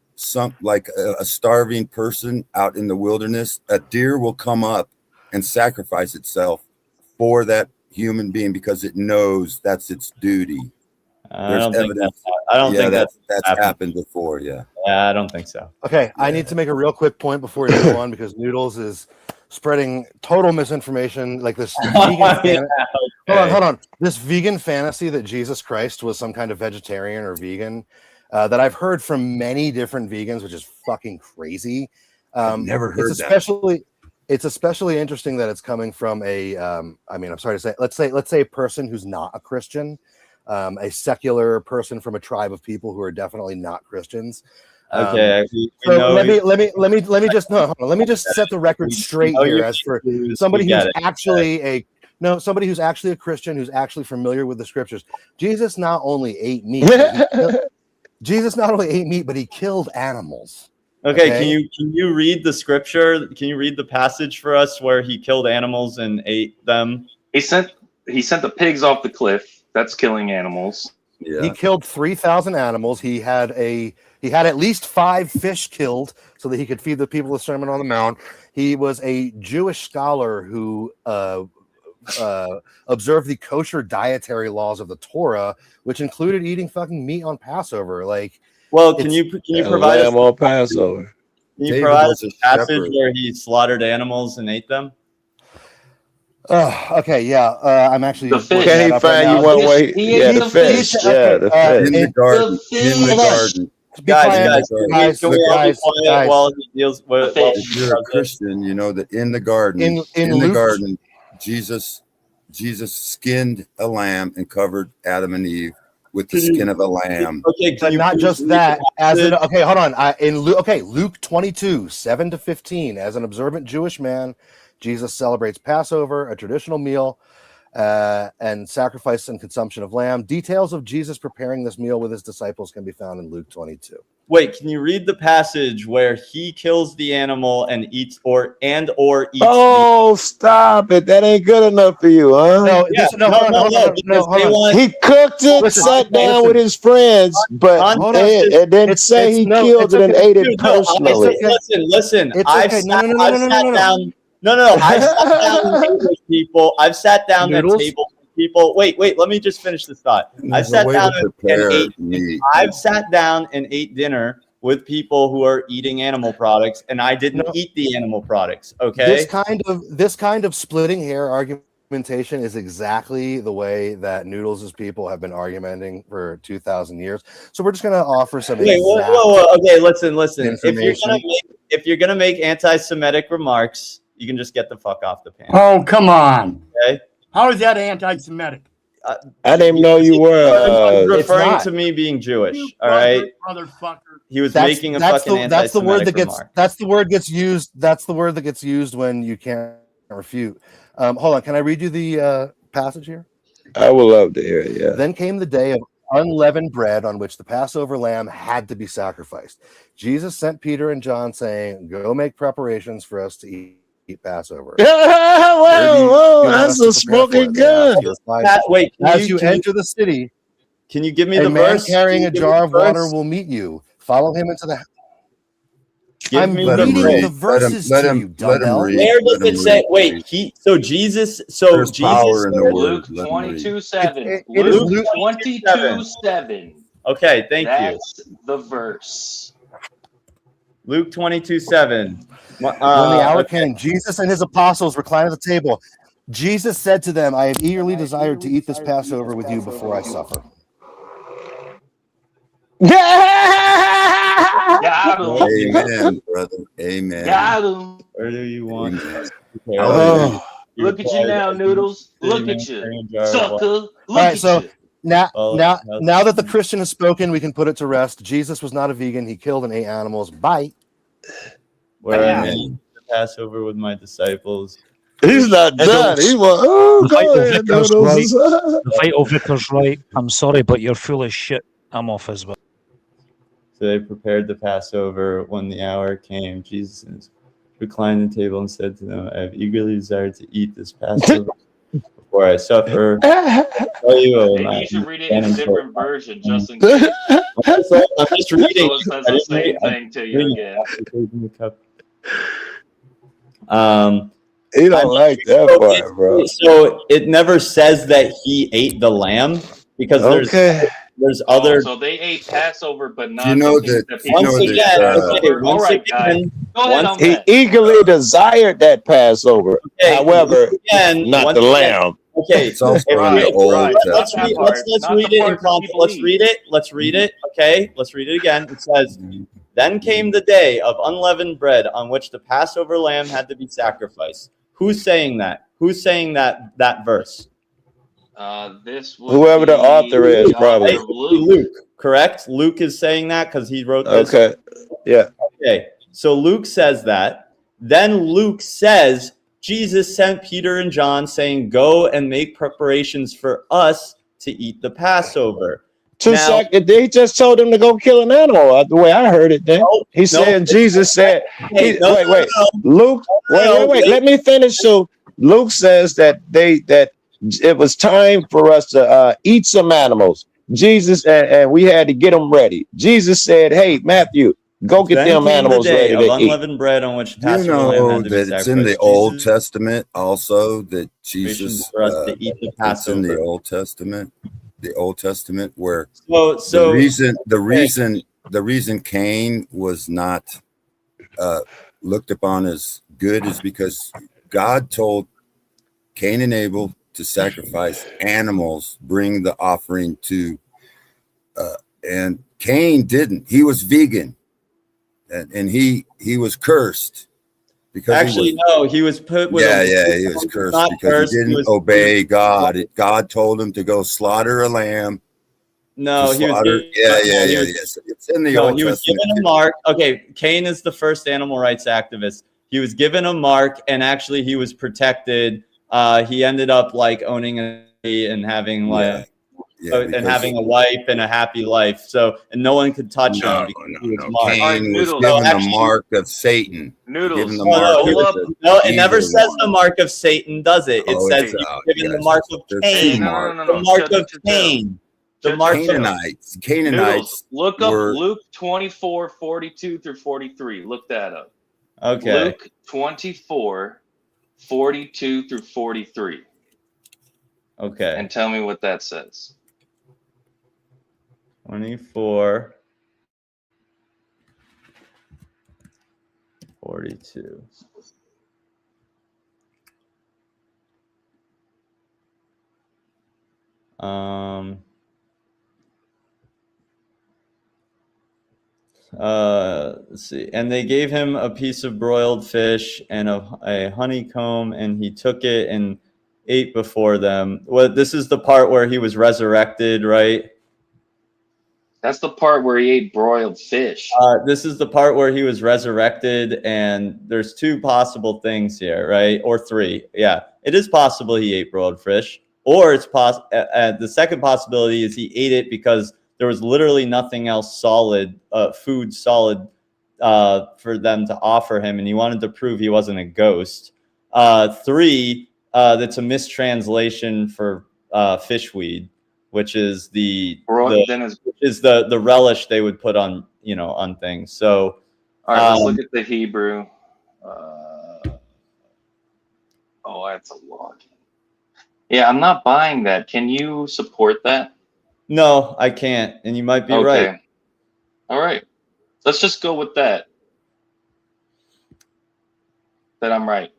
like a starving person out in the wilderness, a deer will come up and sacrifice itself for that human being because it knows that's its duty. I don't think that's happened before. Yeah, I don't think so. Okay, I need to make a real quick point before we move on because Noodles is spreading total misinformation, like this vegan hold on. This vegan fantasy that Jesus Christ was some kind of vegetarian or vegan that I've heard from many different vegans, which is fucking crazy. I've never heard that. It's especially interesting that it's coming from I'm sorry to say, let's say a person who's not a Christian, a secular person from a tribe of people who are definitely not Christians. Okay. Let me just set the record straight here. As for somebody who's actually somebody who's actually a Christian, who's actually familiar with the scriptures, Jesus not only ate meat, but he killed animals. Okay, can you read the scripture? Can you read the passage for us where he killed animals and ate them? He sent the pigs off the cliff. That's killing animals. Yeah. He killed 3,000 animals. He had at least 5 fish killed so that he could feed the people the Sermon on the Mount. He was a Jewish scholar who observed the kosher dietary laws of the Torah, which included eating fucking meat on Passover. Can you provide us on Passover? Can you provide us a passage where he slaughtered animals and ate them? Okay, yeah. I'm actually. Can he find you one way? Yeah, the fish. Yeah, the fish. In the garden. In the garden. Guys, can we all be quiet while he deals with? If you're a Christian, you know that in the garden, in the garden, Jesus skinned a lamb and covered Adam and Eve with the skin of a lamb. Okay, but not just that. Hold on. Luke 22, 7-15. As an observant Jewish man, Jesus celebrates Passover, a traditional meal, and sacrifice and consumption of lamb. Details of Jesus preparing this meal with his disciples can be found in Luke 22. Wait, can you read the passage where he kills the animal and eats or eats? Oh, stop it! That ain't good enough for you, huh? No. He cooked it, sat down with his friends, but and then say he killed it and ate it personally. Listen. I've sat down. No. I've sat down with people. I've sat down at tables with people. Wait. Let me just finish this thought. I've sat down and ate dinner with people who are eating animal products, and I didn't eat the animal products. Okay. This kind of splitting hair argumentation is exactly the way that Noodles' people have been argumenting for 2,000 years. So we're just going to offer some. Whoa. Okay, listen. If you're gonna make anti-Semitic remarks, you can just get the fuck off the panel. Oh, come on. Okay. How is that anti-Semitic? I didn't even know you were. referring to me being Jewish. All right, motherfucker. he was making a fucking that's the word that anti-Semitic gets remark. that's the word gets used. That's the word that gets used when you can't refute. Hold on, can I read you the passage here? I would love to hear it. Yeah. Then came the day of unleavened bread on which the Passover lamb had to be sacrificed. Jesus sent Peter and John, saying, "Go make preparations for us to eat Passover." Whoa, that's a smoking gun. Wait, as you enter the city, can you give me a the man verse? carrying a Can you give jar me of the water verse? will meet you. Follow him into the. Give I'm me reading verse. the verses let to him- you, let him dumbbell. read. Where does Let him it say? read, Wait, please. so Jesus. So There's Jesus. power in the said- word. Luke Let him read. 22:7. It is Luke Luke 22:7. Okay, thank you. That's the verse. Luke 22:7. When the hour came, Jesus and his apostles reclined at the table. Jesus said to them, "I have eagerly desired to eat this Passover with you before I suffer." Got him. Amen, brother. Amen. Got him. Where do you want? Amen. Oh, Look at you now, Noodles. Look at you, sucker. Look All right, at so you. now that the Christian has spoken, we can put it to rest. Jesus was not a vegan. He killed and ate animals. Bye. Where I made the Passover with my disciples. He's not done. He was. Oh, go ahead, Vicar's Noodles. right. The vital vicar's right. I'm sorry, but you're full of shit. I'm off as well. So they prepared the Passover. When the hour came, Jesus reclined at the table and said to them, "I have eagerly desired to eat this Passover before I suffer." Maybe you should read it in a different version, just in case. I'm just reading. So it says the same thing to you again. He don't like that part, bro. So it never says that he ate the lamb because there's other. So they ate Passover, but not You know the things that- that people Once eat again, Passover. okay, All once right, guys. again, Go ahead on He that. eagerly desired that Passover. Okay, However, again, not once the again. lamb. Okay, It's also if in we- the Old let's Testament. read, let's Not read the it in part that context. people Let's eat. read it. Let's read it. Okay, let's read it again. It says, "Then came the day of unleavened bread on which the Passover lamb had to be sacrificed." Who's saying that? Who's saying that verse? This would Whoever the be author is, the probably. author of Luke. Luke, correct? Luke is saying that because he wrote this. Okay. Yeah. Okay, so Luke says that. Then Luke says, Jesus sent Peter and John saying, "Go and make preparations for us to eat the Passover." They just told him to go kill an animal. The way I heard it, then he said, Jesus said, Hey, wait, Luke, wait. Let me finish. So Luke says that it was time for us to eat some animals. Jesus and we had to get them ready. Jesus said, "Hey, Matthew, go get Then them came animals the day ready of to eat." unleavened bread on which Do you Passover lamb know had to be that it's in the sacrificed. Old Jesus Testament also that Jesus for us to eat the it's in the Passover. Old Testament, where So the reason Cain was not looked upon as good is because God told Cain and Abel to sacrifice animals, bring the offering to, and Cain didn't. He was vegan, and he was cursed because actually, no, he was put with he was cursed not because cursed, he he didn't was- obey God. God told him to go slaughter a lamb. No, to he was slaughter. given, Yes. It's in the no, Old he was Testament. given a mark. Okay, Cain is the first animal rights activist. He was given a mark, and actually, he was protected. He ended up like owning and having having a wife and a happy life. So, and no one could touch him because he was marked. Cain was given the mark of Satan. Noodles. Given the mark No, it never says the mark of Satan, does it? It says it's he was out, given the yes. mark of There's Cain. two marks. The mark of Cain. The mark of Canaanites. Noodles. Look up were- Luke 24:42 through 43. Look that up. Okay. Luke 24:42 through 43. Okay. And tell me what that says. 24. 42. Let's see. And they gave him a piece of broiled fish and a honeycomb, and he took it and ate before them. Well, this is the part where he was resurrected, right? That's the part where he ate broiled fish. This is the part where he was resurrected, and there's two possible things here, right? Or three. Yeah, it is possible he ate broiled fish, or it's the second possibility is he ate it because there was literally nothing else solid, food solid, for them to offer him, and he wanted to prove he wasn't a ghost. Three, that's a mistranslation for fishweed, which is the relish they would put on, you know, on things. So, all right, let's look at the Hebrew. Oh, that's a lot. Yeah, I'm not buying that. Can you support that? No, I can't, and you might be right. All right, let's just go with that. That I'm right.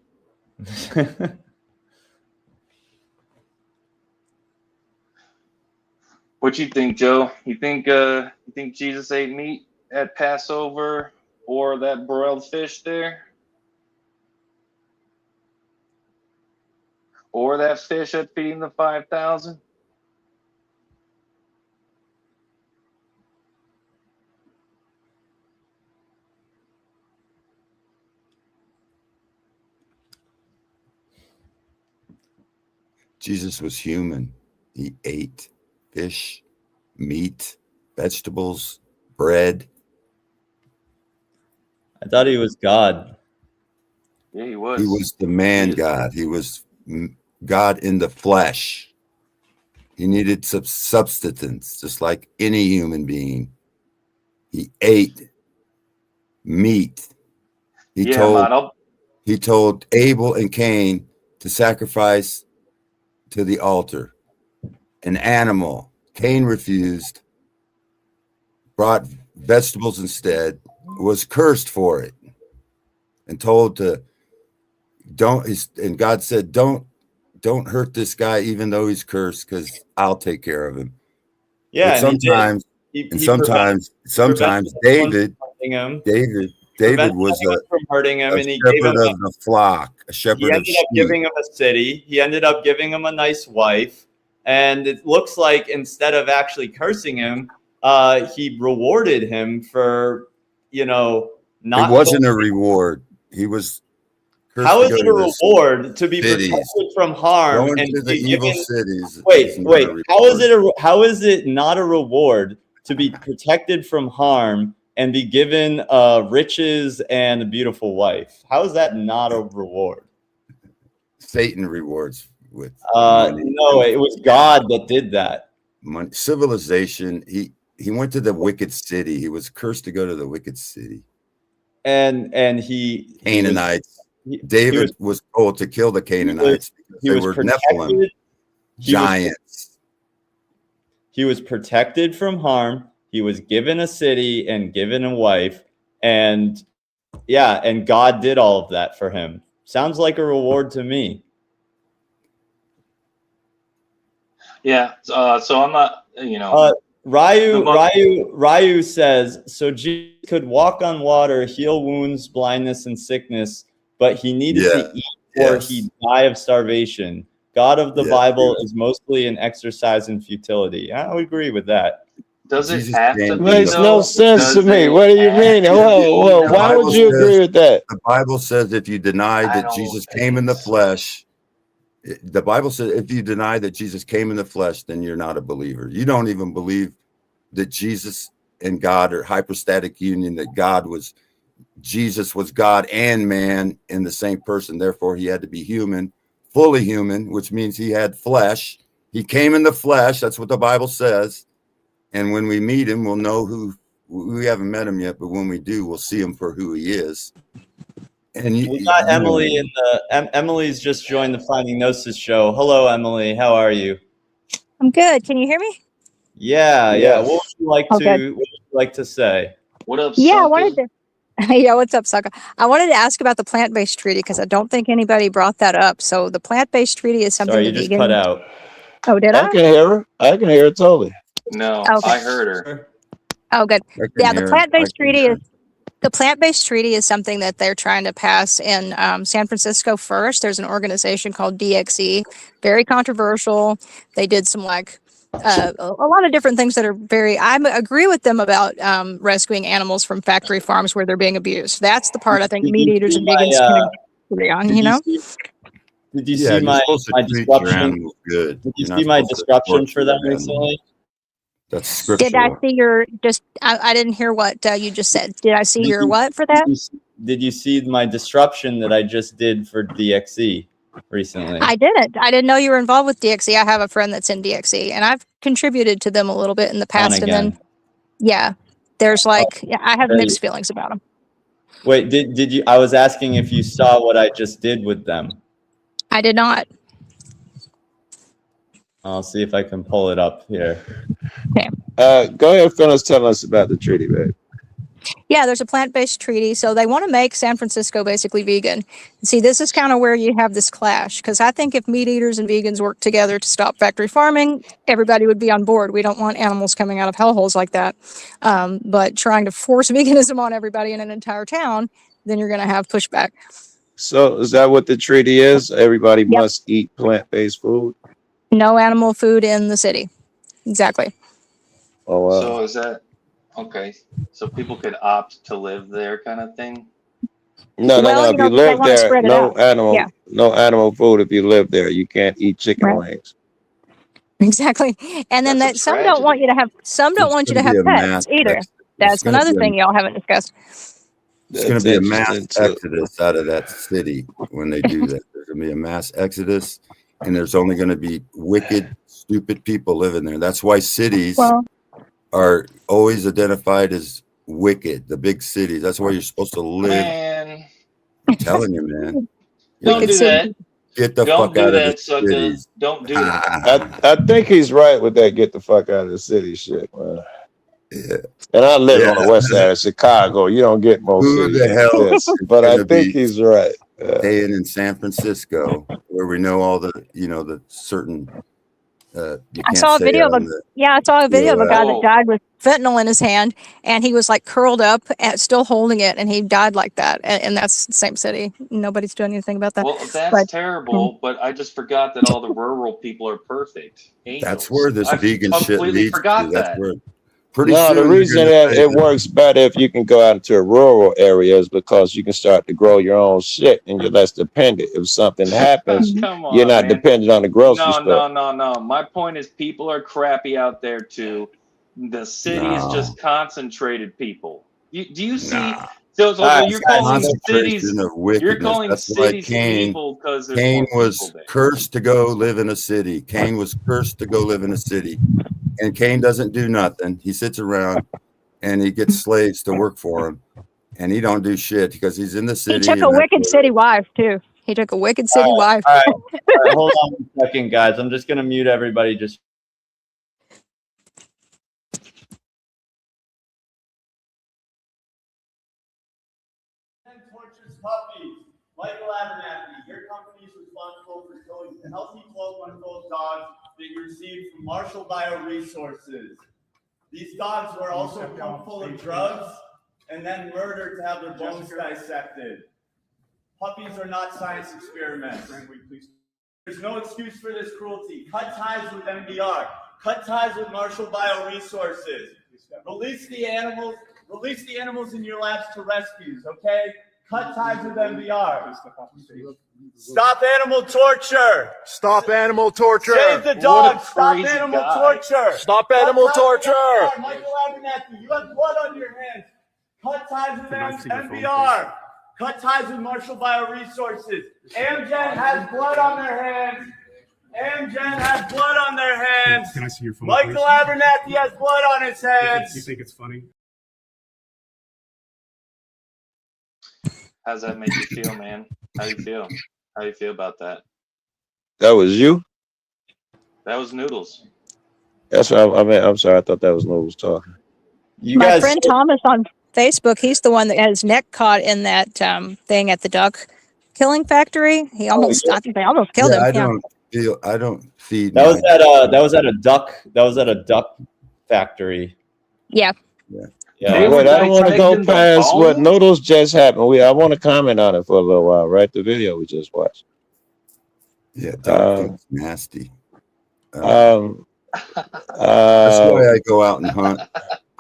What you think, Joe? You think Jesus ate meat at Passover or that broiled fish there? Or that fish at feeding the 5,000? Jesus was human. He ate fish, meat, vegetables, bread. I thought he was God. Yeah, he was. He was the man God. He was God in the flesh. He needed substance, just like any human being. He ate meat. He told Abel and Cain to sacrifice to the altar an animal. Cain refused, brought vegetables instead, was cursed for it, and told to and God said, don't hurt this guy even though he's cursed, because I'll take care of him. Yeah, but sometimes David was from hurting him, and he gave him of the flock, a shepherd. He ended up giving him a city. He ended up giving him a nice wife, and it looks like instead of actually cursing him, he rewarded him for, you know, not. It wasn't a reward. He was. How is it a reward to be protected from harm Going and to the be evil given, cities? Wait. How is it not a reward to be protected from harm and be given riches and a beautiful wife? How is that not a reward? Satan rewards with money. No, it was God that did that. Money. Civilization. He went to the wicked city. He was cursed to go to the wicked city. And he Canaanites. David was told to kill the Canaanites because they were Nephilim, giants. He was protected from harm. He was given a city and given a wife, and and God did all of that for him. Sounds like a reward to me. Yeah. So I'm not, you know. Ryu says, so Jesus could walk on water, heal wounds, blindness, and sickness, but he needed to eat or he'd die of starvation. God of the Bible is mostly an exercise in futility. I would agree with that. Does it have to be? Makes no sense to me. What do you mean? Whoa. Why would you agree with that? The Bible says if you deny that Jesus came in the flesh, the Bible says if you deny that Jesus came in the flesh, then you're not a believer. You don't even believe that Jesus and God are hypostatic union, that Jesus was God and man in the same person. Therefore, he had to be human, fully human, which means he had flesh. He came in the flesh. That's what the Bible says. And when we meet him, we'll know who. We haven't met him yet, but when we do, we'll see him for who he is. And we got Emily in the. Emily's just joined the Finding Gnosis show. Hello, Emily. How are you? I'm good. Can you hear me? Yeah. What would you like to say? What up? Yeah, I wanted to. Yeah, what's up, Sucker? I wanted to ask about the plant-based treaty because I don't think anybody brought that up. So the plant-based treaty is something. Sorry, you just cut out. Oh, did I? I can hear her. I can hear her totally. No, Okay. I heard her. Oh, good. Yeah, the plant-based treaty is The plant-based treaty is something that they're trying to pass in San Francisco first. There's an organization called DXE, very controversial. They did some a lot of different things that are I agree with them about rescuing animals from factory farms where they're being abused. That's the part I think meat eaters and vegans can agree on, you know? Did you see my disruption? Good. Did you see my disruption for them recently? That's scriptural. Did I see your I didn't hear what you just said. Did I see your what for that? Did you see my disruption that I just did for DXE recently? I didn't. I didn't know you were involved with DXE. I have a friend that's in DXE, and I've contributed to them a little bit in the past. And then, there's I have mixed feelings about them. Wait, did you? I was asking if you saw what I just did with them. I did not. I'll see if I can pull it up here. Okay. Go ahead, finish telling us about the treaty, babe. Yeah, there's a plant-based treaty. So they want to make San Francisco basically vegan. See, this is kind of where you have this clash, because I think if meat eaters and vegans work together to stop factory farming, everybody would be on board. We don't want animals coming out of hellholes like that. But trying to force veganism on everybody in an entire town, then you're going to have pushback. So is that what the treaty is? Everybody must eat plant-based food? No animal food in the city. Exactly. Oh, wow. So is that okay? So people could opt to live there, kind of thing. No. If you live there, no animal food. If you live there, you can't eat chicken wings. Exactly. And then some don't want you to have pets either. That's another thing y'all haven't discussed. It's going to be a mass exodus out of that city when they do that. There's going to be a mass exodus. And there's only going to be wicked, stupid people living there. That's why cities are always identified as wicked, the big cities. That's where you're supposed to live. Man. I'm telling you, man. Don't do that. Get the fuck out of the cities. Don't do that. I think he's right with that get the fuck out of the city shit, man. Yeah. And I live on the west side of Chicago. You don't get most Who cities the hell like this, but I think he's right. Staying in San Francisco, where we know all the, the certain. I saw a video of I saw a video of a guy that died with fentanyl in his hand, and he was like curled up, still holding it, and he died like that. And that's the same city. Nobody's doing anything about that. Well, that's terrible. But I just forgot that all the rural people are perfect. That's where this vegan shit leads to. That's where. The reason that it works better if you can go out into a rural area is because you can start to grow your own shit and you're less dependent. If something happens, you're not dependent on the grocery store. No. My point is people are crappy out there too. The city is just concentrated people. Do you see? So you're calling cities evil because Cain was cursed to go live in a city. Cain was cursed to go live in a city. And Cain doesn't do nothing. He sits around and he gets slaves to work for him. And he don't do shit because he's in the city. He took a wicked city wife too. He took a wicked city wife. All right, hold on a second, guys. I'm just going to mute everybody. Tortures puppies. Michael Abernathy, your company is responsible for killing the healthy 12-month-old dogs that you received from Marshall Bioresources. These dogs were also pumped full of drugs and then murdered to have their bones dissected. Puppies are not science experiments. There's no excuse for this cruelty. Cut ties with MBR. Cut ties with Marshall Bioresources. Release the animals in your labs to rescues, okay? Cut ties with MBR. Stop animal torture. Stop animal torture. Save the dogs. Stop animal torture. Stop animal torture. Michael Abernathy, you have blood on your hands. Cut ties with MBR. Cut ties with Marshall Bioresources. Amgen has blood on their hands. Amgen has blood on their hands. Can I see your phone? Michael Abernathy has blood on his hands. You think it's funny? How's that make you feel, man? How do you feel? How do you feel about that? That was you? That was Noodles. That's what I mean. I'm sorry. I thought that was Noodles talking. My friend Thomas on Facebook, he's the one that had his neck caught in that thing at the duck killing factory. He almost, I think they almost killed him. I don't feed. That was at a duck factory. Yeah. Yeah. Wait, I don't want to go past what Noodles just happened. I want to comment on it for a little while, right? The video we just watched. Yeah, dog food's nasty. That's That's why I go out and hunt.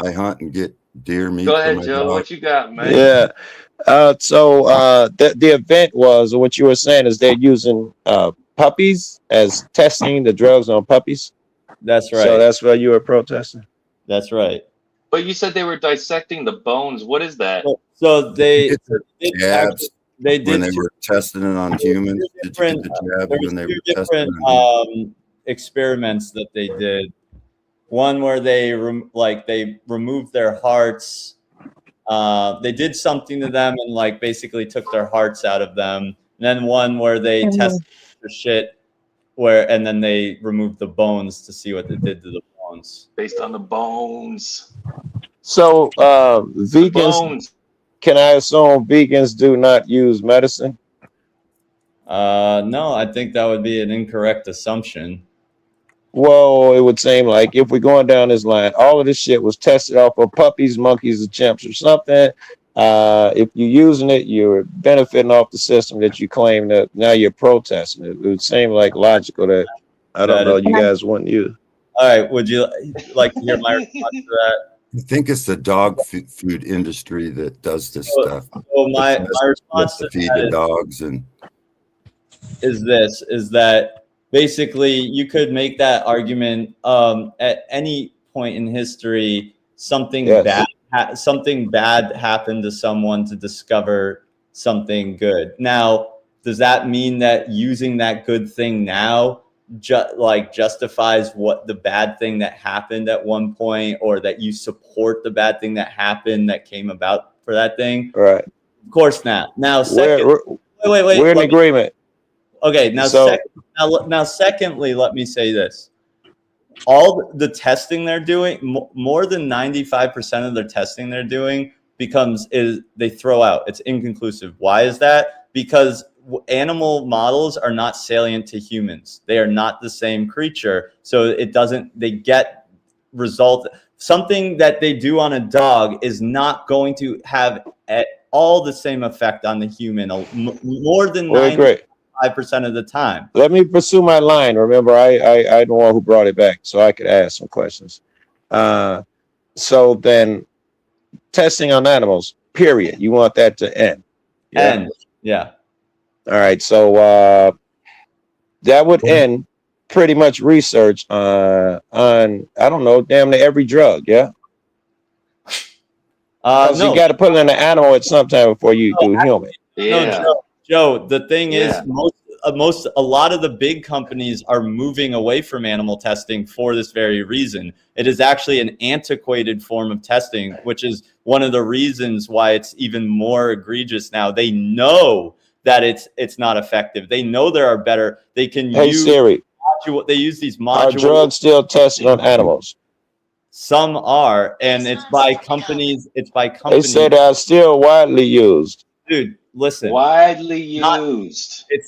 I hunt and get deer meat. Go for ahead, my Joe. dog. What you got, man? Yeah. The event was, what you were saying is they're using puppies as testing the drugs on puppies. That's right. So that's why you were protesting. That's right. But you said they were dissecting the bones. What is that? So they It's the did jabs actually- they did when they two were testing it on humans. Did you get different, the jab there when was they two were testing different it on humans? experiments that they did. One where they removed their hearts. They did something to them and like basically took their hearts out of them. And then one where they tested the shit and then they removed the bones to see what it did to the bones. Based on the bones. So vegans, can I assume vegans do not use medicine? No, I think that would be an incorrect assumption. Well, it would seem like if we're going down this line, all of this shit was tested off of puppies, monkeys, or chimps or something. If you're using it, you're benefiting off the system that you claim that now you're protesting. It would seem like logical that I don't know you guys wouldn't use. All right, would you like to hear my response to that? I think it's the dog food industry that does this stuff. So my response to to feed that the is- dogs and is that basically you could make that argument at any point in history. Something Yes. something bad happened to someone to discover something good. Now, does that mean that using that good thing now justifies what the bad thing that happened at one point, or that you support the bad thing that happened that came about for that thing? Right. Of course not. Now, second, wait. We're in let me- agreement. Okay, now, So- secondly, let me say this. All the testing they're doing, more than 95% of their testing they're doing they throw out. It's inconclusive. Why is that? Because animal models are not salient to humans. They are not the same creature. So they get something that they do on a dog is not going to have at all the same effect on the human, more than We agree. 95% of the time. Let me pursue my line. Remember, I the one who brought it back, so I could ask some questions. So then, testing on animals, period. You want that to end? End. Yeah. All right. So that would end pretty much research on I don't know, damn near every drug. Yeah. Because No. you got to put it in an animal at some time before you do human. No, Joe, the thing is, a lot of the big companies are moving away from animal testing for this very reason. It is actually an antiquated form of testing, which is one of the reasons why it's even more egregious now. They know that it's not effective. They know there are better. They can Hey use Siri, they use these are modules. drugs still tested on animals? Some are, and it's by companies. They say they are still widely used. Dude, listen. Widely used. It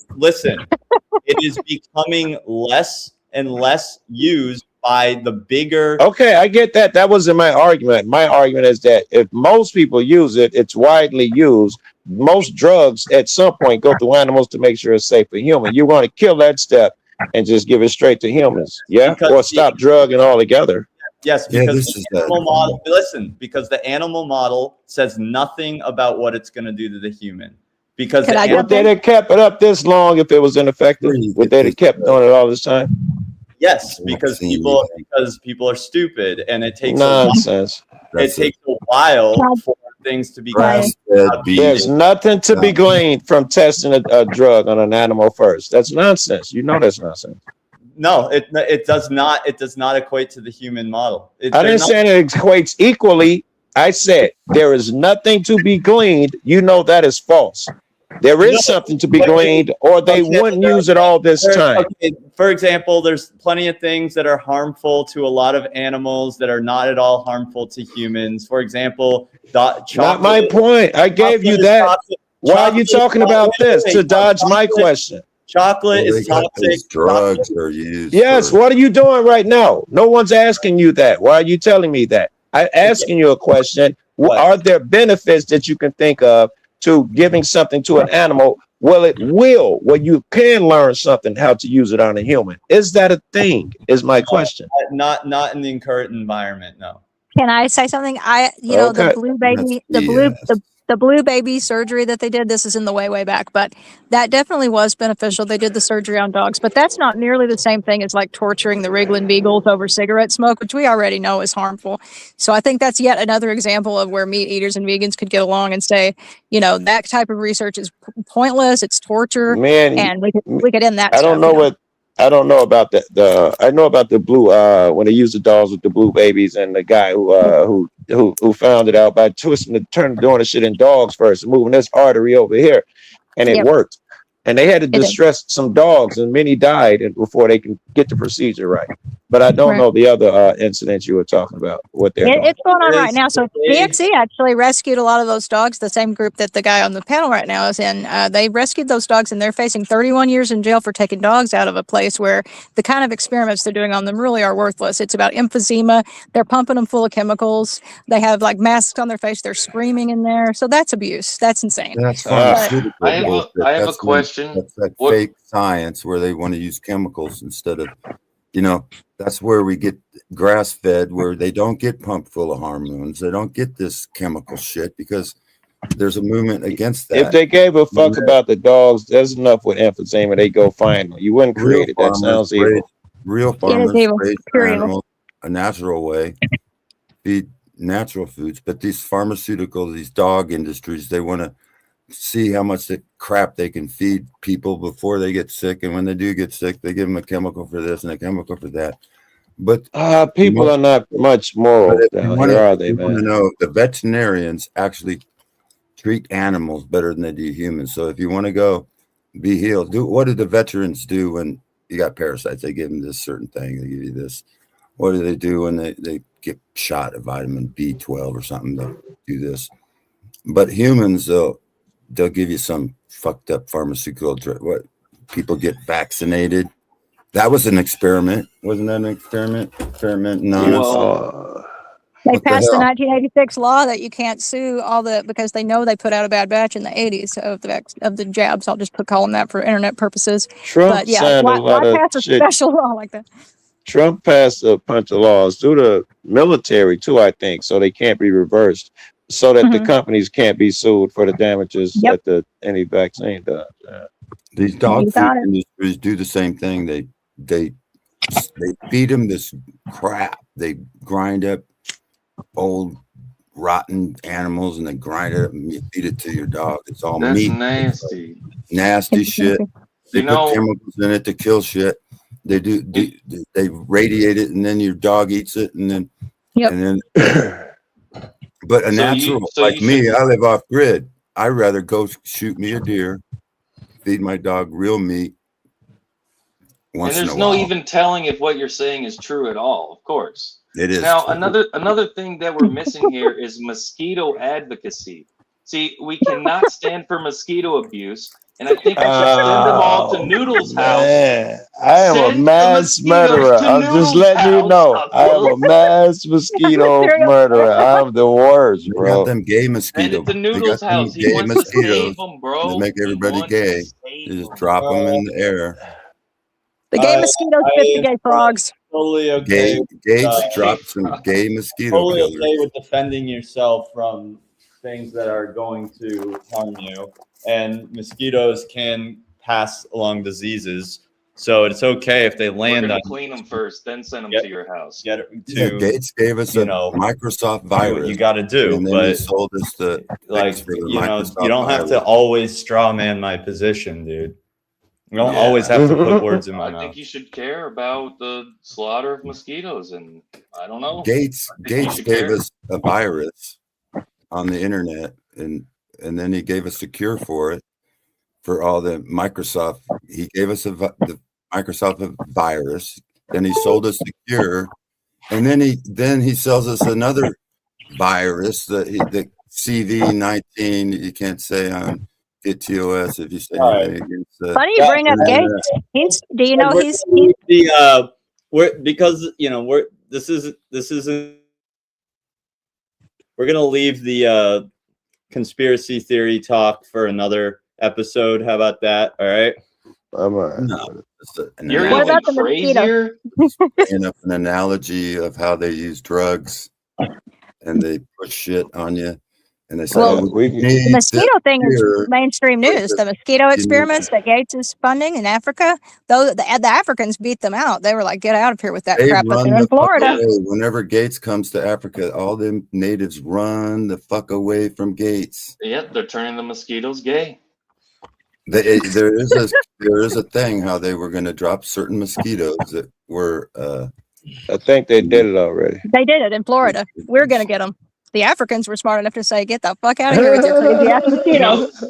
is becoming less and less used by the bigger. Okay, I get that. That wasn't my argument. My argument is that if most people use it, it's widely used. Most drugs at some point go through animals to make sure it's safe for human. You want to kill that step and just give it straight to humans, yeah, or stop drugging altogether. Yes, Yeah, because this the is animal the- model. Listen, because the animal model says nothing about what it's going to do to the human. Because Could the I animal, Would they have kept it up this long if it was ineffective? Would they have kept doing it all this time? yes, because people are stupid, and it takes Nonsense. it takes a while for things to be. There's nothing to be gleaned from testing a drug on an animal first. That's nonsense. You know that's nonsense. No, it does not. It does not equate to the human model. I didn't say it equates equally. I said there is nothing to be gleaned. You know that is false. There is something to be gleaned, or they wouldn't use it all this time. Okay, for example, there's plenty of things that are harmful to a lot of animals that are not at all harmful to humans. For example, chocolate. Not my point. I gave you that. Why are you talking about this? To dodge my question. Chocolate is toxic. Drugs are used. Yes, what are you doing right now? No one's asking you that. Why are you telling me that? I'm asking you a question. What? Are there benefits that you can think of to giving something to an animal? Well, where you can learn something how to use it on a human. Is that a thing? Is my question. Not in the current environment, no. Can I say something? The blue baby, the blue baby surgery that they did, this is in the way back, but that definitely was beneficial. They did the surgery on dogs, but that's not nearly the same thing as like torturing the Riglin beagles over cigarette smoke, which we already know is harmful. So I think that's yet another example of where meat eaters and vegans could get along and say, that type of research is pointless. It's torture. Man, and we could end that. I don't know I don't know about that. I know about the blue when they use the dogs with the blue babies, and the guy who found it out by twisting doing the shit in dogs first, moving this artery over here, and it worked. And they had to distress some dogs, and many died before they can get the procedure right. But I don't know the other incidents you were talking about. What they're doing. It's going on right now. So DXE actually rescued a lot of those dogs. The same group that the guy on the panel right now is in. They rescued those dogs, and they're facing 31 years in jail for taking dogs out of a place where the kind of experiments they're doing on them really are worthless. It's about emphysema. They're pumping them full of chemicals. They have like masks on their face. They're screaming in there. So that's abuse. That's insane. That's But- I have a question. That's that fake science where they want to use chemicals instead of, that's where we get grass fed, where they don't get pumped full of hormones. They don't get this chemical shit because there's a movement against that. If they gave a fuck about the dogs, there's enough with emphysema. They go find them. You wouldn't create it. That sounds evil. Real farmers raise their animals a natural way, feed natural foods. But these pharmaceuticals, these dog industries, they want to see how much crap they can feed people before they get sick, and when they do get sick, they give them a chemical for this and a chemical for that. But people are not much moral down here, are they, man? The veterinarians actually treat animals better than they do humans. So if you want to go be healed, what do the veterans do when you got parasites? They give them this certain thing. They give you this. What do they do when they get shot of vitamin B12 or something? They'll do this. But humans, they'll give you some fucked up pharmaceutical drug. What people get vaccinated? That was an experiment, wasn't that an experiment? No. They passed the 1986 law that you can't sue because they know they put out a bad batch in the 80s of the jabs. I'll just call them that for internet purposes. Trump signed a lot of pass a shit. special law like that? Trump passed a bunch of laws through the military too, I think, so they can't be reversed, so that the companies can't be sued for the damages that any vaccine does. These dog food industries do the same thing. They feed them this crap. They grind up old rotten animals and they grind it up and you feed it to your dog. It's all That's meat. Nasty shit. They put chemicals in it to kill shit. They they radiate it, and then your dog eats it, and then but me, I live off grid. I'd rather go shoot me a deer, feed my dog real meat once and in there's a no while. even telling if what you're saying is true at all, of course. It is. Now, true. another thing that we're missing here is mosquito advocacy. See, we cannot stand for mosquito abuse, and I think we should send them all to Noodle's house. Man, I am a mass murderer. I'm just letting you know. I am a mass mosquito murderer. I'm the worst, They bro. got them gay mosquitoes. And at the Noodle's They got them house, he gay wants to mosquitoes. save them, bro. They make everybody gay. They just drop them in the air. The gay mosquitoes fit the gay frogs. Totally okay. Gates dropped some gay mosquito Totally killers. okay with defending yourself from things that are going to harm you. And mosquitoes can pass along diseases, so it's okay if they We're land gonna on. clean them first, then send them to your house. Get it Yeah, to Gates gave us a Microsoft do virus. what you got to do, and then he but sold us the like for the you Microsoft don't have to virus. always straw man my position, dude. You don't always have to put words in my I mouth. think you should care about the slaughter of mosquitoes, and I don't know. Gates I think you should gave care. us a virus on the internet, and then he gave us a cure for it for all the Microsoft. He gave us the Microsoft virus, then he sold us the cure, and then he sells us another virus, the CV19. You can't say on TOS if you say anything against that. Funny you bring up Gates. Do you know he's the we're because this isn't gonna leave the conspiracy theory talk for another episode. How about that? All right. I'm all right. No, You're What even about the mosquito? crazier. an analogy of how they use drugs and they push shit on you, and they say, Well, "Oh, we The need this mosquito thing is here mainstream news. The mosquito you need experiments that Gates is funding in Africa, though the Africans beat them out. They were like, "Get out of here with that They crap." But run they're the in fuck Florida. away. Whenever Gates comes to Africa, all them natives run the fuck away from Gates. Yep, they're turning the mosquitoes gay. There is a thing how they were going to drop certain mosquitoes that were. I think they did it already. They did it in Florida. We're gonna get them. The Africans were smart enough to say, "Get the fuck out of here with your crazy ass mosquitoes."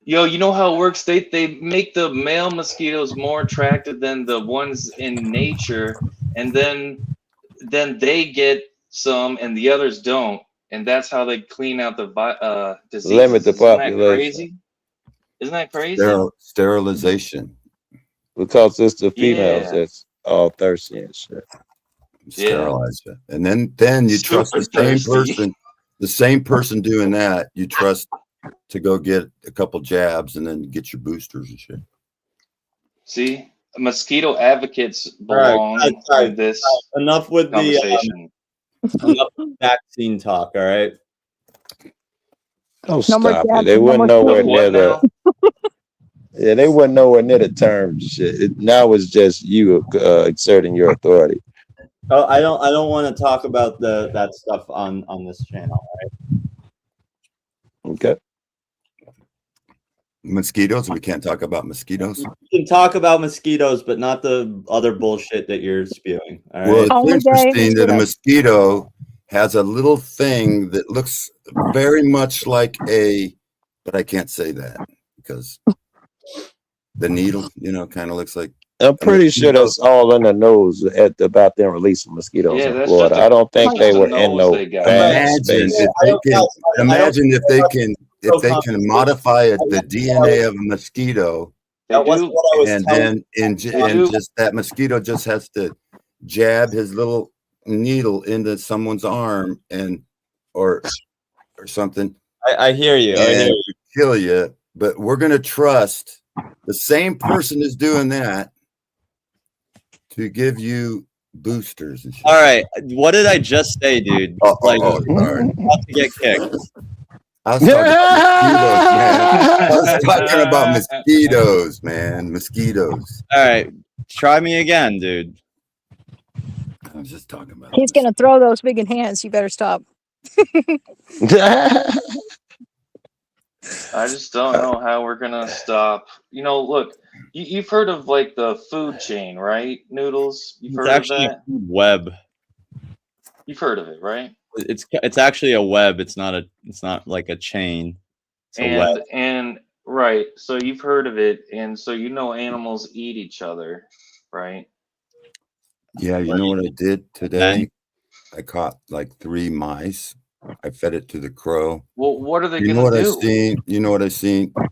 You know how it works? They make the male mosquitoes more attractive than the ones in nature, and then they get some and the others don't, and that's how they clean out the disease. Limit the Isn't that population. crazy? Isn't that crazy? Sterilization. Because it's the females Yeah. that's all thirsty and shit. Sterilize it, and then you trust the Super same thirsty. person. The same person doing that, you trust to go get a couple jabs and then get your boosters and shit. See, mosquito advocates All right, belong guys, in this enough with the conversation. enough with vaccine talk. All right. Don't No more stop jabs it. They and no wouldn't more nowhere shit. near the. Yeah, they wouldn't nowhere near the terms. Shit. Now it's just you exerting your authority. Oh, I don't want to talk about that stuff on this channel. All right. Okay. Mosquitoes. We can't talk about mosquitoes. We can talk about mosquitoes, but not the other bullshit that you're spewing. All right. Well, it's Only gay interesting that a mosquitoes. mosquito has a little thing that looks very much like but I can't say that because the needle, kind of looks like. I'm pretty sure that's all in the nose about them releasing mosquitoes Yeah, in that's Florida. just I don't think they just a were in nose no they got. bad Imagine space. if they can modify the DNA of a mosquito, That wasn't what I was and telling then just that mosquito just has to jab his little needle into someone's arm or something. I hear you. I hear And you. kill you. But we're gonna trust the same person is doing that to give you boosters and shit. All right. What did I just say, dude? Sorry. About to get kicked. I was talking about mosquitoes, man. Mosquitoes. All right. Try me again, dude. I was just talking about. He's gonna throw those big hands. You better stop. I just don't know how we're gonna stop. Look, you've heard of like the food chain, right? Noodles. You've heard It's of actually that? a web. You've heard of it, right? It's actually a web. It's not like a chain. It's a web. And right. So you've heard of it, and so animals eat each other, right? Yeah, you know what I did today? I caught like 3 mice. I fed it to the crow. Well, what are they You know gonna what I do? seen? You know what I seen? All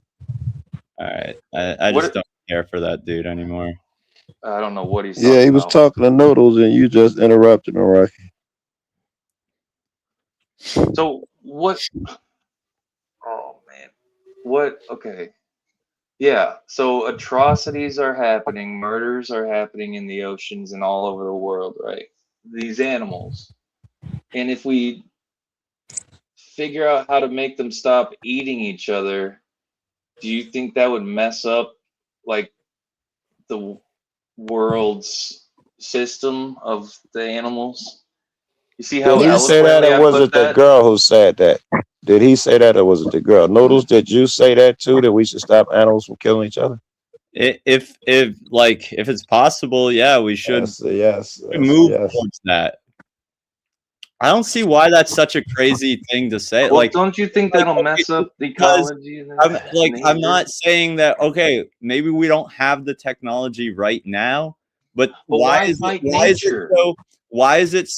right. I What- just don't care for that dude anymore. I don't know what he's. Yeah, he talking was about. talking to Noodles and you just interrupted him, Rocky. So what? Oh man, what? Okay, yeah. So atrocities are happening, murders are happening in the oceans and all over the world, right? These animals, and if we figure out how to make them stop eating each other, do you think that would mess up like the world's system of the animals? You see how Did he say that, eloquently or I was put it the that? girl who said that? Did he say that, or was it the girl? Noodles, did you say that too? That we should stop animals from killing each other? If it's possible, yeah, we should Yes. move yes. towards that. I don't see why that's such a crazy thing to say. Well, Like, don't you think that'll mess up the because ecology? And I'm nature? not saying that. Okay, maybe we don't have the technology right now, but why is it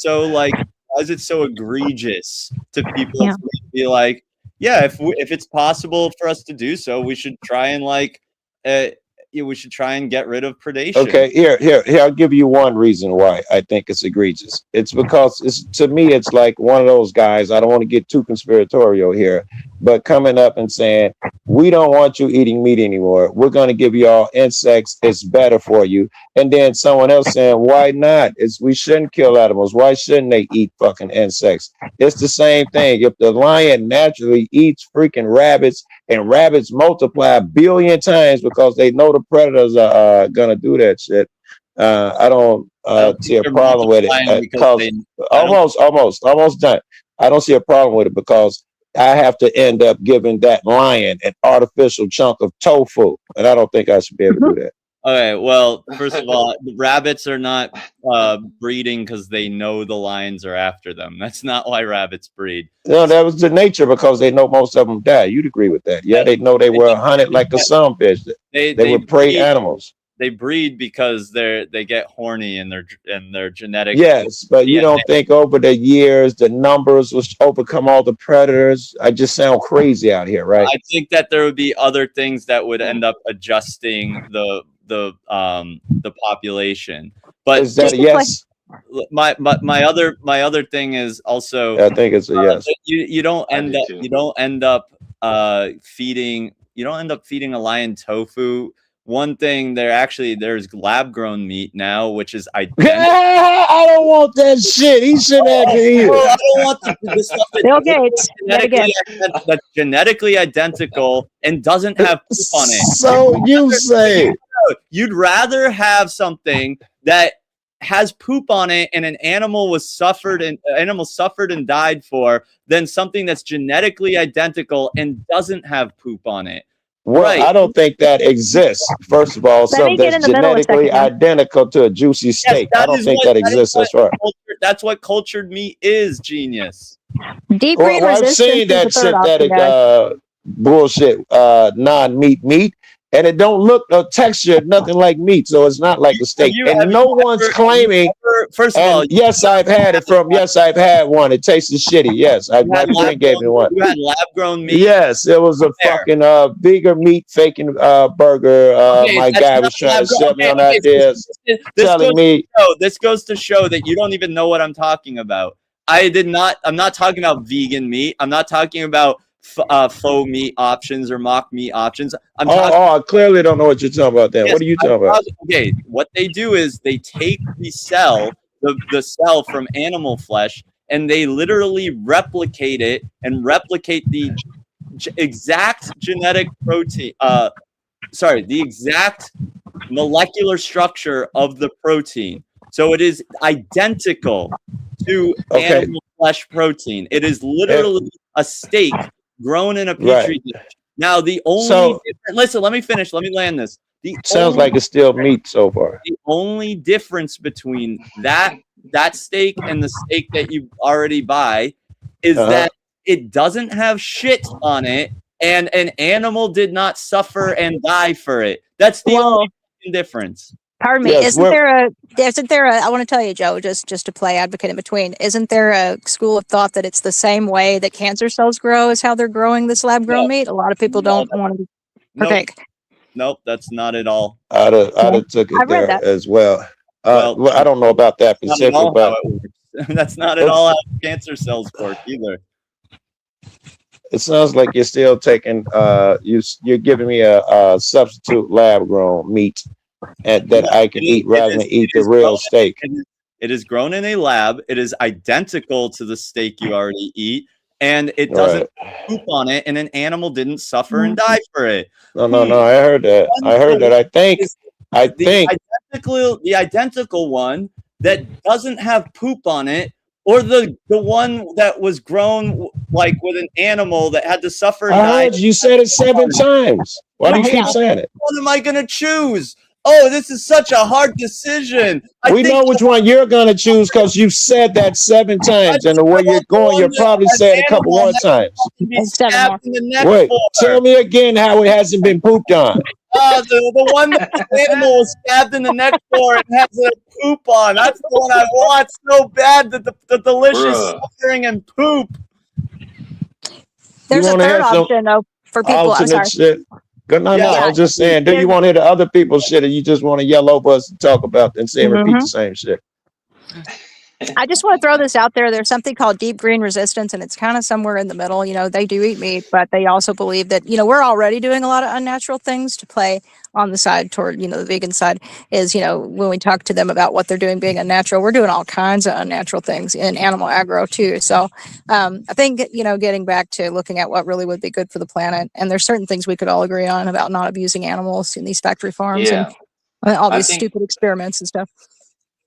so egregious to people Yeah. to be like, yeah, if it's possible for us to do so, we should try and we should try and get rid of predation. Okay, here, I'll give you one reason why I think it's egregious. It's because to me, it's like one of those guys. I don't want to get too conspiratorial here, but coming up and saying, we don't want you eating meat anymore. We're going to give you all insects. It's better for you. And then someone else saying, why not? We shouldn't kill animals. Why shouldn't they eat fucking insects? It's the same thing. If the lion naturally eats freaking rabbits, and rabbits multiply a billion times because they know the predators are gonna do that shit. I don't see a problem with it because almost done. I don't see a problem with it because I have to end up giving that lion an artificial chunk of tofu, and I don't think I should be able to do that. Okay, well, first of all, the rabbits are not breeding because they know the lions are after them. That's not why rabbits breed. No, that was the nature because they know most of them die. You'd agree with that? Yeah, they know they were hunted like a son bitch. They were prey animals. They breed because they get horny and their genetic. Yes, but you don't think over the years the numbers will overcome all the predators? I just sound crazy out here, right? I think that there would be other things that would end up adjusting the population. But is that a yes? My other thing is also I think it's a yes. You don't end up feeding a lion tofu. One thing there's lab grown meat now, which is identical. I don't want that shit. He should have to eat it. I don't want the stuff that's genetically identical and doesn't have poop on it. So you say you'd rather have something that has poop on it and an animal suffered and died for than something that's genetically identical and doesn't have poop on it. Well, right. I don't think that exists. First of all, something that's genetically identical to a juicy steak. I don't think that exists. That's right. That's what cultured meat is, genius. Deep green I've seen that synthetic bullshit, non-meat meat, and it don't look no texture, nothing like meat, so it's not like a steak. And no one's claiming. First of all, yes, I've had it from. Yes, I've had one. It tasted shitty. Yes, my friend gave me one. You had lab-grown meat. Yes, it was a fucking bigger meat faking burger. My guy was trying to sell me on ideas, telling me. This goes to show that you don't even know what I'm talking about. I'm not talking about vegan meat. I'm not talking about faux meat options or mock meat options. I clearly don't know what you're talking about then. Yes, what are you talking about? Okay, what they do is they take the cell from animal flesh and they literally replicate it and replicate the exact genetic protein the exact molecular structure of the protein. So it is identical to animal flesh protein. It is literally a steak grown in a petri dish. Now, listen, let me finish. Let me land this. Sounds like it's still meat so far. The only difference between that steak and the steak that you already buy is that it doesn't have shit on it, and an animal did not suffer and die for it. That's the only difference. Pardon me. Isn't there a, I want to tell you, Joe, just to play advocate in between, isn't there a school of thought that it's the same way that cancer cells grow as how they're growing this lab grown meat? A lot of people don't want to partake. Nope, that's not at all. I'd have took it there as well. Well, I don't know about that specifically, but that's not at all how cancer cells work either. It sounds like you're still taking you're giving me a substitute lab grown meat that I can eat rather than eat the real steak. It is grown in a lab. It is identical to the steak you already eat, and it doesn't poop on it, and an animal didn't suffer and die for it. No, I heard that. I think the identical one that doesn't have poop on it, or the one that was grown like with an animal that had to suffer and die. You said it 7 times. Why do you keep saying it? What am I gonna choose? Oh, this is such a hard decision. We know which one you're going to choose because you've said that 7 times. And the way you're going, you'll probably say it a couple more times. Wait, tell me again how it hasn't been pooped on. The one that the animal was stabbed in the neck for and has a poop on. That's the one I want so bad, that the delicious suffering and poop. There's a third option, though, for people. I'm sorry. No, I was just saying, do you want to hear the other people's shit, or you just want to yell over us and talk about and say and repeat the same shit? I just want to throw this out there. There's something called deep green resistance, and it's kind of somewhere in the middle. They do eat meat, but they also believe that, we're already doing a lot of unnatural things to play on the side toward, the vegan side is, when we talk to them about what they're doing being unnatural, we're doing all kinds of unnatural things in animal agro too. So I think, getting back to looking at what really would be good for the planet, and there's certain things we could all agree on about not abusing animals in these factory farms and all these stupid experiments and stuff.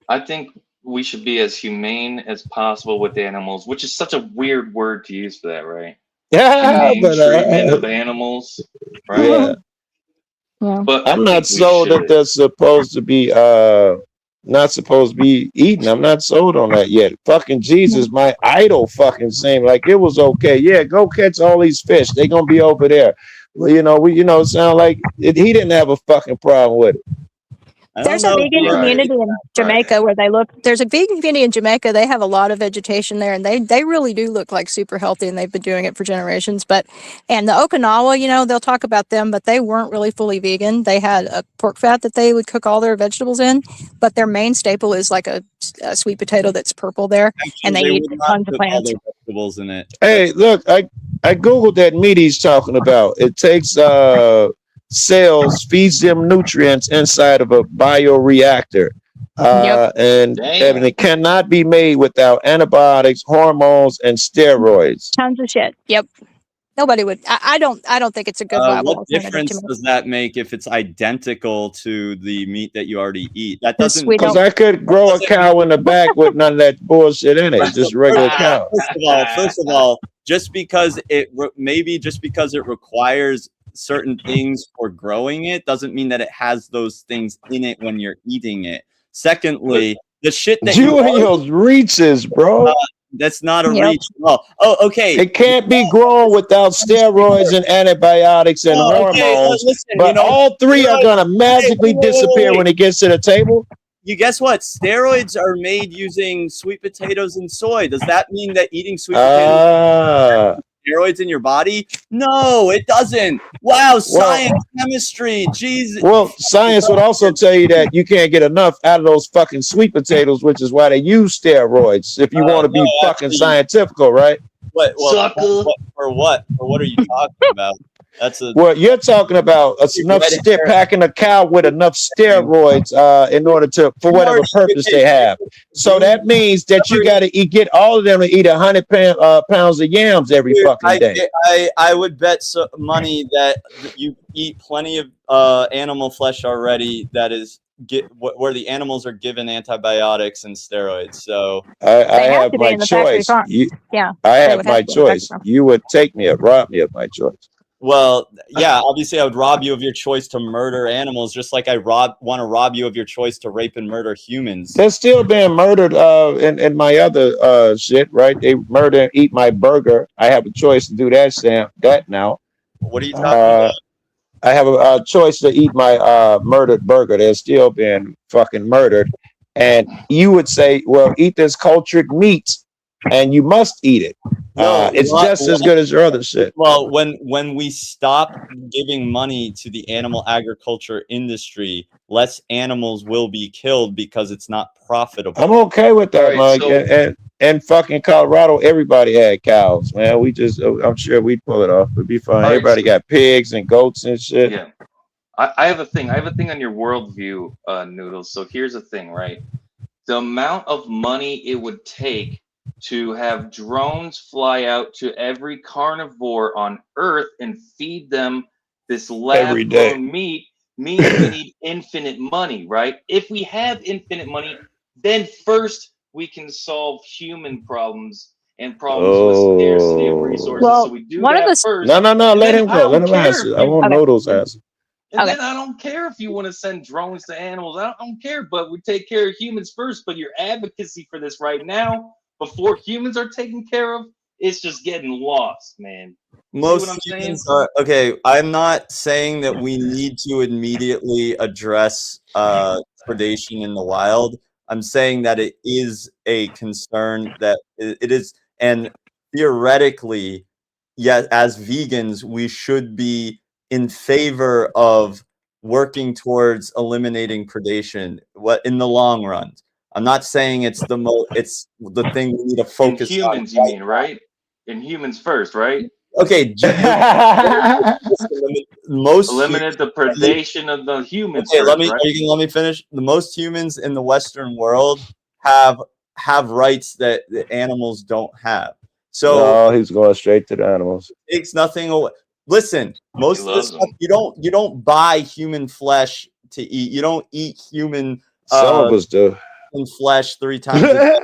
I think we should be as humane as possible with animals, which is such a weird word to use for that, right? Yeah, Humane treatment of animals, right? Yeah. But I'm not sold that they're supposed to be not supposed to be eaten. I'm not sold on that yet. Fucking Jesus, my idol fucking saying like it was okay. Yeah, go catch all these fish. They're gonna be over there. Well, sound like he didn't have a fucking problem with it. There's a vegan community in Jamaica where there's a vegan community in Jamaica. They have a lot of vegetation there, and they really do look like super healthy, and they've been doing it for generations. And the Okinawa, they'll talk about them, but they weren't really fully vegan. They had a pork fat that they would cook all their vegetables in, but their main staple is like a sweet potato that's purple there, and they eat tons of plants. Vegetables in it. Hey, look, I googled that meat he's talking about. It takes cells, feeds them nutrients inside of a bioreactor, and it cannot be made without antibiotics, hormones, and steroids. Tons of shit. Yep. Nobody would. I don't think it's a good viable what difference does that make if it's identical to the meat that you already eat? That doesn't, because I could grow a cow in the back with none of that bullshit in it. Just regular cow. First of all, just because it requires certain things for growing it doesn't mean that it has those things in it when you're eating it. Secondly, the shit that Julius reaches, bro. That's not a reach. Oh, okay. It can't be grown without steroids and antibiotics and hormones. Listen, but all three are gonna magically disappear when it gets to the table. You guess what? Steroids are made using sweet potatoes and soy. Does that mean that eating sweet potatoes steroids in your body? No, it doesn't. Wow, science, chemistry, Jesus. Well, science would also tell you that you can't get enough out of those fucking sweet potatoes, which is why they use steroids. If you want to be fucking scientifical, right? What? For what? For what are you talking about? Well, you're talking about enough packing a cow with enough steroids in order for whatever purpose they have. So that means that you got to get all of them to eat 100 pounds of yams every fucking day. I would bet money that you eat plenty of animal flesh already. That is where the animals are given antibiotics and steroids. So I have my choice. I have my choice. You would take me or rob me of my choice. Well, yeah, obviously I would rob you of your choice to murder animals, just like I want to rob you of your choice to rape and murder humans. They're still being murdered in my other shit, right? They murder and eat my burger. I have a choice to do that now. What are you talking about? I have a choice to eat my murdered burger. They're still being fucking murdered. And you would say, well, eat this cultured meat. And you must eat it. It's just as good as your other shit. Well, when we stop giving money to the animal agriculture industry, less animals will be killed because it's not profitable. I'm okay with that, Mike. And fucking Colorado, everybody had cows, man. I'm sure we'd pull it off. It'd be fine. Everybody got pigs and goats and shit. Yeah. I have a thing. I have a thing on your worldview, Noodles. So here's the thing, right? The amount of money it would take to have drones fly out to every carnivore on Earth and feed them this lab-grown meat means we need infinite money, right? If we have infinite money, then first we can solve human problems and problems with scarcity of resources. Well, so we do one that of the first. No, let him go. Let him answer. I want Noodles answer. And then I don't care if you want to send drones to animals. I don't care, but we take care of humans first. But your advocacy for this right now, before humans are taken care of, it's just getting lost, man. Most humans are okay. I'm not saying that we need to immediately address predation in the wild. I'm saying that it is a concern that it is, and theoretically, yes, as vegans, we should be in favor of working towards eliminating predation. What in the long run? I'm not saying it's it's the thing we need to focus in humans, on. You mean, right? In humans first, right? Okay, most eliminate the predation of the humans. Okay, first, let me finish. The most humans in the Western world have rights that the animals don't have. So no, he's going straight to the animals. Takes nothing away. Listen, most of this stuff you don't buy human flesh to eat. You don't eat human. Some of us do. Flesh 3 times a day.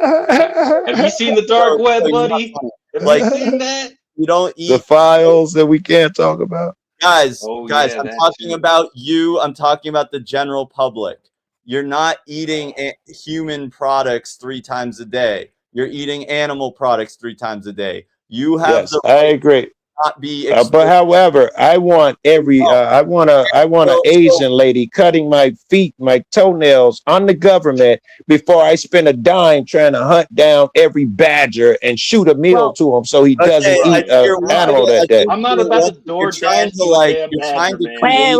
Have you seen the dark web, buddy? Have you seen that? You don't eat the files that we can't talk about. Guys, yeah, I'm talking about you. I'm talking about the general public. You're not eating human products 3 times a day. You're eating animal products 3 times a day. You have I agree. Not be but however, I want every I want an Asian lady cutting my feet, my toenails on the government before I spend a dime trying to hunt down every badger and shoot a meal to him so he doesn't eat an animal that day. I'm not about to door dash you're trying to create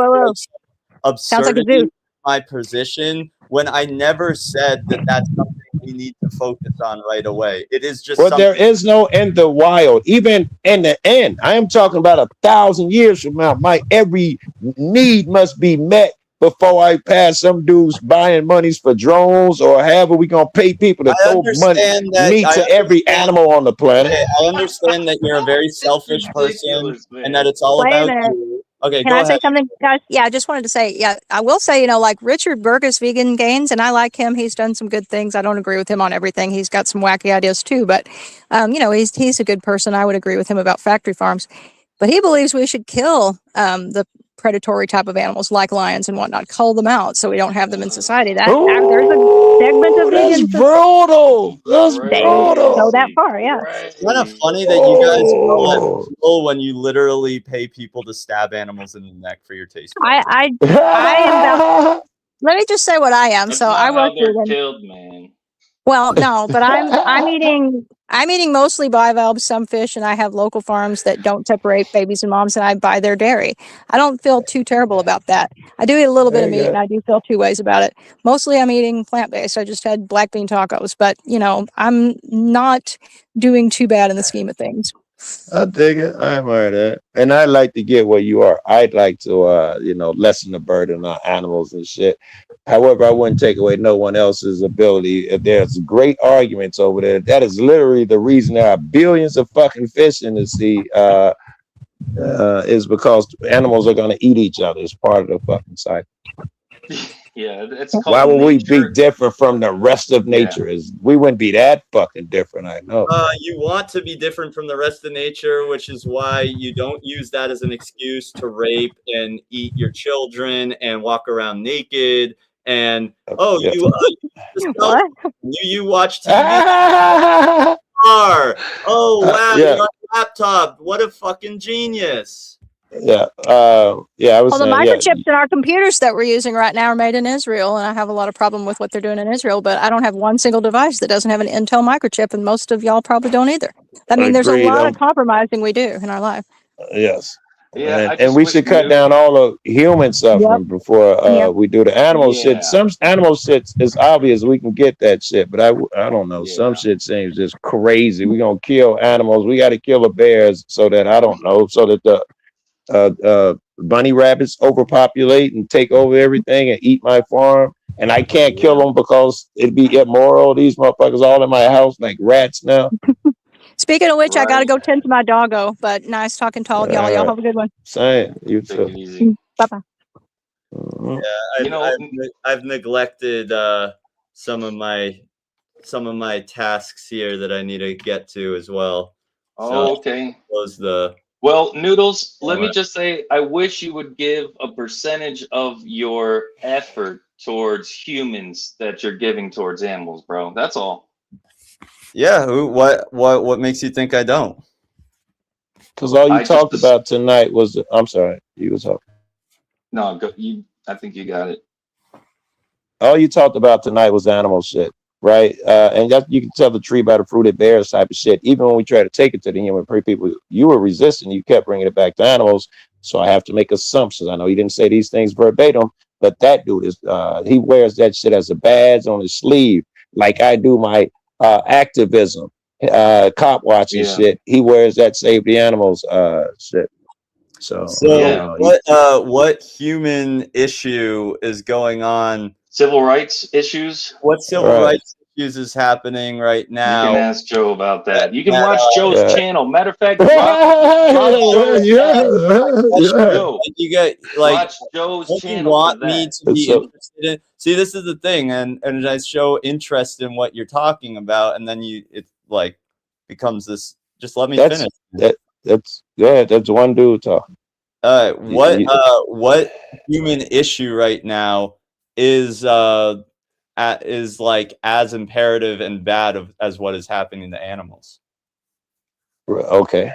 absurdity in my position when I never said that that's something we need to focus on right away. It is just there is no in the wild, even in the end. I am talking about 1,000 years from now. My every need must be met before I pass some dudes buying monies for drones or however we gonna pay people to throw meat to every animal on the planet. Okay, I understand that you're a very selfish person and that it's all about you. Okay, Can I say something, guys? Yeah, I just wanted to say, I will say, like Richard Burgess Vegan Gains, and I like him. He's done some good things. I don't agree with him on everything. He's got some wacky ideas too, but he's a good person. I would agree with him about factory farms, but he believes we should kill the predatory type of animals like lions and whatnot, cull them out so we don't have them in society. There's a segment of that's vegans. Brutal. That's brutal. Go that far, yeah. It's kind of funny that you guys go at people when you literally pay people to stab animals in the neck for your taste. I am. Let me just say what I am. That's so not I how work they're with. killed, man. Well, no, but I'm eating mostly bivalve, some fish, and I have local farms that don't separate babies and moms, and I buy their dairy. I don't feel too terrible about that. I do eat a little bit of meat, and I do feel 2 ways about it. Mostly, I'm eating plant-based. I just had black bean tacos, but I'm not doing too bad in the scheme of things. I dig it. I admire that. And I like to get where you are. I'd like to, lessen the burden on animals and shit. However, I wouldn't take away no one else's ability. If there's great arguments over there, that is literally the reason there are billions of fucking fish in the sea, is because animals are going to eat each other. It's part of the fucking cycle. Yeah, it's Why would we be different from the rest of nature? Is we wouldn't be that fucking different, I know. You want to be different from the rest of nature, which is why you don't use that as an excuse to rape and eat your children and walk around naked. And you watch TV. Oh wow, you're on a laptop. What a fucking genius. I was Well, the saying, microchips in our computers that we're using right now are made in Israel, and I have a lot of problem with what they're doing in Israel, but I don't have one single device that doesn't have an Intel microchip, and most of y'all probably don't either. I mean, there's a lot of compromising we do in our life. Yes. Yeah, and we should cut down all the human suffering before we do the animal shit. Some animal shit is obvious. We can get that shit, but I don't know. Some shit seems just crazy. We're going to kill animals. We got to kill the bears so that, so that the bunny rabbits overpopulate and take over everything and eat my farm. And I can't kill them because it'd be immoral. These motherfuckers all in my house like rats now. Speaking of which, I got to go tend to my doggo, but nice talking to all of y'all. Y'all have a good one. Same. You too. Bye-bye. Yeah, I've neglected some of my tasks here that I need to get to as well. Oh, okay. Close Well, Noodles, let me just say, I wish you would give a percentage of your effort towards humans that you're giving towards animals, bro. That's all. Yeah. What makes you think I don't? Because all you talked about tonight was, I'm sorry, you was talking. No, I think you got it. All you talked about tonight was animal shit, right? And that you can tell the tree by the fruit it bears type of shit. Even when we try to take it to the human people, you were resisting. You kept bringing it back to animals So I have to make assumptions. I know he didn't say these things verbatim, but that dude is he wears that shit as a badge on his sleeve, like I do my activism, cop watching shit. He wears that save the animals shit. So what human issue is going on? Civil rights issues. What civil rights issues is happening right now? You can ask Joe about that. You can watch Joe's channel. Matter of fact, watch Joe. You get like watch Joe's channel. Want me to be interested in? See, this is the thing, and I show interest in what you're talking about, and then it like becomes this. Just let me finish. That's one dude talking. What human issue right now is like as imperative and bad as what is happening to animals? Okay.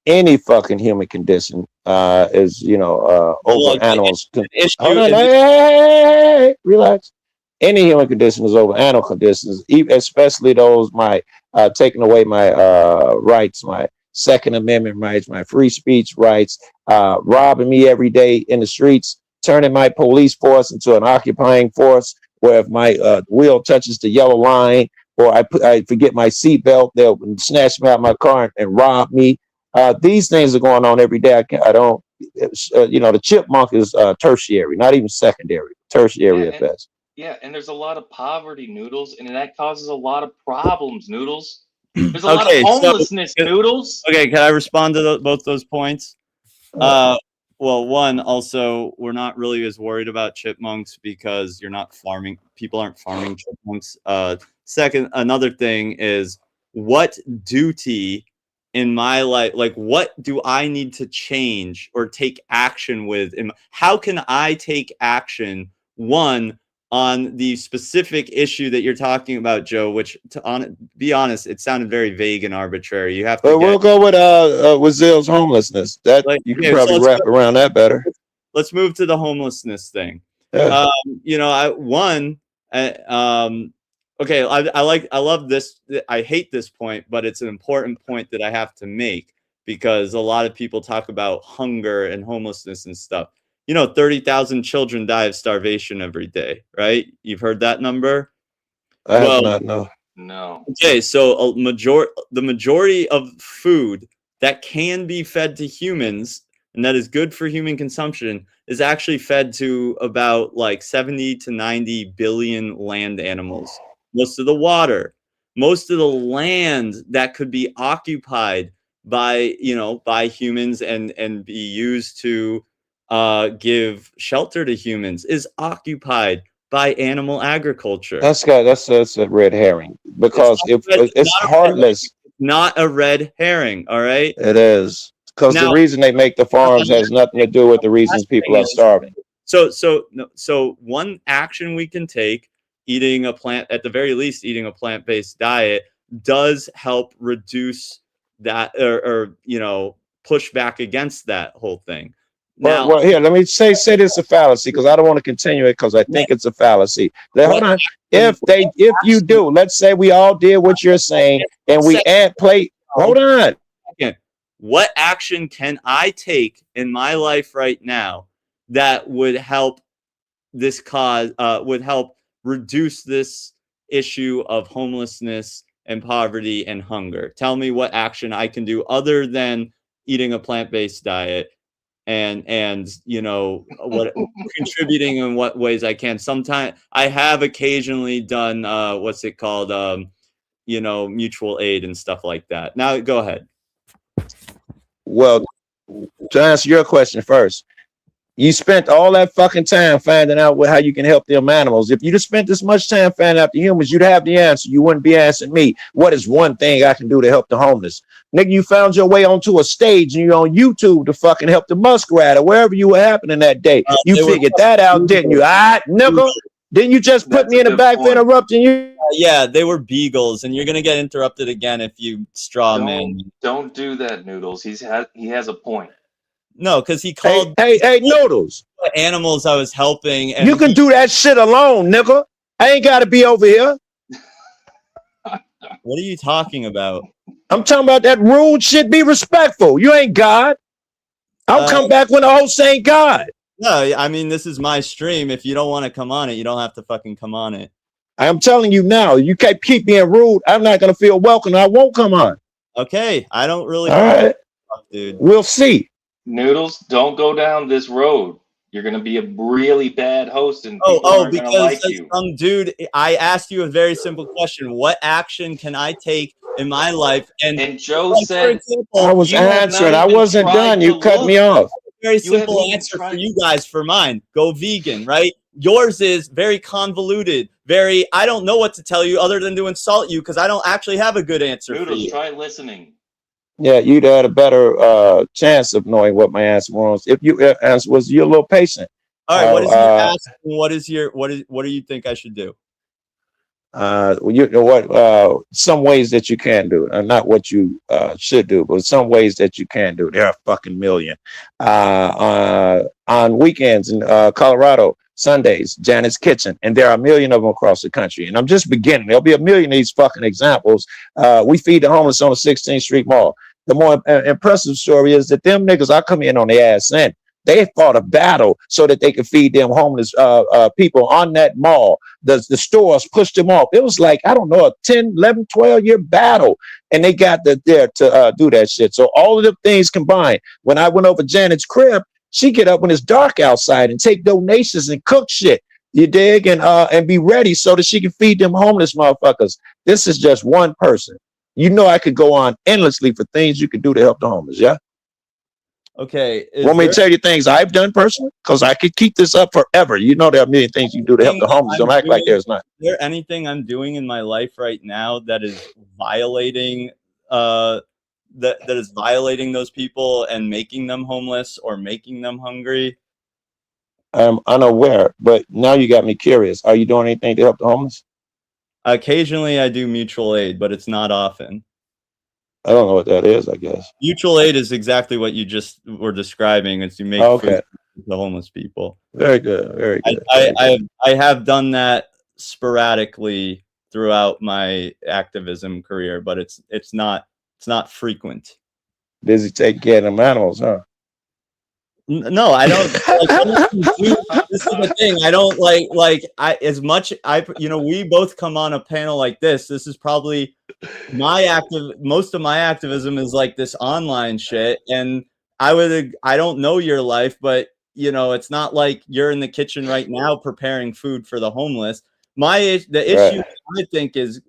Any fucking human condition is, over animals. Relax. Any human condition is over animal conditions, especially those taking away my rights, my Second Amendment rights, my free speech rights, robbing me every day in the streets, turning my police force into an occupying force, where if my wheel touches the yellow line or I forget my seatbelt, they'll snatch me out of my car and rob me. These things are going on every day. The chipmunk is tertiary, not even secondary, tertiary at best. Yeah, and there's a lot of poverty, Noodles, and that causes a lot of problems, Noodles. There's a lot of homelessness, Noodles. Okay, can I respond to both those points? Well, one, also, we're not really as worried about chipmunks because you're not farming. People aren't farming chipmunks. Second, another thing is, what duty in my life, like what do I need to change or take action with? How can I take action, one, on the specific issue that you're talking about, Joe, which be honest, it sounded very vague and arbitrary. You have to we'll go with Zill's homelessness. That you can probably wrap around that better. Let's move to the homelessness thing. Yeah. I love this. I hate this point, but it's an important point that I have to make because a lot of people talk about hunger and homelessness and stuff. 30,000 children die of starvation every day, right? You've heard that number? I have not, no. No. Okay, so the majority of food that can be fed to humans and that is good for human consumption is actually fed to about like 70 to 90 billion land animals. Most of the water, most of the land that could be occupied by humans and be used to give shelter to humans is occupied by animal agriculture. That's a red herring because it's heartless. Not a red herring, all right? It is because the reason they make the farms has nothing to do with the reasons people are starving. So one action we can take, at the very least, eating a plant-based diet does help reduce that or push back against that whole thing. Now, well, here, let me say this is a fallacy because I don't want to continue it because I think it's a fallacy. Hold on. If you do, let's say we all did what you're saying and we add plate. Hold on. What action can I take in my life right now that would help this cause, would help reduce this issue of homelessness and poverty and hunger? Tell me what action I can do other than eating a plant-based diet. And what contributing in what ways I can. Sometimes I have occasionally done mutual aid and stuff like that. Now go ahead. Well, to answer your question first, you spent all that fucking time finding out how you can help them animals. If you just spent this much time finding out the humans, you'd have the answer. You wouldn't be asking me, what is one thing I can do to help the homeless? Nigga, you found your way onto a stage and you're on YouTube to fucking help the muskrat or wherever you were happening that day. You figured that out, didn't you? All right, nigga? Didn't you just put me in the back for interrupting you? Yeah, they were beagles, and you're gonna get interrupted again if you straw man. Don't do that, Noodles. He has a point. No, because he called hey Noodles animals I was helping. And you can do that shit alone, nigga. I ain't gotta be over here. What are you talking about? I'm talking about that rude shit. Be respectful. You ain't God. I'll come back when the host ain't God. No, I mean, this is my stream. If you don't want to come on it, you don't have to fucking come on it. I'm telling you now, you can't keep being rude. I'm not going to feel welcome. I won't come on. Okay. I don't really. All right. Dude. We'll see. Noodles, don't go down this road. You're going to be a really bad host and people aren't going to like you. Some dude, I asked you a very simple question. What action can I take in my life? And Joe said, I was answering. I wasn't done. You cut me off. Very simple answer for you guys. For mine, go vegan, right? Yours is very convoluted. I don't know what to tell you other than to insult you because I don't actually have a good answer for you. Try listening. Yeah, you'd had a better chance of knowing what my answer was if you answer was you're a little patient. All right, what is your ask? What do you think I should do? You know what? Some ways that you can do it, not what you should do, but some ways that you can do it. There are a fucking million. On weekends in Colorado, Sundays, Janet's Kitchen, and there are a million of them across the country. And I'm just beginning. There'll be a million of these fucking examples. We feed the homeless on the 16th Street Mall. The more impressive story is that them niggas, I come in on their ass end. They fought a battle so that they could feed them homeless people on that mall. The stores pushed them off. It was like, I don't know, a 10, 11, 12-year battle. And they got there to do that shit. So all of the things combined, when I went over Janet's crib, she get up when it's dark outside and take donations and cook shit. You dig? And be ready so that she can feed them homeless motherfuckers. This is just one person. You know I could go on endlessly for things you could do to help the homeless, yeah? Okay. Want me to tell you things I've done personally? Because I could keep this up forever. You know there are a million things you can do to help the homeless. Don't act like there's not. Is there anything I'm doing in my life right now that is violating that is violating those people and making them homeless or making them hungry? I'm unaware, but now you got me curious. Are you doing anything to help the homeless? Occasionally I do mutual aid, but it's not often. I don't know what that is, I guess. Mutual aid is exactly what you just were describing. It's you make food for the homeless people. Very good. Very good. I have done that sporadically throughout my activism career, but it's not frequent. Busy taking care of them animals, huh? No, I don't. This is the thing. I don't we both come on a panel like this. This is probably most of my activism is like this online shit. And I don't know your life, but it's not like you're in the kitchen right now preparing food for the homeless. The issue I think is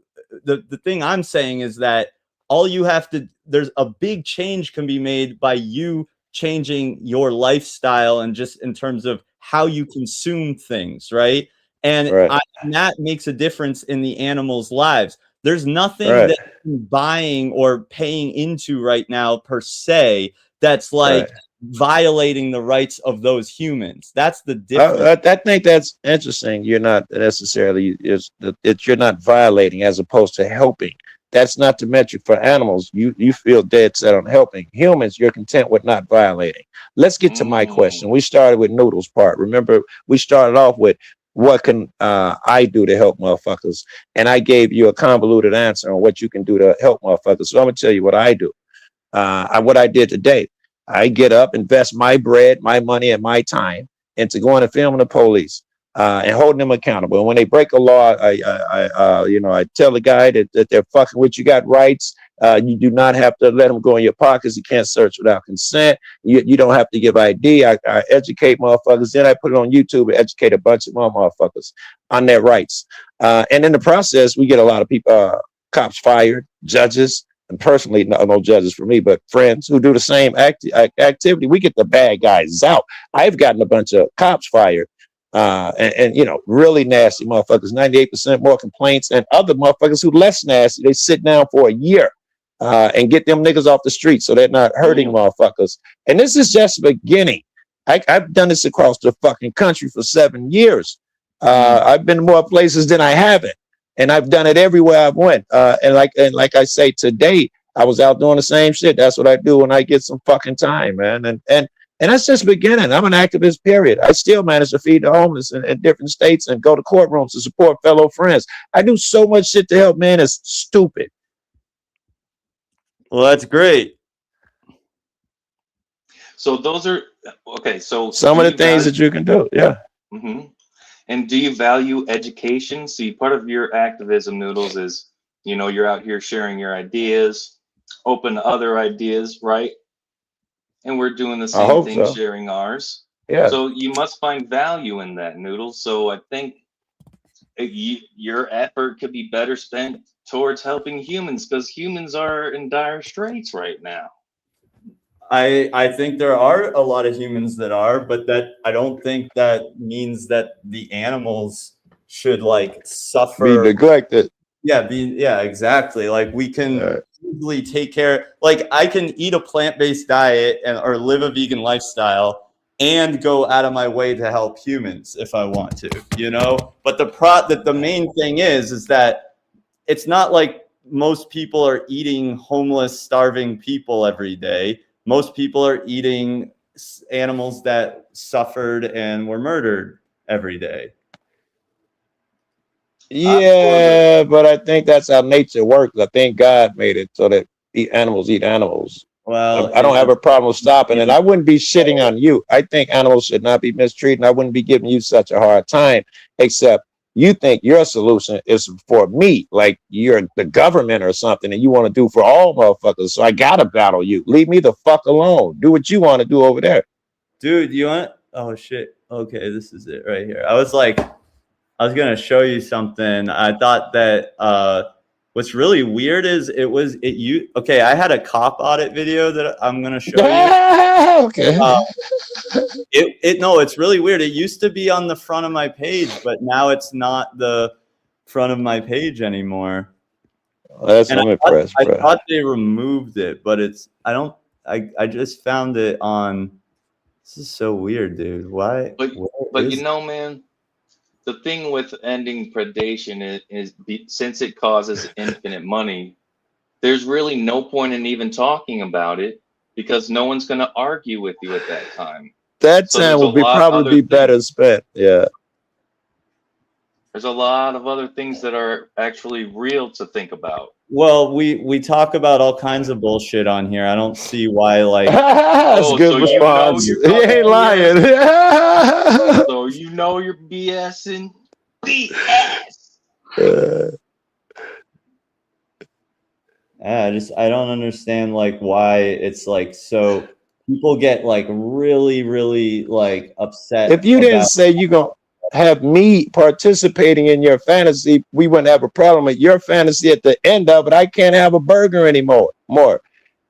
the thing I'm saying is that there's a big change can be made by you changing your lifestyle and just in terms of how you consume things, right? And that makes a difference in the animals' lives. There's nothing that you're buying or paying into right now per se that's like violating the rights of those humans. That's the difference. I think that's interesting. You're not necessarily you're not violating as opposed to helping. That's not the metric for animals. You feel dead set on helping. Humans, you're content with not violating. Let's get to my question. We started with Noodles part. Remember, we started off with what can I do to help motherfuckers? And I gave you a convoluted answer on what you can do to help motherfuckers. So I'm gonna tell you what I do. What I did today. I get up, invest my bread, my money, and my time into going and filming the police. And holding them accountable. And when they break a law, I tell the guy that they're fucking with you. Got rights. You do not have to let them go in your pockets. You can't search without consent. You don't have to give ID. I educate motherfuckers. Then I put it on YouTube and educate a bunch of more motherfuckers on their rights. And in the process, we get a lot of people, cops fired, judges, and personally, no judges for me, but friends who do the same activity. We get the bad guys out. I've gotten a bunch of cops fired. And really nasty motherfuckers, 98% more complaints, and other motherfuckers who less nasty, they sit down for a year and get them niggas off the street so they're not hurting motherfuckers. And this is just the beginning. I've done this across the fucking country for 7 years. I've been to more places than I haven't, and I've done it everywhere I've went. And like I say, today I was out doing the same shit. That's what I do when I get some fucking time, man. And that's just beginning. I'm an activist, period. I still manage to feed the homeless in different states and go to courtrooms to support fellow friends. I do so much shit to help, man. It's stupid. Well, that's great. So those are okay. So Some of the things that you can do. Yeah. Mm-hmm. And do you value education? See, part of your activism, Noodles, is, you know, you're out here sharing your ideas, open to other ideas, right? And we're doing the I same hope thing, so. sharing ours. Yeah. So you must find value in that, Noodles. So I think your effort could be better spent towards helping humans, because humans are in dire straits right now. I think there are a lot of humans that are, but that I don't think that means that the animals should like suffer. Be neglected. Yeah, exactly. Like we can easily take care. Like I can eat a plant-based diet or live a vegan lifestyle and go out of my way to help humans if I want to, you know. But the main thing is that it's not like most people are eating homeless, starving people every day. Most people are eating animals that suffered and were murdered every day. Yeah, but I think that's how nature works. I think God made it so that animals eat animals. Well, I don't have a problem stopping it. I wouldn't be shitting on you. I think animals should not be mistreated. And I wouldn't be giving you such a hard time, except you think your solution is for me, like you're the government or something, and you want to do for all motherfuckers. So I gotta battle you. Leave me the fuck alone. Do what you want to do over there. Dude, you want? Oh shit. Okay, this is it right here. I was gonna show you something. I thought that what's really weird is okay, I had a cop audit video that I'm gonna show you. Okay. It's really weird. It used to be on the front of my page, but now it's not the front of my page anymore. That's I'm impressed, I bro. thought they removed it, but I just found it on. This is so weird, dude. Why? But you know, man, the thing with ending predation is since it causes infinite money, there's really no point in even talking about it, because no one's going to argue with you at that time. That time would probably be better spent. Yeah. There's a lot of other things that are actually real to think about. Well, we talk about all kinds of bullshit on here. I don't see why, like. That's a good response. He ain't lying. So you know you're BSing. BS. I don't understand like why it's like so people get like really, really like upset. If you didn't say you gonna have me participating in your fantasy, we wouldn't have a problem with your fantasy at the end of it. I can't have a burger anymore.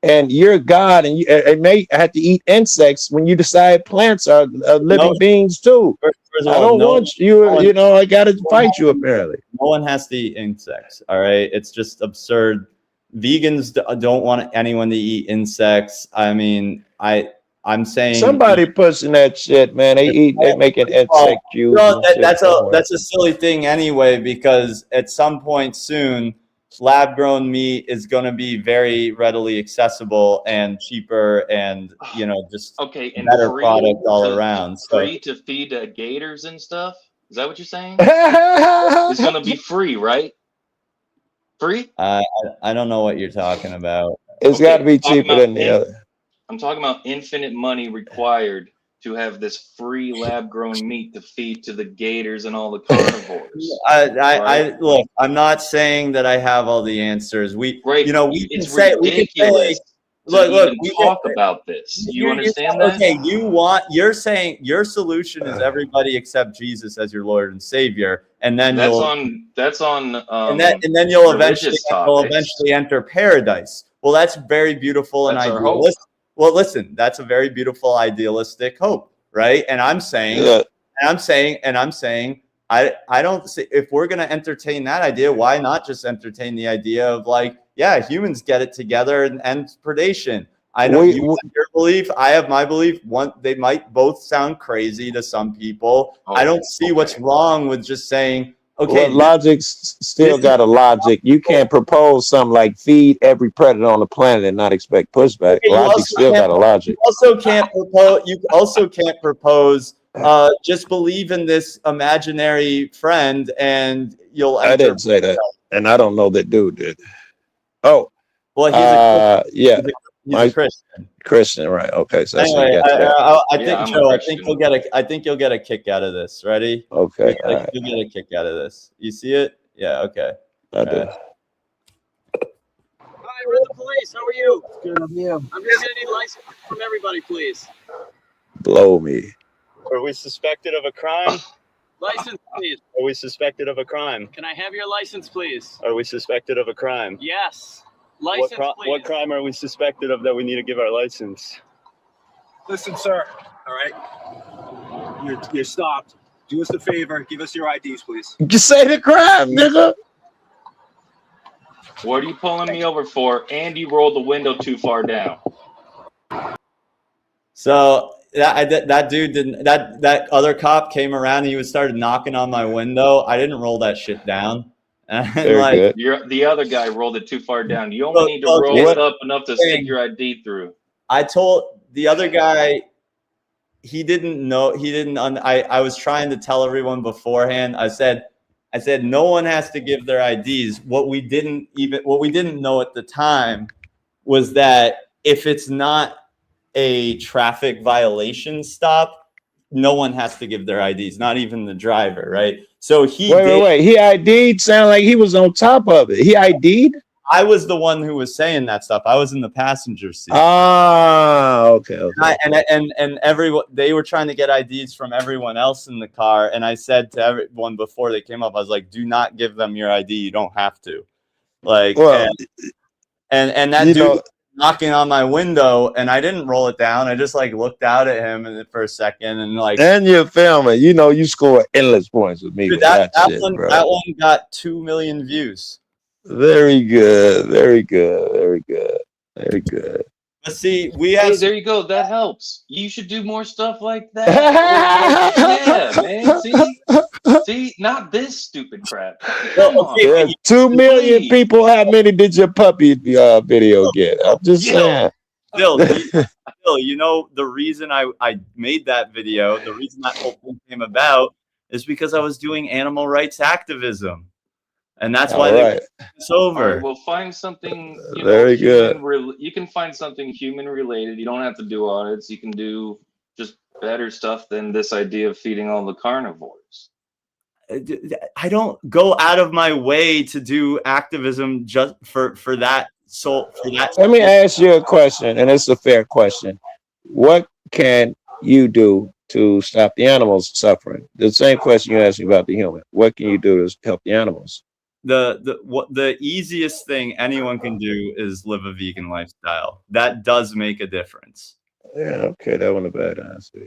And you're God, and you may have to eat insects when you decide plants are living beings too. First of I all, don't want you. You know, I gotta fight you apparently. No one has to eat insects. All right, it's just absurd. Vegans don't want anyone to eat insects. I mean, I'm saying somebody pushing that shit, man. They making insect juice. No, that's a silly thing anyway, because at some point soon, lab grown meat is going to be very readily accessible and cheaper, and you know, just and better product all around. Free to feed gators and stuff. Is that what you're saying? It's going to be free, right? Free? I don't know what you're talking about. It's got to be cheaper than the other. I'm talking about infinite money required to have this free lab-grown meat to feed to the gators and all the carnivores. I look. I'm not saying that I have all the answers. It's ridiculous. Look, we talk about this. You understand that? Okay, you're saying your solution is everybody accept Jesus as your Lord and Savior, and then that's you'll eventually enter paradise. Well, that's very beautiful and idealistic. Well, listen, that's a very beautiful idealistic hope, right? And I'm saying, I don't see, if we're going to entertain that idea, why not just entertain the idea of like, yeah, humans get it together and end predation. I know you have your belief. I have my belief. They might both sound crazy to some people. I don't see what's wrong with just saying, okay. Well, logic's still got a logic. You can't propose something like feed every predator on the planet and not expect pushback. Logic still got a logic. You also can't propose just believe in this imaginary friend and you'll enter. I didn't say that. And I don't know that dude did. Oh, Well, yeah, he's a Christian. Christian, right? Okay, so that's Anyway, I think I'm a Joe, Christian. I think you'll get a kick out of this. Ready? Okay, all right. You'll get a kick out of this. You see it? Yeah. Okay. I do. Hi, we're the police. How are you? Good. I'm just gonna need license from everybody, please. Blow me. Are we suspected of a crime? License, please. Are we suspected of a crime? Can I have your license, please? Are we suspected of a crime? Yes. License, please. What crime are we suspected of that we need to give our license? Listen, sir. All right. You're stopped. Do us a favor. Give us your IDs, please. Just say the crime, nigga. What are you pulling me over for? And you rolled the window too far down. So that dude didn't. That other cop came around and he started knocking on my window. I didn't roll that shit down. And like, The other guy rolled it too far down. You only need to roll it up enough to stick your ID through. I told the other guy, he didn't know. I was trying to tell everyone beforehand. I said, no one has to give their IDs. What we didn't know at the time was that if it's not a traffic violation stop, no one has to give their IDs, not even the driver, right? So wait. He ID'd. Sound like he was on top of it. He ID'd. I was the one who was saying that stuff. I was in the passenger seat. Ah, okay. And everyone, they were trying to get IDs from everyone else in the car. And I said to everyone before they came up, I was like, do not give them your ID. You don't have to. Like, and that dude was knocking on my window, and I didn't roll it down. I just like looked out at him for a second and like. And you're filming. You know, you score endless points with me. Dude, with that shit, one got 2 million views. Very good. Very good. Very good. Very good. But see, we have. Hey, there you go. That helps. You should do more stuff like that. Yeah, man. See, not this stupid crap. Come on. Yeah, 2 million people. How many did your puppy video get? I'm just saying. Still, you know, the reason I made that video, the reason that whole thing came about is because I was doing animal rights activism. And that's why it's over. All right, well, find something. Very good. You can find something human related. You don't have to do audits. You can do just better stuff than this idea of feeding all the carnivores. I don't go out of my way to do activism just for that. Let me ask you a question, and it's a fair question. What can you do to stop the animals suffering? The same question you asked me about the human. What can you do to help the animals? The easiest thing anyone can do is live a vegan lifestyle. That does make a difference. Yeah, okay, that wasn't a bad answer.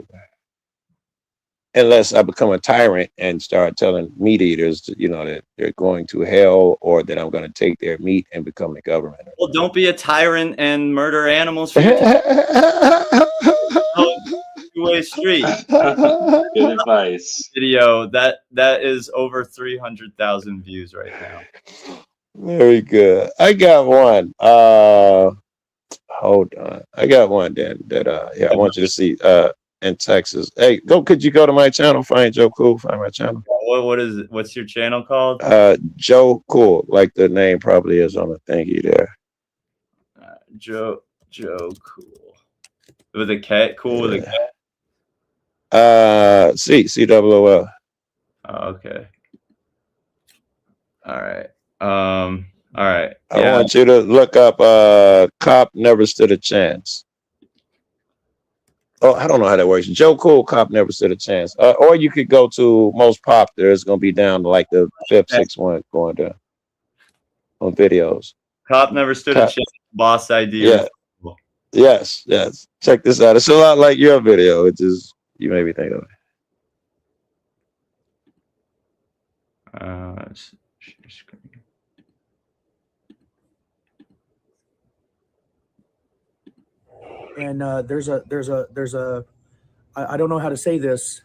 Unless I become a tyrant and start telling meat eaters, you know, that they're going to hell, or that I'm going to take their meat and become the government. Well, don't be a tyrant and murder animals for two-way street. Good advice. Video that is over 300,000 views right now. Very good. I got one. Hold on. I got one then that I want you to see in Texas. Hey, could you go to my channel, find Joe Cool, find my channel. What is it? What's your channel called? Joe Cool, like the name probably is on the thingy there. Joe Cool. With a K? Cool with a K? CWOL. Oh, okay. All right. All right. I want you to look up Cop Never Stood a Chance. Oh, I don't know how that works. Joe Cool, Cop Never Stood a Chance. Or you could go to Most Popular. It's going to be down to like the 5th, 6th one going down on videos. Cop Never Stood a Chance. Boss idea. Yeah. Yes. Check this out. It's a lot like your video. It just, you made me think of it. And there's a I don't know how to say this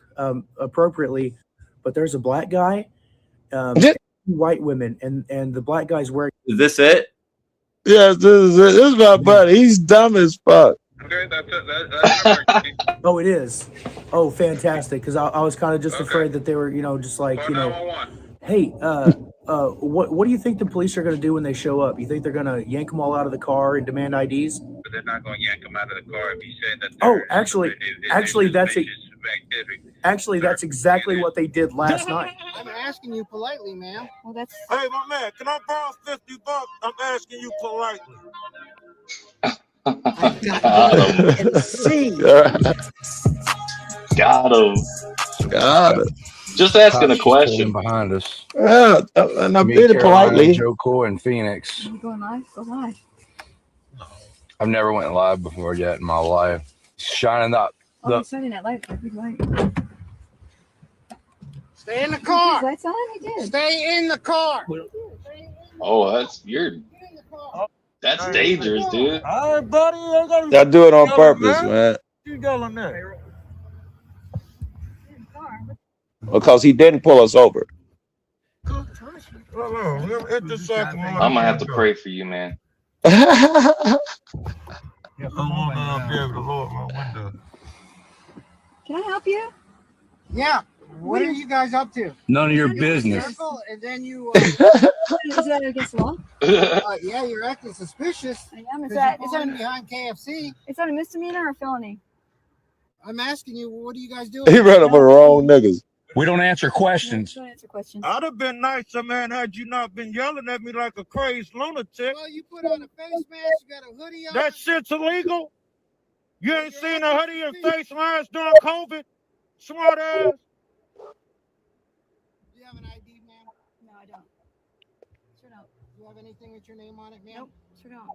appropriately, but there's a black guy, white women, and the black guy's wearing. Is this it? Yes, this is it. This is my buddy. He's dumb as fuck. Okay, that's oh, it is. Oh, fantastic! Because I was kind of just afraid that they were, just like, hey, What do you think the police are going to do when they show up? You think they're going to yank them all out of the car and demand IDs? But they're not going to yank them out of the car if you said that. Oh, actually, that's exactly what they did last night. I'm asking you politely, ma'am. Well, that's. Hey, my man, can I borrow $50? I'm asking you politely. Got him. Just asking a question. Behind us. Yeah, and I Me, did it Carolina, politely. Joe Coy, and Phoenix. You going live? Go live. I've never went live before yet in my life. Shining up. Oh, you're setting that light. Big light. Stay in the car. Lights on? He did. Stay in the car. Oh, that's dangerous, dude. All right, buddy. I do it on purpose, man. You yelling there? Because he didn't pull us over. I'm gonna have to pray for you, man. Can I help you? Yeah. What are you guys up to? None of your business. Circle, and then you. Is that against the law? Yeah, you're acting suspicious. I am. Is 'cause that you're pulling behind KFC? is that a misdemeanor or a felony? I'm asking you, what are you guys doing? He ran over the wrong niggas. We don't answer questions. Don't answer questions. I'd have been nicer, man, had you not been yelling at me like a crazy lunatic. Well, you put on a face mask, you got a hoodie on. That shit's illegal. You ain't seen a hoodie and face mask during COVID? Smart ass. Do you have an ID, ma'am? No, I don't. Sure don't. Do you have anything with your name on it, ma'am? Nope. Sure don't.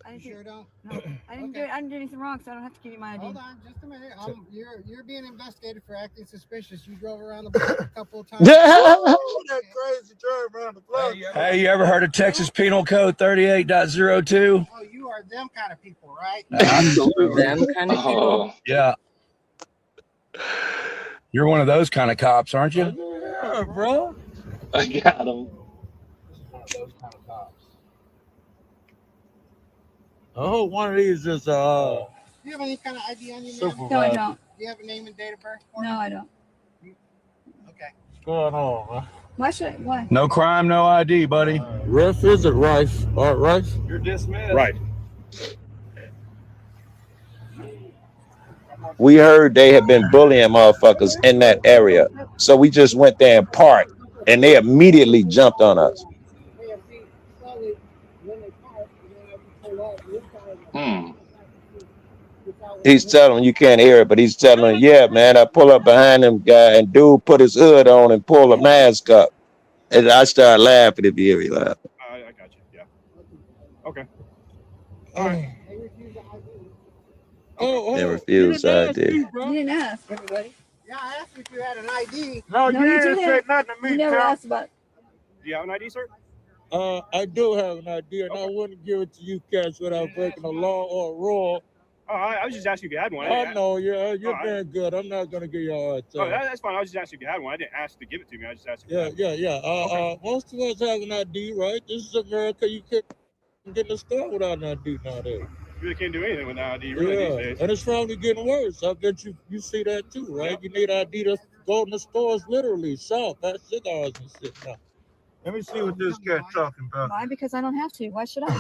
I You didn't sure don't? No, I didn't do. I didn't do anything wrong, so I don't have to give you my ID. Hold on, just a minute. You're being investigated for acting suspicious. You drove around the block a couple of times. Oh, that crazy drive around the block. Hey, you ever heard of Texas Penal Code 38.02? Oh, you are them kind of people, right? Absolutely. Them kind of people. Yeah. You're one of those kind of cops, aren't you? Yeah, bro. I got him. I hope one of these is Do you have any kind of ID on you, ma'am? No, I don't. Do you have a name and date of birth for No, me? I don't. Okay. What's going on, man? Why should I? Why? No crime, no ID, buddy. Riff is it, Rice? All right, Rice? You're dismissed. Right. We heard they had been bullying motherfuckers in that area. So we just went there and parked, and they immediately jumped on us. He's telling them, you can't hear it, but he's telling them, yeah, man, I pull up behind him guy, and dude put his hood on and pull a mask up. And I started laughing if you hear me laugh. I got you. Yeah. Okay. All right. They refused ID. You didn't ask, everybody. Yeah, I asked you if you had an ID. No, No, you you didn't say didn't. nothing to me, You never pal. asked about. Do you have an ID, sir? I do have an idea, and I wouldn't give it to you cats without breaking a law or a rule. Oh, I was just asking if you had one. I know you're All right. doing good. I'm not gonna give you a hard Oh, time. that's fine. I was just asking if you had one. I didn't ask to give it to me. I just asked if you Yeah, had yeah, yeah. Most of us have an ID, right? This is America. You can't get in the store without an ID nowadays. one. You really can't do anything with an ID really these Yeah, days. and it's probably getting worse. I bet you see that too, right? You need ID to go in the stores, literally shop, buy cigars and shit. Now, let me see what this cat's talking about. Why? Because I don't have to. Why should I?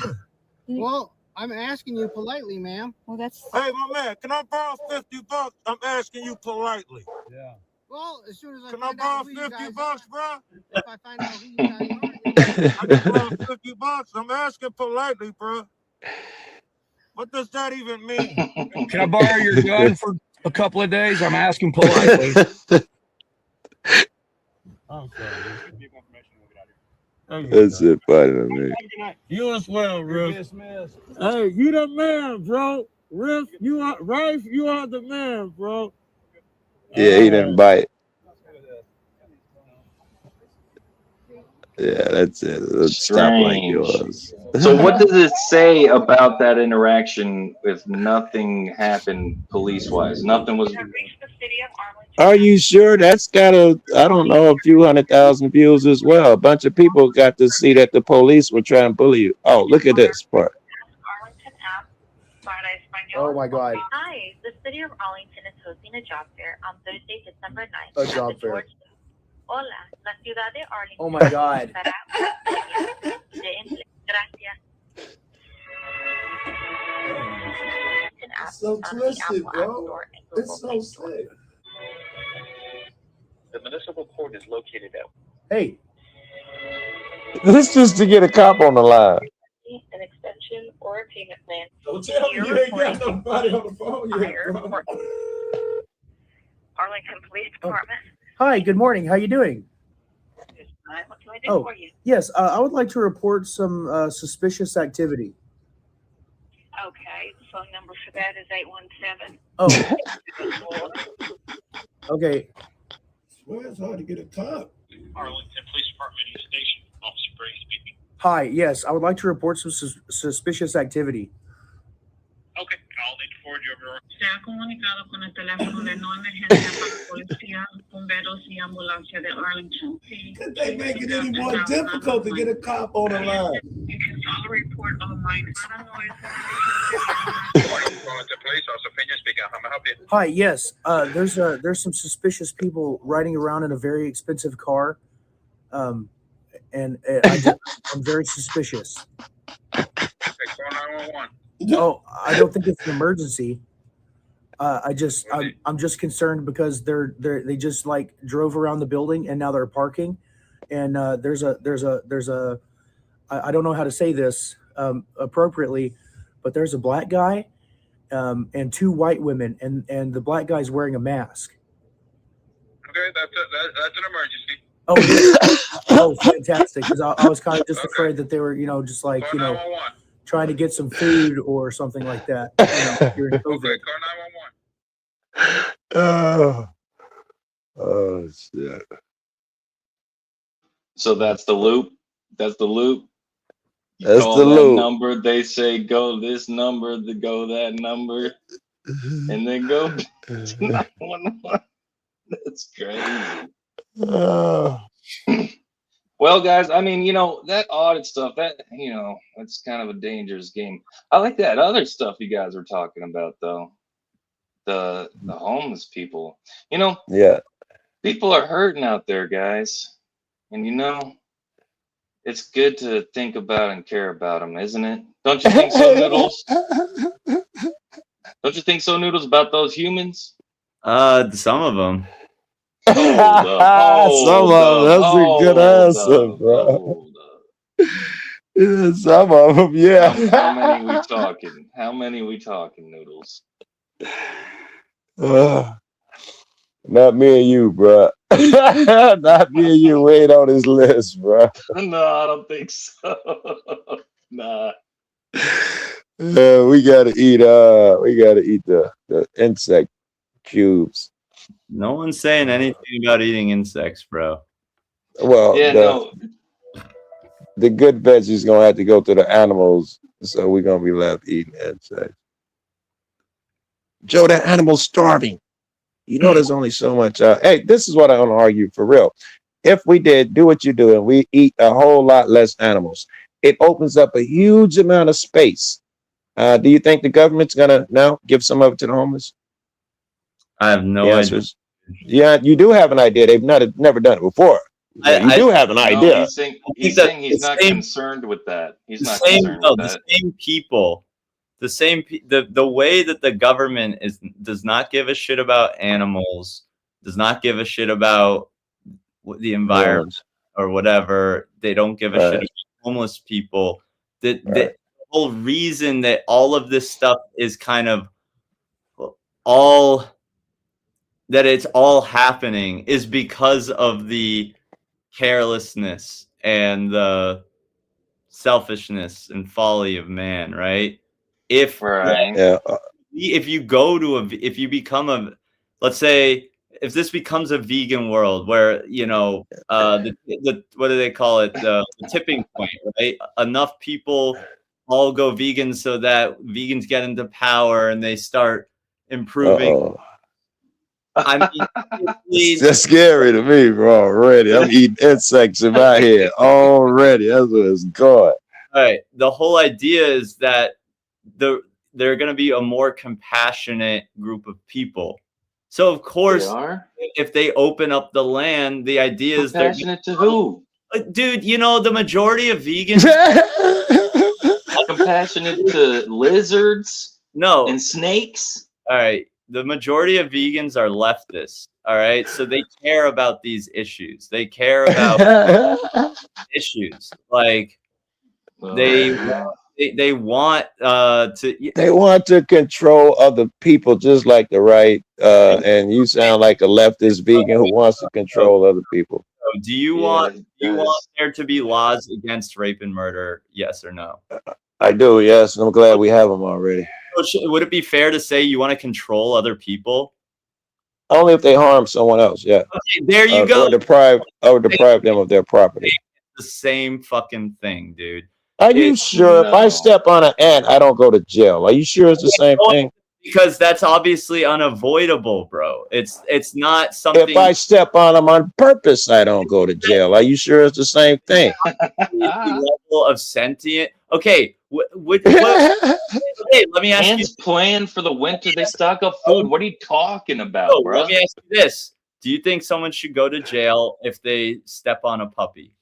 Well, I'm asking you politely, ma'am. Well, that's. Hey, my man, can I borrow $50? I'm asking you politely. Yeah. Well, as soon as I Can I find borrow out who you $50, guys bro? are, if I find out who you guys are, I can borrow $50. I'm asking politely, bro. What does that even mean? Can I borrow your gun for a couple of days? I'm asking politely. I'm sorry. That's it, funny to me. You as well, Riff. Dismissed. Hey, you the man, bro. Riff, you are Rife, you are the man, bro. Yeah, he didn't bite. Yeah, that's it. Let's stop like Strange. yours. So what does it say about that interaction if nothing happened police-wise? Nothing was. Are you sure? That's got I don't know, a few 100,000 views as well. A bunch of people got to see that the police were trying to bully you. Oh, look at this part. Oh my God. Hi, the City of Arlington is hosting a job fair on Thursday, December 9th. A at job the fair. George Hola, la ciudad de Arlington. Oh my God. estará una de empleo. Gracias. An app So on the twisted, Apple App bro. Store and Google It's Play so Store. sick. The municipal court is located at Hey, This just to get a cop on the line. An extension or a payment plan. Don't tell me Your you ain't got recording nobody on the phone yet, fire bro. or Arlington Police Department. hi. Good morning. How you doing? Hi, what can I do Oh, for you? yes. I would like to report some suspicious activity. Okay, the phone number for that is 817. Oh, okay. Swear it's hard to get a cop. Arlington Police Department East Station. Officer Gray speaking. Hi. Yes, I would like to report some suspicious activity. Okay, I'll need to forward you over. Se ha comunicado con el teléfono de no emergencia para policía, bomberos y ambulancia de Arlington. Could they make it any more difficult to get a cop on the line? You can file a report online. Arlington Police, Officer Pena speaking. How may I help you? Hi. Yes. There's some suspicious people riding around in a very expensive car, and I'm very suspicious. Okay, call 911. Oh, I don't think it's an emergency. I'm just concerned because they just like drove around the building and now they're parking, and there's a I don't know how to say this appropriately, but there's a black guy and two white women, and the black guy's wearing a mask. Okay, that's an emergency. Oh, fantastic! Because I was kind of just afraid that they were, just like, Call 911. trying to get some food or something like that. During COVID. Okay, call 911. Oh shit. So that's the loop. That's the loop. You That's call the that loop. number, they say go this number, go that number, and then go to 911. That's crazy. Well, guys, I mean, that audit stuff, that's kind of a dangerous game. I like that other stuff you guys were talking about, though. The homeless people. Yeah. People are hurting out there, guys. And it's good to think about and care about them, isn't it? Don't you think so, Noodles? Don't you think so, Noodles, about those humans? Some of them. Some of them. That's a good answer, bro. Yeah, some of them, yeah. How many we talking? How many we talking, Noodles? Not me and you, bro. Not me and you. Wait on his list, bro. No, I don't think so. Nah. We gotta eat. The insect cubes. No one's saying anything about eating insects, bro. Well, the good veggies gonna have to go to the animals, so we're gonna be left eating insects. Joe, that animal's starving. There's only so much. Hey, this is what I want to argue for real. If we did do what you do and we eat a whole lot less animals, it opens up a huge amount of space. Do you think the government's gonna now give some of it to the homeless? I have no idea. Yeah, you do have an idea. They've never done it before. You do have an idea. He's saying he's not concerned with that. He's not concerned with that. The same people. The way that the government does not give a shit about animals, does not give a shit about the environment or whatever. They don't give a shit about homeless people. The whole reason that all of this stuff is kind of it's all happening is because of the carelessness and the selfishness and folly of man, right? If you become let's say if this becomes a vegan world where the what do they call it, the tipping point, right? Enough people all go vegan so that vegans get into power and they start improving. I mean, it's just scary to me, bro. Already, I'm eating insects in my head already. That's what it's going. All right. The whole idea is that they're going to be a more compassionate group of people, So of They course, are if they open up the land, the idea is they're compassionate to who? dude, you know, the majority of vegans Compassionate to lizards no. and snakes. All right. The majority of vegans are leftists. All right. So they care about these issues. They care about issues. Like they want to They want to control other people just like the right. And you sound like a leftist vegan who wants to control other people. So do you want there to be laws against rape and murder? Yes or no? I do, yes. And I'm glad we have them already. So would it be fair to say you want to control other people? Only if they harm someone else, yeah. Okay, there you go. Or deprive them of their property. The same fucking thing, dude. Are you sure? If I step on an ant, I don't go to jail. Are you sure it's the same thing? Because that's obviously unavoidable, bro. It's not something. If I step on them on purpose, I don't go to jail. Are you sure it's the same thing? The level of sentient. Okay, okay, let me ask Ants plan for the winter. They stock up food. What are you talking about, bro? Let me ask you this: do you think someone should go to jail if they step on a puppy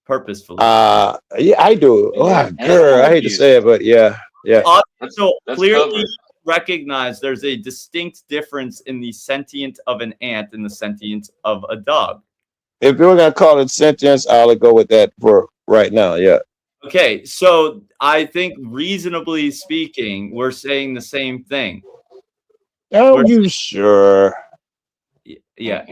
purposefully? Yeah, I do. Oh, girl, I hate to say it, but yeah. So that's clearly covered. recognize there's a distinct difference in the sentient of an ant and the sentient of a dog. If you're gonna call it sentience, I'll go with that for right now. Yeah. Okay, so I think reasonably speaking, we're saying the same thing. Are you sure? Yeah.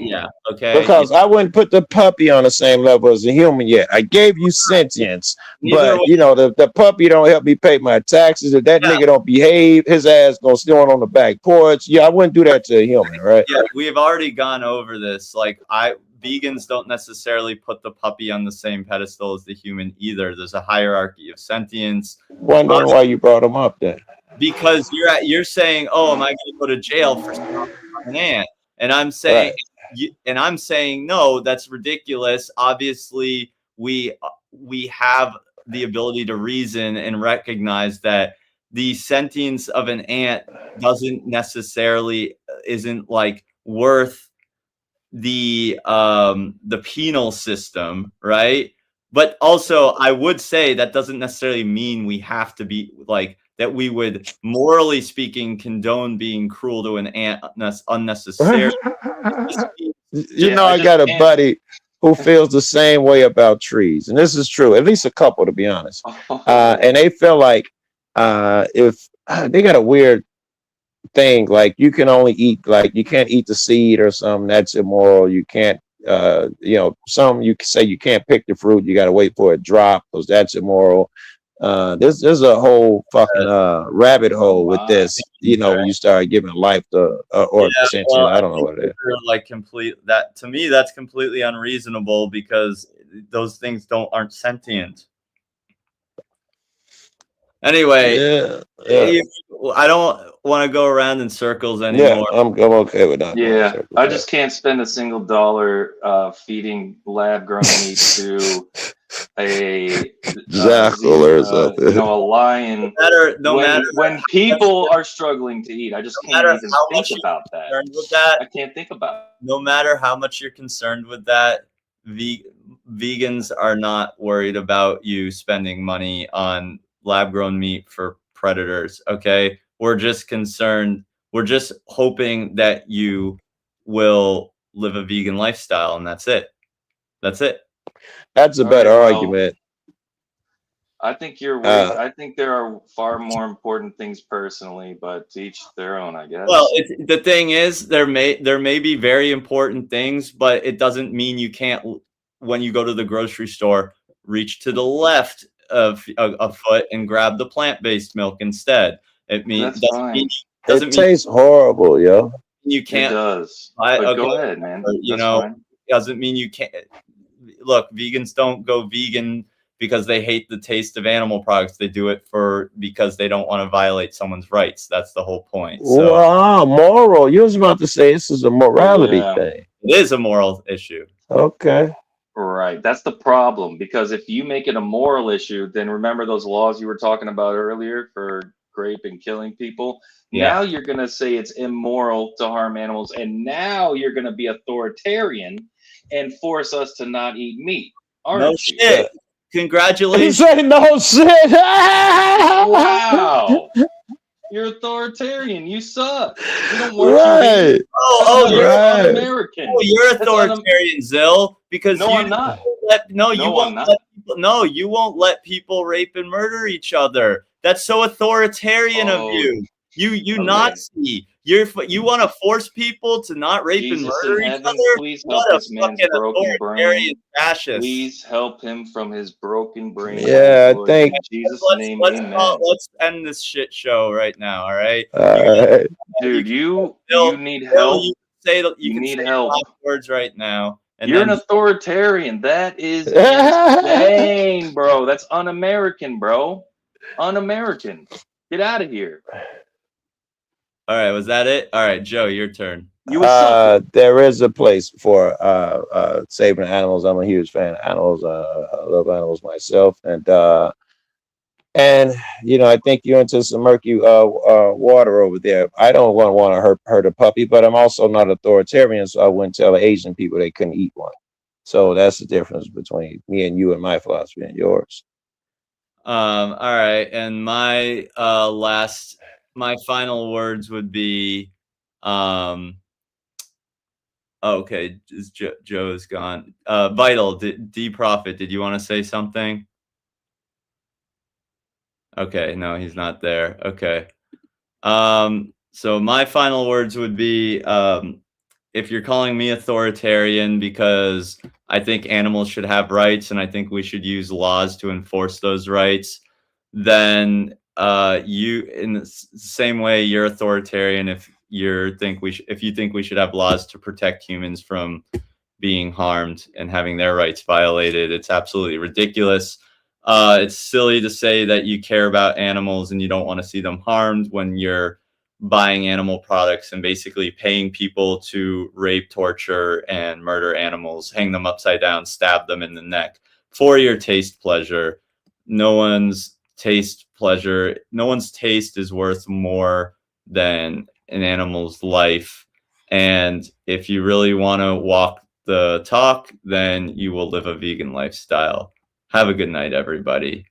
Okay. Because I wouldn't put the puppy on the same level as a human yet. I gave you sentience, but you know the puppy don't help me pay my taxes. If that nigga don't behave, his ass gonna stand on the back porch. Yeah, I wouldn't do that to a human, right? Yeah, we have already gone over this. Like vegans don't necessarily put the puppy on the same pedestal as the human either. There's a hierarchy of sentience. Wondering why you brought him up then. Because you're saying, oh, am I going to go to jail for stomping on an ant? And I'm saying, no, that's ridiculous. Obviously, we have the ability to reason and recognize that the sentience of an ant isn't like worth the penal system, right? But also, I would say that doesn't necessarily mean we have to be like that. We would, morally speaking, condone being cruel to an ant unnecessarily. You know, I got a buddy who feels the same way about trees, and this is true. At least a couple, to be honest. And they feel like if they got a weird thing, like you can only eat, like you can't eat the seed or something, that's immoral. You can't, some you say you can't pick the fruit. You got to wait for it to drop because that's immoral. There's a whole fucking rabbit hole with this. You know, when you start giving life to I don't know what it is. Like to me, that's completely unreasonable because those things aren't sentient. Anyway, I don't want to go around in circles anymore. Yeah, I'm okay with that. Yeah, I just can't spend a single dollar feeding lab-grown meat to a jackal or something. A lion. No matter when people are struggling to eat, I just can't even think about that. I can't think about it. No matter how much you're concerned with that, vegans are not worried about you spending money on lab-grown meat for predators. Okay, we're just concerned. We're just hoping that you will live a vegan lifestyle, and that's it. That's a better argument. I think you're right. I think there are far more important things personally, but to each their own, I guess. Well, the thing is, there may be very important things, but it doesn't mean you can't, when you go to the grocery store, reach to the left of a foot and grab the plant-based milk instead. It means it tastes horrible, yo. You can't. It does. Go ahead, man. Doesn't mean you can't. Look, vegans don't go vegan because they hate the taste of animal products. They do it because they don't want to violate someone's rights. That's the whole point. So, moral. You was about to say this is a morality thing. It is a moral issue. Okay. Right. That's the problem, because if you make it a moral issue, then remember those laws you were talking about earlier for rape, and killing people. Yeah. Now you're going to say it's immoral to harm animals, and now you're going to be authoritarian and force us to not eat meat. Aren't No you? shit. Congratulations. Say no shit. Wow. You're authoritarian. You suck. We don't want Right. you. You're Right. un-American. Oh, you're That's authoritarian, Zill, because No, you I'm not. no, you No, won't I'm not. let people, no, you won't let people rape and murder each other. That's so authoritarian of Oh, you. You okay. Nazi. You want to force people to not rape and Jesus murder in each heaven, other? please help What a this man's fucking broken authoritarian brain. fascist. Please help him from his broken brain. Yeah, I Lord, think. in Jesus' name, Let's amen. end this shit show right now. All right, Dude, you need Bill, help. you say you You can need say help. last words right now, and You're an then authoritarian. That is insane, bro. That's un-American, bro. Un-American. Get out of here. all right, was that it? All right, Joe, your turn. You a sucker. There is a place for saving animals. I'm a huge fan of animals. I love animals myself, and you know, I think you're into some murky water over there. I don't want to hurt a puppy, but I'm also not authoritarian, so I wouldn't tell Asian people they couldn't eat one. So that's the difference between me and you and my philosophy and yours. All right, and my final words would be, okay, Joe is gone. Vital, D Prophet, did you want to say something? Okay, no, he's not there. Okay. So my final words would be, if you're calling me authoritarian because I think animals should have rights and I think we should use laws to enforce those rights, then you, in the same way, you're authoritarian if you think we should have laws to protect humans from being harmed and having their rights violated. It's absolutely ridiculous. It's silly to say that you care about animals and you don't want to see them harmed when you're buying animal products and basically paying people to rape, torture, and murder animals, hang them upside down, stab them in the neck for your taste pleasure. No one's taste is worth more than an animal's life. And if you really want to walk the talk, then you will live a vegan lifestyle. Have a good night, everybody.